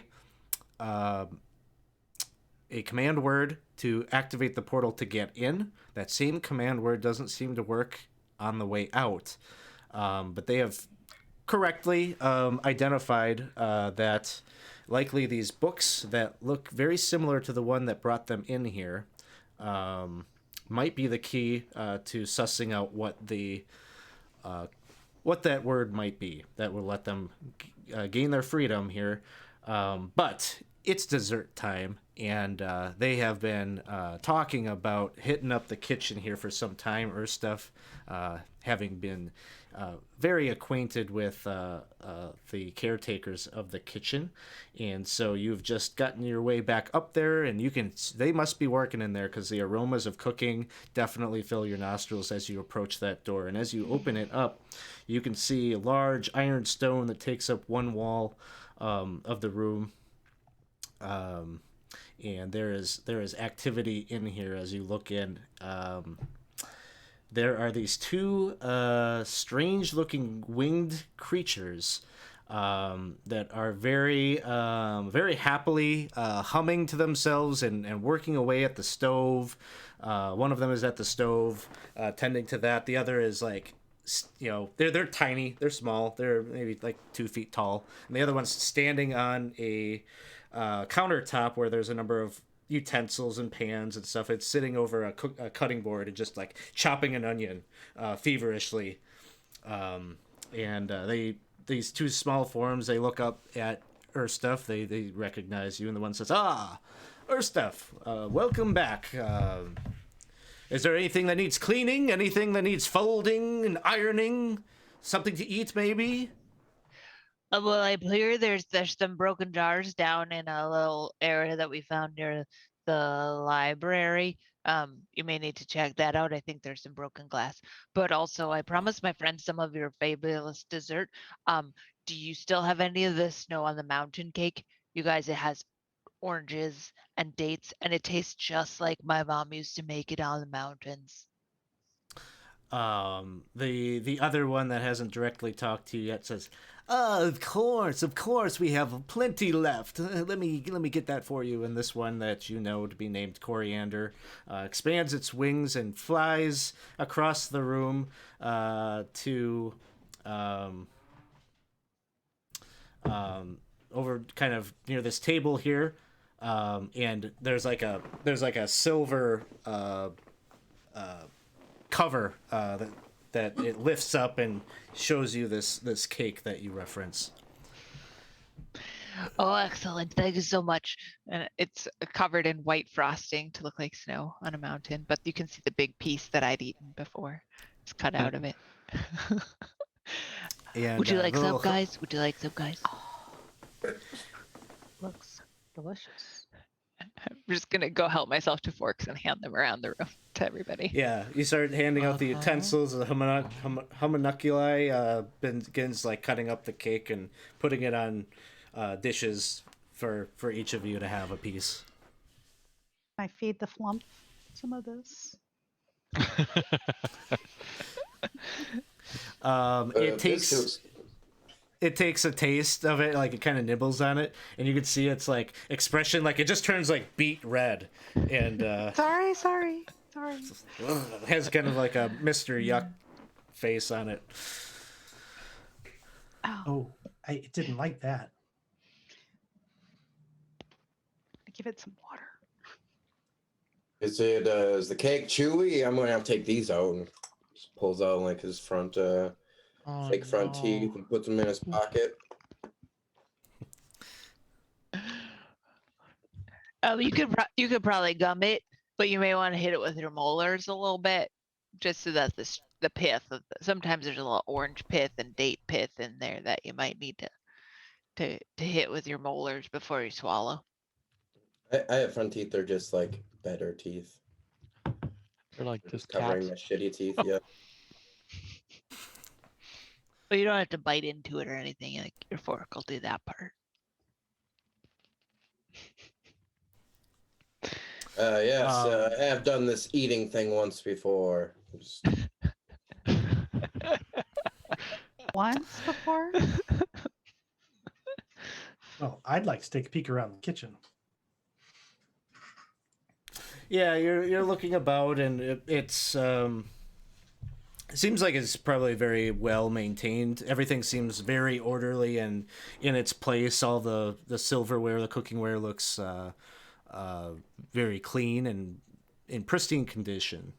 command word to activate the portal to get in. That same command word doesn't seem to work on the way out. But they have correctly identified that likely these books that look very similar to the one that brought them in here might be the key to sussing out what that word might be that will let them gain their freedom here. But it's dessert time, and they have been talking about hitting up the kitchen here for some time. Urstuff, having been very acquainted with the caretakers of the kitchen, and so you've just gotten your way back up there, and they must be working in there because the aromas of cooking definitely fill your nostrils as you approach that door. And as you open it up, you can see a large iron stone that takes up one wall of the room. And there is activity in here as you look in. There are these two strange-looking winged creatures that are very happily humming to themselves and working away at the stove. One of them is at the stove, tending to that. The other is like, they're tiny, they're small, they're maybe like 2 feet tall, and the other one's standing on a countertop where there's a number of utensils and pans and stuff. It's sitting over a cutting board and just like chopping an onion feverishly. These two small forms, they look up at Urstuff. They recognize you, and the one says, Urstuff, welcome back. Is there anything that needs cleaning? Anything that needs folding and ironing? Something to eat, maybe? Well, I hear there's some broken jars down in a little area that we found near the library. You may need to check that out. I think there's some broken glass. But also, I promised my friend some of your fabulous dessert. Do you still have any of the snow on the mountain cake? You guys, it has oranges and dates, and it tastes just like my mom used to make it on the mountains. The other one that hasn't directly talked to you yet says, of course, we have plenty left. Let me get that for you. And this one that you know to be named Coriander expands its wings and flies across the room to over kind of near this table here, and there's like a silver cover that it lifts up and shows you this cake that you reference. Oh, excellent. Thank you so much. And it's covered in white frosting to look like snow on a mountain, but you can see the big piece that I'd eaten before. It's cut out of it. And, Would you like some, guys? Would you like some, guys? Looks delicious. I'm just gonna go help myself to forks and hand them around the room to everybody. Yeah, you start handing out the utensils. The homunculi begins like cutting up the cake and putting it on dishes for each of you to have a piece. I feed the flump some of this. It takes a taste of it, like it kind of nibbles on it, and you can see its like expression, like it just turns like beet red, and Sorry. has kind of like a Mr. Yuck face on it. Oh, I didn't like that. Give it some water. Is the cake chewy? I'm gonna have to take these out. And just pulls out like his front fake front teeth and puts them in his pocket. You could probably gum it, but you may want to hit it with your molars a little bit, just so that the pith sometimes there's a little orange pith and date pith in there that you might need to hit with your molars before you swallow. I have front teeth. They're just like better teeth. They're like They're just just covering cats. my shitty teeth. Yeah. But you don't have to bite into it or anything. Like your fork will do that part. Yes, I have done this eating thing once before. Just- Once before? Well, I'd like to take a peek around the kitchen. Yeah, you're looking about, and it's it seems like it's probably very well maintained. Everything seems very orderly and in its place. All the silverware, the cookingware looks very clean and in pristine condition.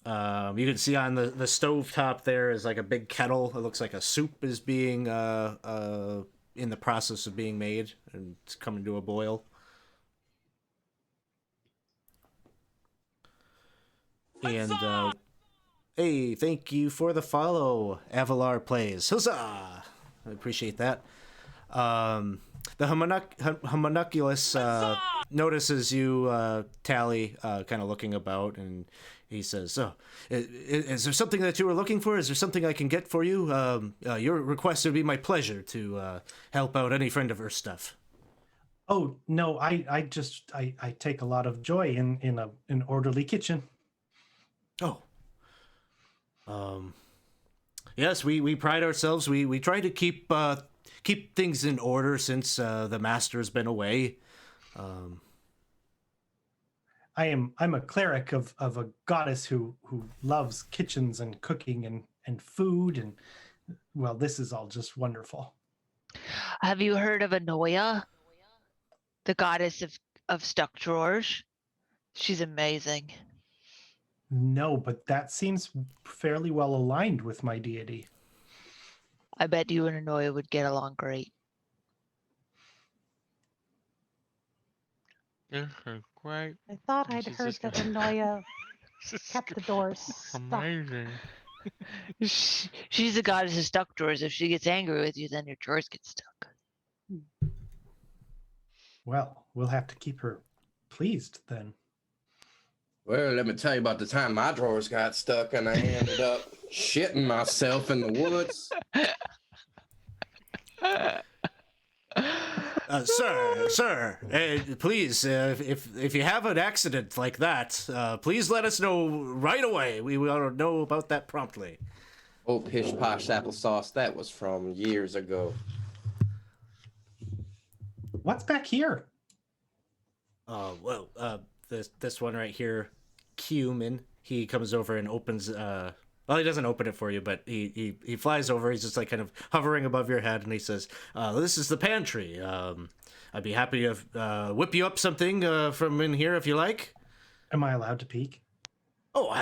You can see on the stove top there is like a big kettle. It looks like a soup is being in the process of being made, and it's coming to a boil. And hey, thank you for the follow, Avalar Plays. Huzzah! I appreciate that. The homunculus notices you, Tally, kind of looking about, and he says, "Oh, is there something that you were looking for? Is there something I can get for you? Your request would be my pleasure to help out any friend of her stuff." Oh no, I take a lot of joy in an orderly kitchen. Oh. Yes, we pride ourselves. We try to keep things in order since the master's been away. I'm a cleric of a goddess who loves kitchens and cooking and food, and well, this is all just wonderful. Have you heard of Anoia, the goddess of stuck drawers? She's amazing. No, but that seems fairly well aligned with my deity. I bet you and Anoia would get along great. This is great. I thought I'd She's heard just that gonna- Anoia This is kept the doors stuck. amazing. She's the goddess of stuck drawers. If she gets angry with you, then your drawers get stuck. Well, we'll have to keep her pleased then. Well, let me tell you about the time my drawers got stuck and I ended up shitting myself in the woods. Sir, please, if you have an accident like that, please let us know right away. We want to know about that promptly. Oh, pish posh applesauce. That was from years ago. What's back here? This one right here, Cumin. He comes over and opens. Well, he doesn't open it for you, but he flies over. He's just like kind of hovering above your head, and he says, "This is the pantry. I'd be happy to whip you up something from in here if you like." Am I allowed to peek? Oh,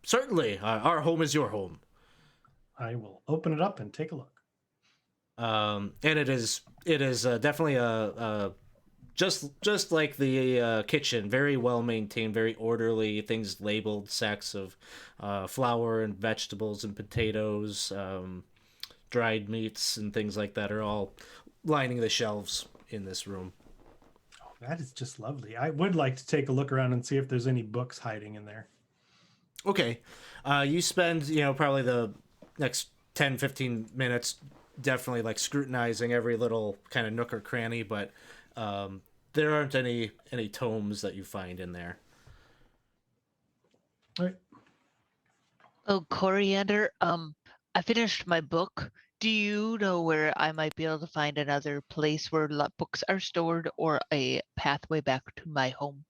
certainly. Our home is your home. I will open it up and take a look. And it is definitely a just like the kitchen, very well maintained, very orderly. Things labeled, sacks of flour and vegetables and potatoes, dried meats and things like that are all lining the shelves in this room. Oh, that is just lovely. I would like to take a look around and see if there's any books hiding in there. Okay, you spend probably the next 10-15 minutes definitely like scrutinizing every little kind of nook or cranny, but there aren't any tomes that you find in there. All right. Oh, Coriander, I finished my book. Do you know where I might be able to find another place where books are stored or a pathway back to my home?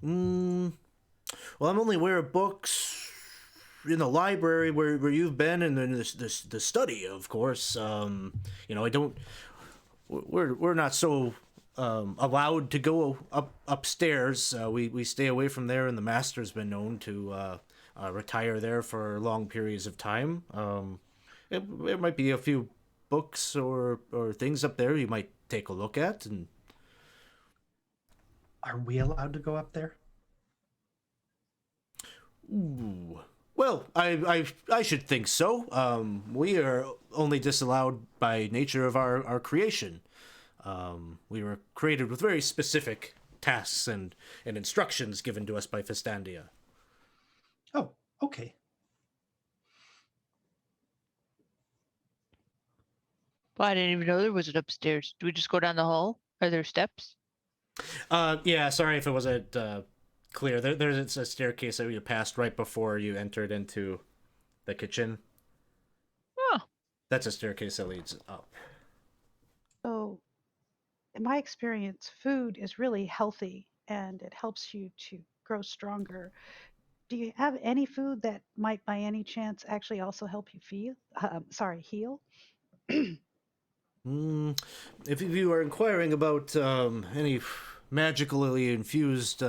Well, I'm only aware of books in the library where you've been, and then the study, of course. I don't. We're not so allowed to go upstairs. We stay away from there, and the master's been known to retire there for long periods of time. There might be a few books or things up there you might take a look at. And Are we allowed to go up there? ooh, Well, I should think so. We are only disallowed by nature of our creation. We were created with very specific tasks and instructions given to us by Festandia. Oh, okay. Well, I didn't even know there was an upstairs. Do we just go down the hall? Are there steps? Yeah, sorry if it wasn't clear. There's a staircase that you passed right before you entered into the kitchen. Oh, That's a staircase that leads up. So, in my experience, food is really healthy and it helps you to grow stronger. Do you have any food that might, by any chance, actually also help you heal? Mm, if you are inquiring about any magically infused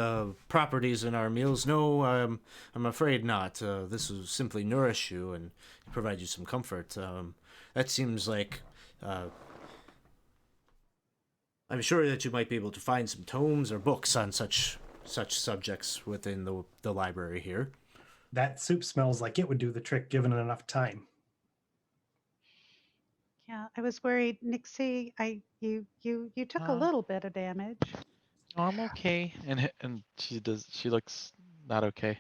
properties in our meals, no, I'm afraid not. This will simply nourish you and provide you some comfort. That seems like I'm sure that you might be able to find some tomes or books on such subjects within the library here. That soup smells like it would do the trick given enough time. Yeah, I was worried, Nixie. You took a Uh, little bit of damage. No, I'm okay. And she looks not okay.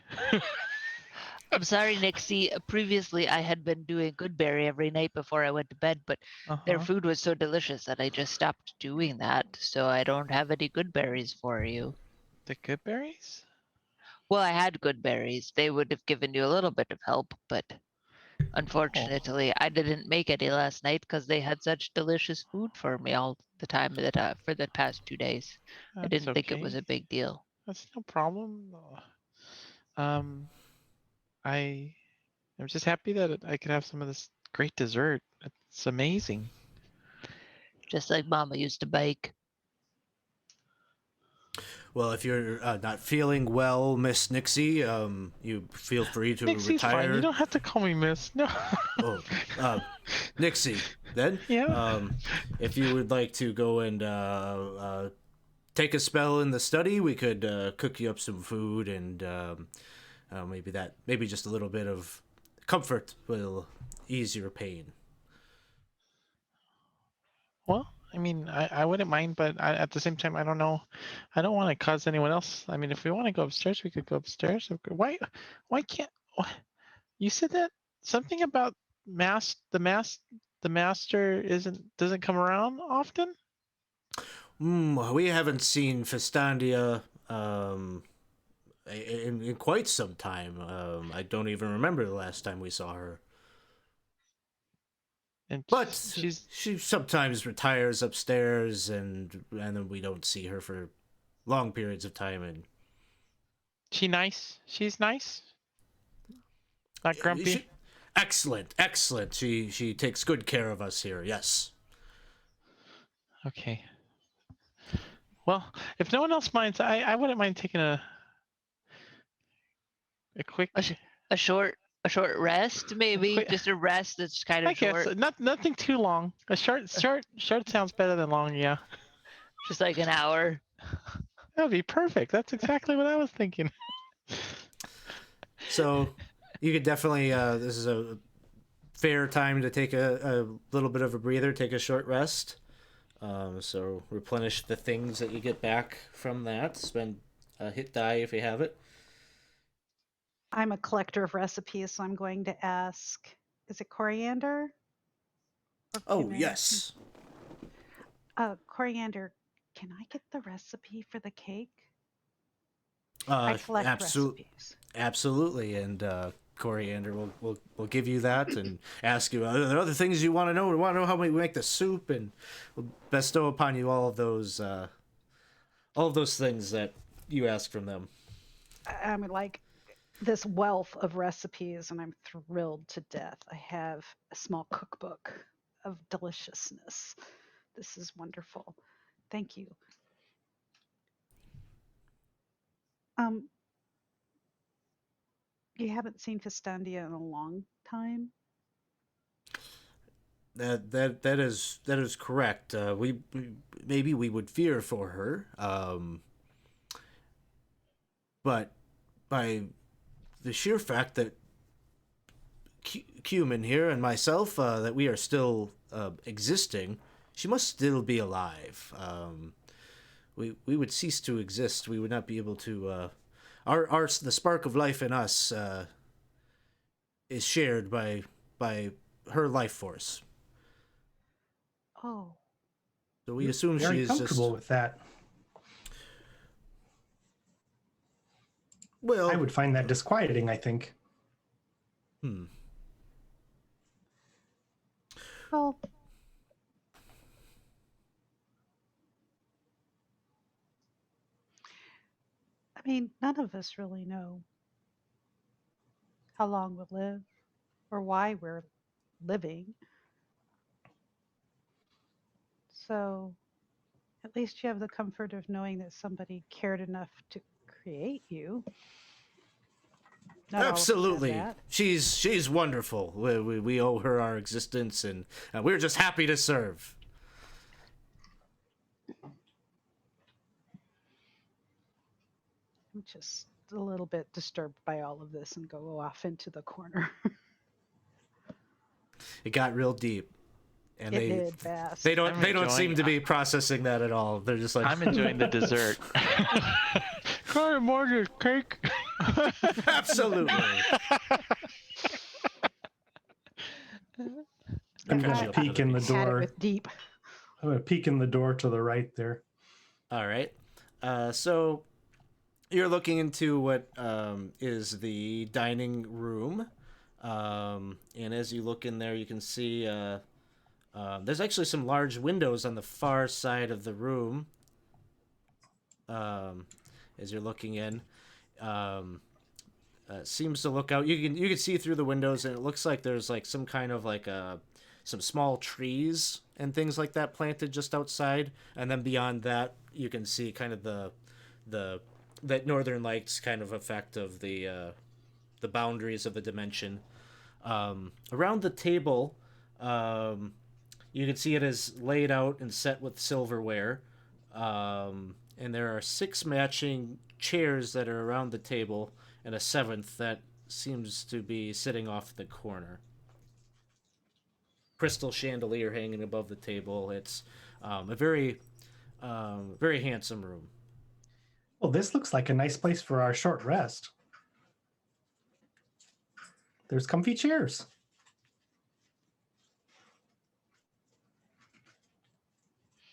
I'm sorry, Nixie. Previously, I had been doing Goodberry every night before I went to bed, but their Uh-huh. food was so delicious that I just stopped doing that. So I don't have any good berries for you. The good berries? Well, I had good berries. They would have given you a little bit of help, but unfortunately, I didn't make any last night because they had such delicious food for me all the time for the past 2 days. I That's didn't think it was okay. a big deal. That's no problem. Um, I am just happy that I could have some of this great dessert. It's amazing. Just like Mama used to bake. Well, if you're not feeling well, Miss Nixie, you feel free to Nixie's retire. fine. You don't have to call me Miss. No. Oh, Nixie, then. Yeah. If you would like to go and take a spell in the study, we could cook you up some food, and maybe just a little bit of comfort will ease your pain. Well, I mean, I wouldn't mind, but at the same time, I don't know. I don't want to cause anyone else. I mean, if we want to go upstairs, we could go upstairs. Why can't? You said that something about the master doesn't come around often. We haven't seen Festandia in quite some time. I don't even remember the last time we saw her. And But she's she sometimes retires upstairs, and then we don't see her for long periods of time. And she nice. She's nice. Not grumpy. Excellent. She takes good care of us here. Yes. Okay. Well, if no one else minds, I wouldn't mind taking a quick. A short rest, maybe quick- just a rest that's kind I of guess short, nothing too long. A short sounds better than long. Yeah, just like an hour. that would be perfect. That's exactly what I was thinking. So you could definitely. This is a fair time to take a little bit of a breather, take a short rest. So replenish the things that you get back from that. Spend a hit die if you have it. I'm a collector of recipes, so I'm going to ask, is it coriander? Or Oh, can I- yes. Coriander, can I get the recipe for the cake? I collect recipes. Absolutely. And Coriander will give you that and ask you, are there other things you want to know? We want to know how we make the soup, and we'll bestow upon you all of those things that you ask from them. I mean, like this wealth of recipes, and I'm thrilled to death. I have a small cookbook of deliciousness. This is wonderful. Thank you. You haven't seen Festandia in a long time? That is correct. We maybe we would fear for her, but by the sheer fact that Cumin here and myself that we are still existing, she must still be alive. We would cease to exist. We would not be able to. The spark of life in us is shared by her life force. Oh, So we assume she Very is comfortable just. with that. Well, I would find that disquieting, I think. well, I mean, none of us really know how long we'll live or why we're living. So at least you have the comfort of knowing that somebody cared enough to create you. Not absolutely. all of us have that. She's wonderful. We owe her our existence, and we're just happy to serve. I'm just a little bit disturbed by all of this and go off into the corner. It got real deep, and It did fast. they don't enjoying- seem to be processing that at all. They're just like, I'm enjoying the dessert. Can I more this cake? absolutely. I'm Catch going you to up peek another in the piece. Had it door. with deep. I'm going to peek in the door to the right there. All right. So you're looking into what is the dining room. And as you look in there, you can see there's actually some large windows on the far side of the room. As you're looking in, seems to look out. You can see through the windows, and it looks like there's like some kind of like some small trees and things like that planted just outside. And then beyond that, you can see kind of that northern lights kind of effect of the boundaries of the dimension. Around the table, you can see it is laid out and set with silverware. And there are 6 matching chairs that are around the table, and a 7th that seems to be sitting off the corner. Crystal chandelier hanging above the table. It's a very handsome room. Well, this looks like a nice place for our short rest. There's comfy chairs.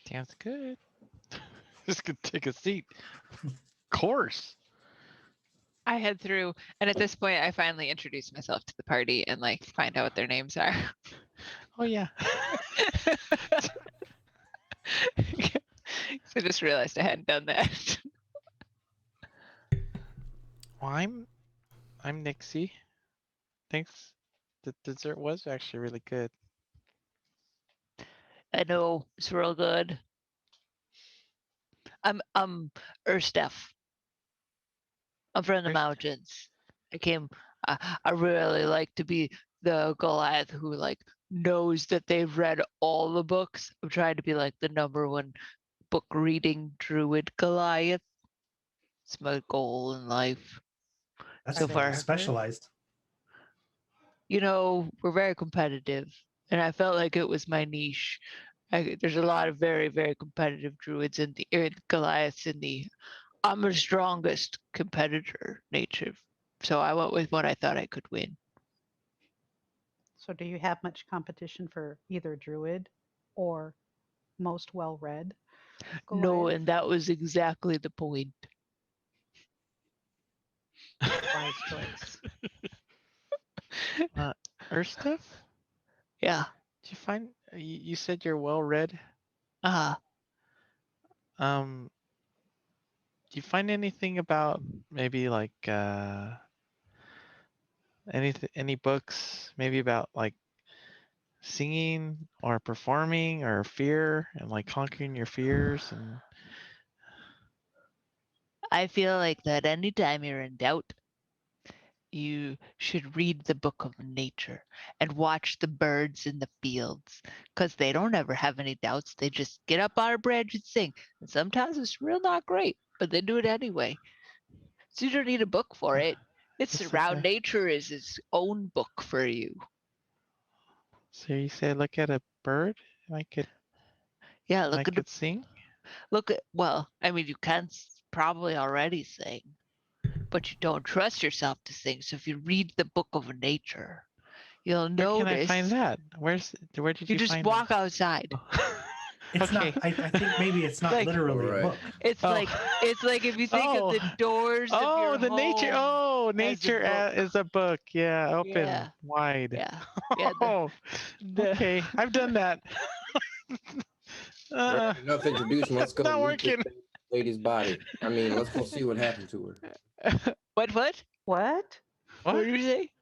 Sounds good. Just gonna take a seat. Of course. I head through, and at this point, I finally introduce myself to the party and like find out what their names are. Oh yeah. So I just realized I hadn't done that. Well, I'm Nixie. Thanks. The dessert was actually really good. I know it's real good. I'm Erstef. I'm from the Erstef. mountains. I came. I really like to be the Goliath who like knows that they've read all the books. I'm trying to be like the #1 book reading druid Goliath. It's my goal in life. That's So very far. specialized. You know, we're very competitive, and I felt like it was my niche. There's a lot of very, very competitive druids in the Goliaths in the I'm the strongest competitor nature. So I went with what I thought I could win. So do you have much competition for either druid or most well-read? No, Goliath? and that was exactly the point. Wise choice. Erstef? Yeah. Did you find you said you're well read? Uh Do you find anything about maybe like any books maybe about like singing or performing or fear and like conquering your fears and I feel like that anytime you're in doubt, you should read the book of nature and watch the birds in the fields because they don't ever have any doubts. They just get up on a branch and sing. And sometimes it's real not great, but they do it anyway. So you don't need a book for it. It's That's around okay. nature is its own book for you. So you say look at a bird? And Yeah, I look at could sing? look at. Well, I mean, you can probably already sing, but you don't trust yourself to sing. So if you read the book of nature, you'll Where can I notice. find that? Where did You you just find walk that? outside. It's Okay. not. I think maybe it's not Like- literally Alright. a book. It's Oh. like if you think of the doors of Oh, your the nature. home Oh, as a nature book. is a book. Yeah, open Yeah. wide. Yeah. Yeah. Oh, okay. I've done that. Alright, enough introduction. Let's go not loot this working. lady's body. I mean, let's go see what happened to her. What? What? What What? did you say?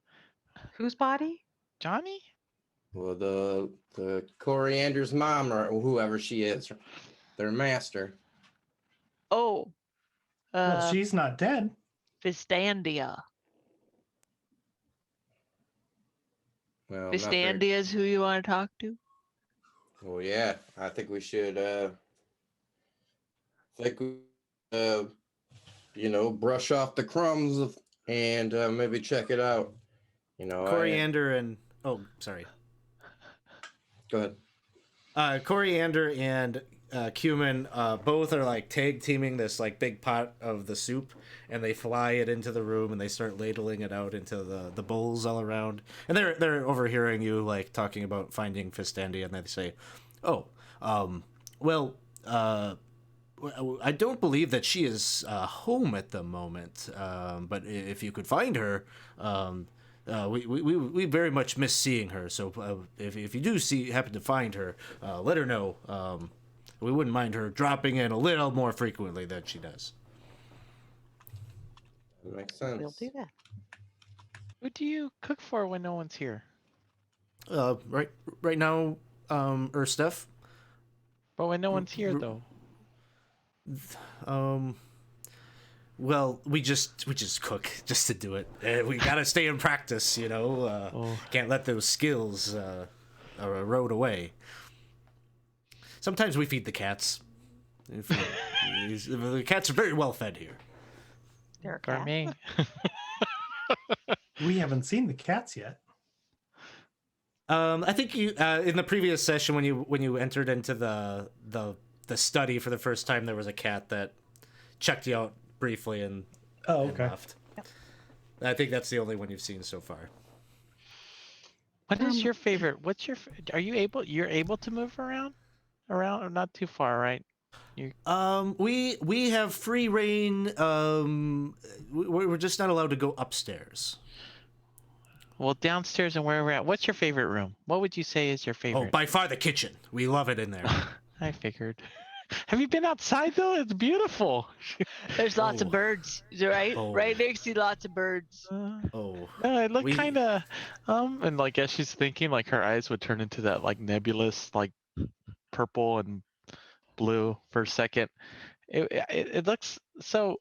Whose body? Johnny? Well, the Coriander's mom or whoever she is, their master. Oh, Well, she's not dead. Fistandia. Well, not very. Fistandia is who you want to talk to. Well, yeah, I think we should. Brush off the crumbs and maybe check it out. Coriander and sorry. Go ahead. Coriander and cumin both are like tag teaming this like big pot of the soup, and they fly it into the room and they start ladling it out into the bowls all around. And they're overhearing you like talking about finding Fistandia, and they say, I don't believe that she is home at the moment. But if you could find her, we very much miss seeing her. So if you do happen to find her, let her know. We wouldn't mind her dropping in a little more frequently than she does. That makes sense. We'll do that. Who do you cook for when no one's here? Right now, Steph. But when no one's here, though. Well, we just cook just to do it. We gotta stay in practice, Can't let those skills erode away. Sometimes we feed the cats. The cats are very well fed here. They're a cat. Gourmet. We haven't seen the cats yet. I think you in the previous session when you entered into the study for the first time, there was a cat that checked you out briefly and left. Yep. I think that's the only one you've seen so far. What is your favorite? Are you able? You're able to move around, or not too far, right? We have free reign. We're just not allowed to go upstairs. Well, downstairs and where we're at. What's your favorite room? What would you say is your favorite? Oh, by far the kitchen. We love it in there. I figured. Have you been outside though? It's beautiful. There's lots of Oh. birds, right? Oh. Right there, you see lots of birds. It looked kind of, and like as she's thinking, like her eyes would turn into that like nebulous, like purple and blue for a second. It looks so.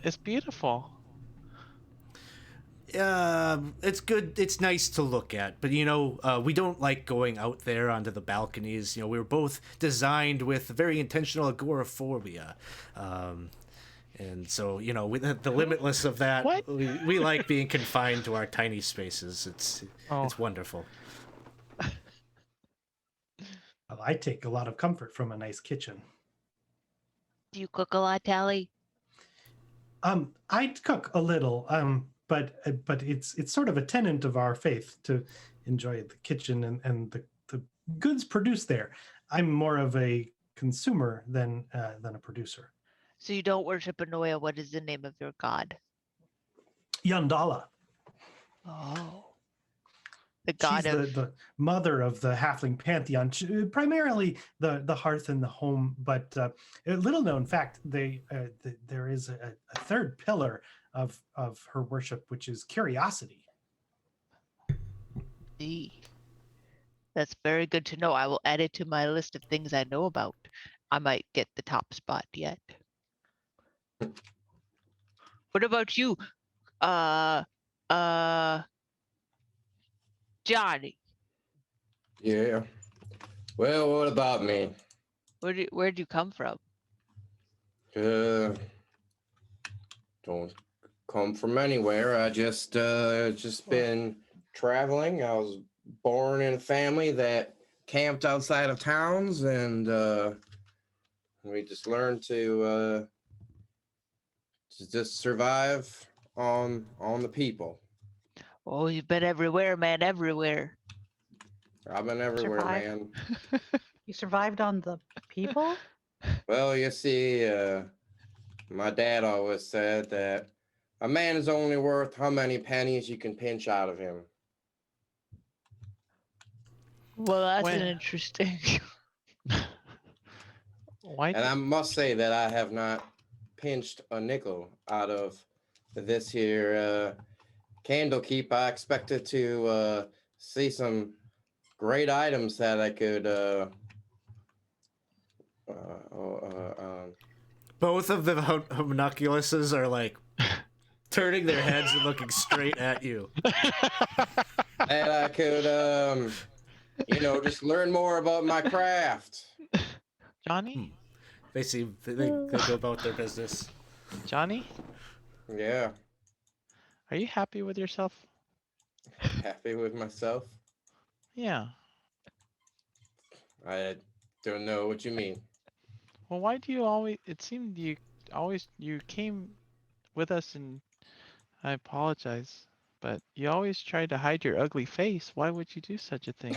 It's beautiful. It's good. It's nice to look at, but we don't like going out there onto the balconies. We were both designed with very intentional agoraphobia, and so with the limitless of that, What? we like being confined to our tiny spaces. It's wonderful. Well, I take a lot of comfort from a nice kitchen. Do you cook a lot, Tally? I cook a little, but it's sort of a tenet of our faith to enjoy the kitchen and the goods produced there. I'm more of a consumer than a producer. So you don't worship Anoia. What is the name of your god? Yandala. Oh. The god She's of... the mother of the halfling pantheon, primarily the hearth and the home. But a little known fact, there is a third pillar of her worship, which is curiosity. That's very good to know. I will add it to my list of things I know about. I might get the top spot yet. What about you? Johnny. Yeah. Well, what about me? Where'd you come from? Don't come from anywhere. I just been traveling. I was born in a family that camped outside of towns, and we just learned to just survive on the people. Oh, you've been everywhere, man, everywhere. I've been everywhere, Survive. man. You survived on the people? Well, you see, my dad always said that a man is only worth how many pennies you can pinch out of him. Well, that's When- an interesting. Why? And I must say that I have not pinched a nickel out of this here Candlekeep. I expected to see some great items that I could. Both of the homunculuses are like turning their heads and looking straight at you. That I could, just learn more about my craft. Johnny? They go about their business. Johnny? Yeah, Are you happy with yourself? happy with myself. Yeah. I don't know what you mean. Well, why do you always? It seemed you came with us, and I apologize, but you always tried to hide your ugly face. Why would you do such a thing?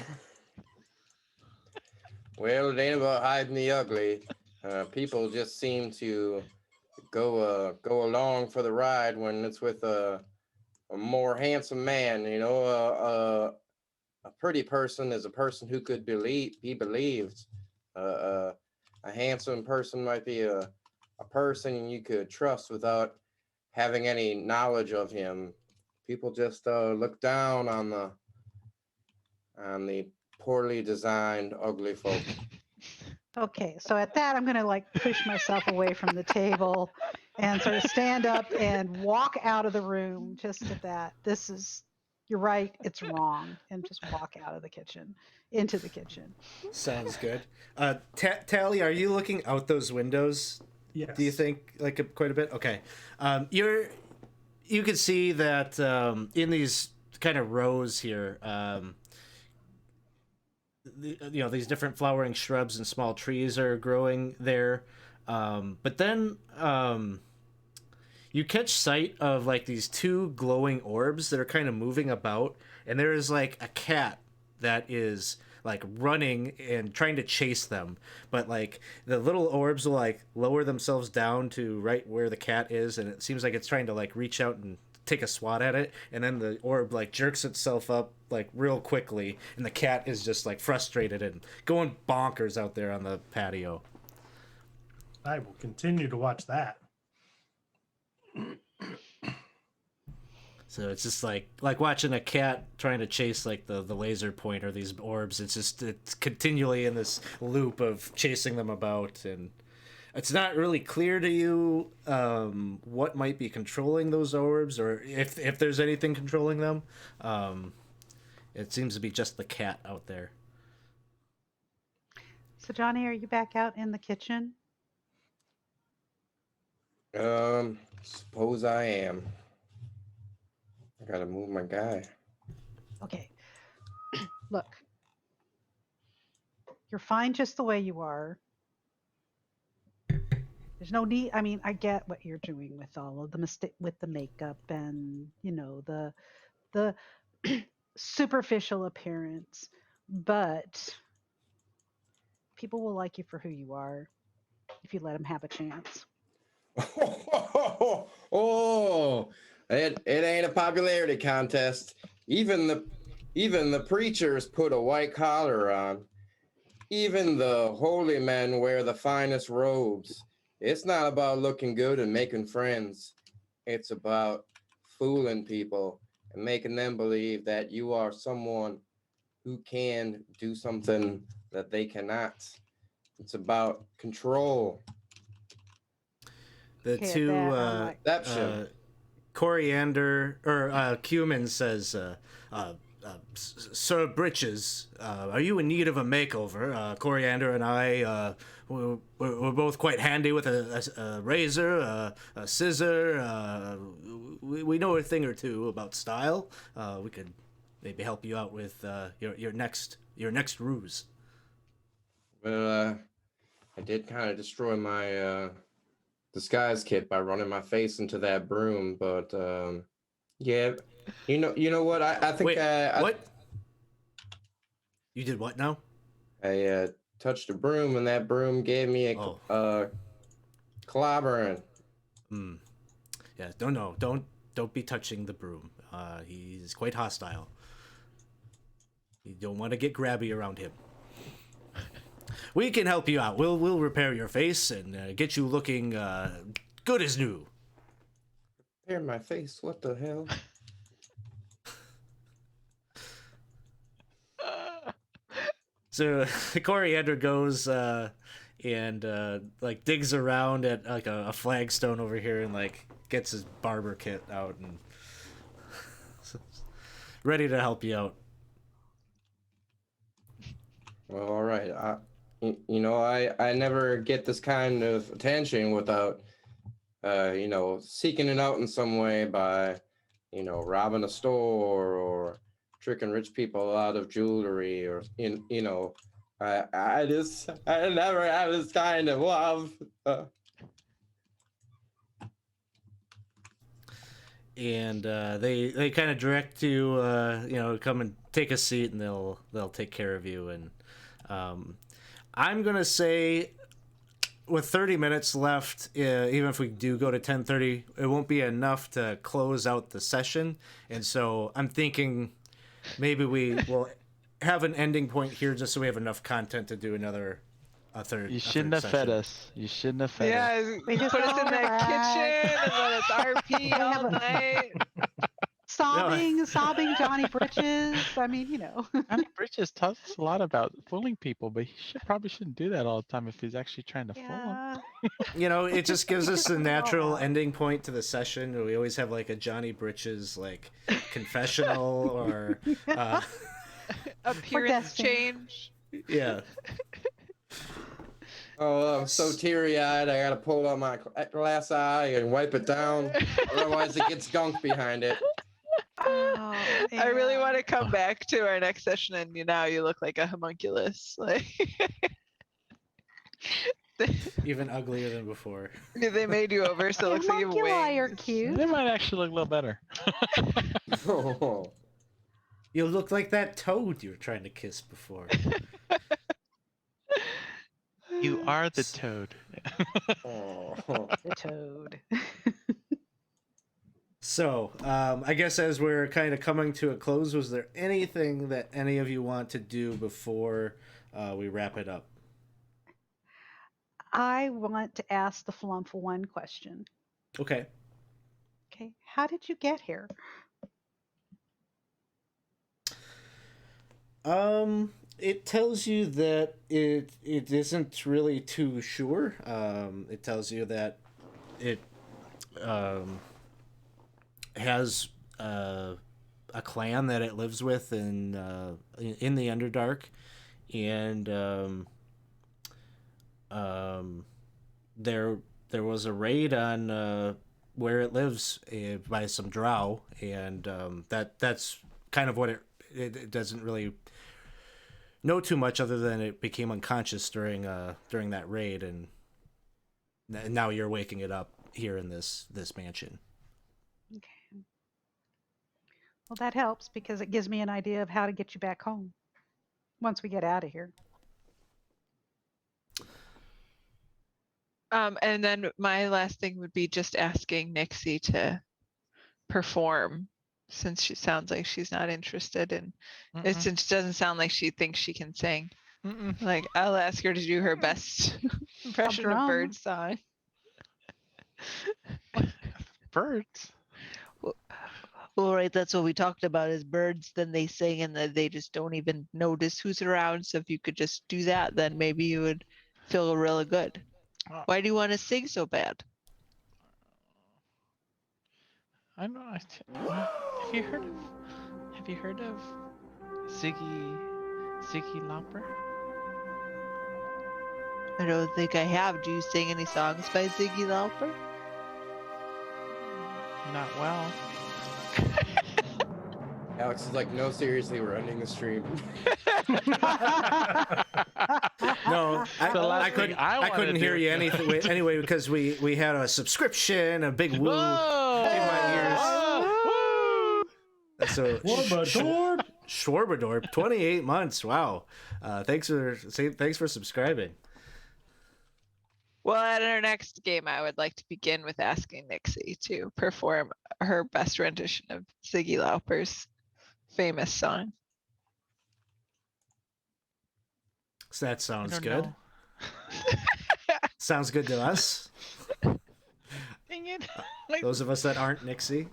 Well, it ain't about hiding the ugly. People just seem to go along for the ride when it's with a more handsome man. A pretty person is a person who could be believed. A handsome person might be a person you could trust without having any knowledge of him. People just look down on the poorly designed ugly folk. Okay, so at that, I'm going to like push myself away from the table and sort of stand up and walk out of the room just at that. You're right, it's wrong. And just walk out of the kitchen, into the kitchen. Sounds good. Tally, are you looking out those windows? Yes. Do you think like quite a bit? Okay. You can see that in these kind of rows here, these different flowering shrubs and small trees are growing there. But then you catch sight of like these two glowing orbs that are kind of moving about, and there is like a cat that is like running and trying to chase them, but like the little orbs will like lower themselves down to right where the cat is, and it seems like it's trying to like reach out and take a swat at it, and then the orb like jerks itself up like real quickly, and the cat is just like frustrated and going bonkers out there on the patio. I will continue to watch that. So it's just like watching a cat trying to chase like the laser pointer, these orbs. It's continually in this loop of chasing them about, and it's not really clear to you what might be controlling those orbs, or if there's anything controlling them. It seems to be just the cat out there. So, Johnny, are you back out in the kitchen? Suppose I am. I gotta move my guy. Okay. Look, you're fine just the way you are. There's no need. I mean, I get what you're doing with all of the mistake with the makeup and the superficial appearance, but people will like you for who you are if you let them have a chance. Oh, it ain't a popularity contest. Even the preachers put a white collar on. Even the holy men wear the finest robes. It's not about looking good and making friends. It's about fooling people and making them believe that you are someone who can do something that they cannot. It's about control. The Okay, two Deception. Coriander or Cumin says, Sir Britches, are you in need of a makeover? Coriander and I, we're both quite handy with a razor, a scissor. We know a thing or two about style. We could maybe help you out with your next ruse. Well, I did kind of destroy my disguise kit by running my face into that broom, but yeah, you know what? I think Wait, what? You did what now? I touched a broom, and that broom gave me a clobbering. Yeah, don't be touching the broom. He's quite hostile. You don't want to get grabby around him. We can help you out. We'll repair your face and get you looking good as new. Repair my face? What the hell? So Coriander goes and like digs around at like a flagstone over here and like gets his barber kit out and ready to help you out. Well, all right. I never get this kind of attention without, seeking it out in some way by, robbing a store or tricking rich people out of jewelry or, I never have this kind of love. And they kind of direct you, come and take a seat, and they'll take care of you. And I'm gonna say, with 30 minutes left, even if we do go to 10:30, it won't be enough to close out the session. And so I'm thinking maybe we will have an ending point here, just so we have enough content to do a third. You shouldn't have fed us. You shouldn't have fed us. Yeah, We just put us all in that relax. kitchen and let us RP all night. Sobbing Johnny Britches. I mean, Johnny Bridges tells us a lot about fooling people, but he probably shouldn't do that all the time if he's actually trying to fool them. Yeah. It just gives us a natural ending point to the session. We always have like a Johnny Britches like confessional or Appearance destined. change. yeah. Oh, I'm so teary-eyed. I gotta pull out my glass eye and wipe it down. Otherwise, it gets gunk behind it. Oh, I really yeah. want to come back to our next session and you look like a homunculus. Like Even uglier than before. they made you over so it looks like you have Homunculi are wings. cute. They might actually look a little better. Oh. You look like that toad you were trying to kiss before. You are the toad. The toad. So, I guess as we're kind of coming to a close, was there anything that any of you want to do before we wrap it up? I want to ask the Flump one question. Okay. Okay, how did you get here? It tells you that it isn't really too sure. It tells you that it has a clan that it lives with in the Underdark, and there was a raid on where it lives by some drow, and that's kind of what it doesn't really know too much, other than it became unconscious during that raid, and now you're waking it up here in this mansion. Okay. Well, that helps because it gives me an idea of how to get you back home once we get out of here. And then my last thing would be just asking Nixie to perform, since she sounds like she's not interested in it, since it doesn't sound like she thinks she can sing. Like, I'll ask her to do her best impression of drum. birdsong. Birds? Well, right, that's what we talked about is birds. Then they sing and they just don't even notice who's around. So if you could just do that, then maybe you would feel really good. Why do you want to sing so bad? I know. Have you heard of Ziggy Lauper? I don't think I have. Do you sing any songs by Ziggy Lauper? Not well. Alex is like, no, seriously, we're ending the stream. No, The last I thing couldn't. I I wanna couldn't hear do- you anyway because we had a subscription, a big woo Whoa! in my ears. Whoa! So Schwarbadorp. Schwarbadorp, 28 months. Wow. Thanks for subscribing. Well, at our next game, I would like to begin with asking Nixie to perform her best rendition of Ziggy Lauper's famous song. So that I sounds don't good. know. Sounds good to us. Dang it. Those of us that aren't Nixie.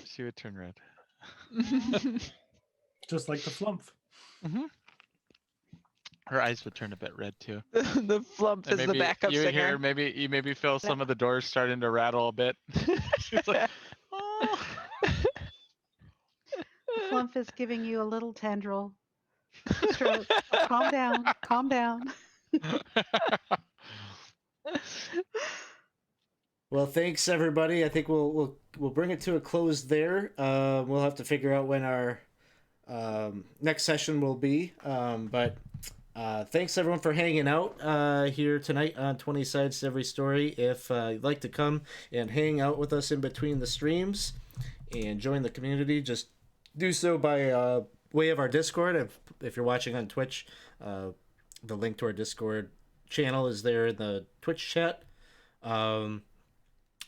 She would turn red. Just like the flump. Her eyes would turn a bit red too. The flump And is the backup you would hear singer. you maybe feel some of the doors starting to rattle a bit. She's like, oh. Flump is giving you a little tendril stroke. Calm down. Calm down. Well, thanks everybody. I think we'll bring it to a close there. We'll have to figure out when our next session will be. But thanks everyone for hanging out here tonight on 20 Sides to Every Story. If you'd like to come and hang out with us in between the streams and join the community, just do so by way of our Discord. If you're watching on Twitch, the link to our Discord channel is there in the Twitch chat.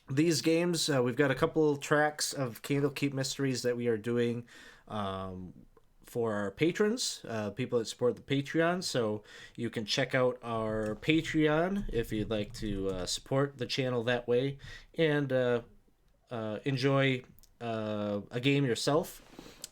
These games, we've got a couple tracks of Candlekeep Mysteries that we are doing for our patrons, people that support the Patreon. So you can check out our Patreon if you'd like to support the channel that way and enjoy a game yourself.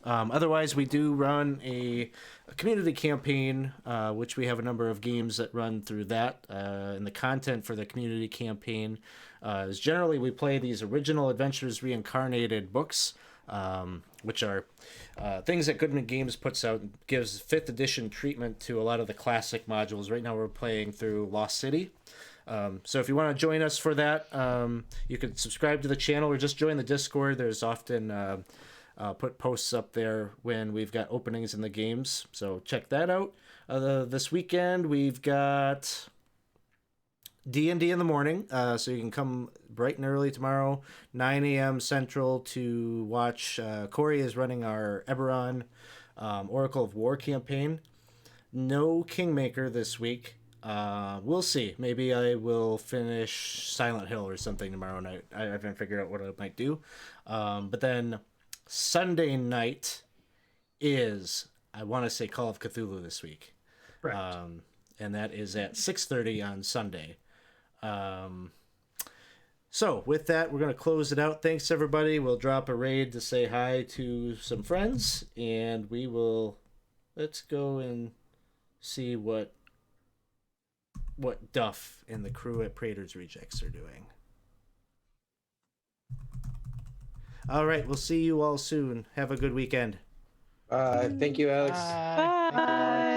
Otherwise, we do run a community campaign, which we have a number of games that run through that. And the content for the community campaign is generally we play these original Adventures Reincarnated books, which are things that Goodman Games puts out and gives 5th edition treatment to a lot of the classic modules. Right now we're playing through Lost City. So if you want to join us for that, you can subscribe to the channel or just join the Discord. There's often put posts up there when we've got openings in the games, so check that out. This weekend we've got D&D in the morning, so you can come bright and early tomorrow, 9 a.m. Central, to watch. Corey is running our Eberron Oracle of War campaign. No Kingmaker this week. We'll see. Maybe I will finish Silent Hill or something tomorrow night. I haven't figured out what I might do. But then Sunday night is, I want to say, Call of Cthulhu this week. Correct. And that is at 6:30 on Sunday. So with that, we're going to close it out. Thanks everybody. We'll drop a raid to say hi to some friends, and let's go and see what Duff and the crew at Praetor's Rejects are doing. All right, we'll see you all soon. Have a good weekend. Thank you, Alex. Bye.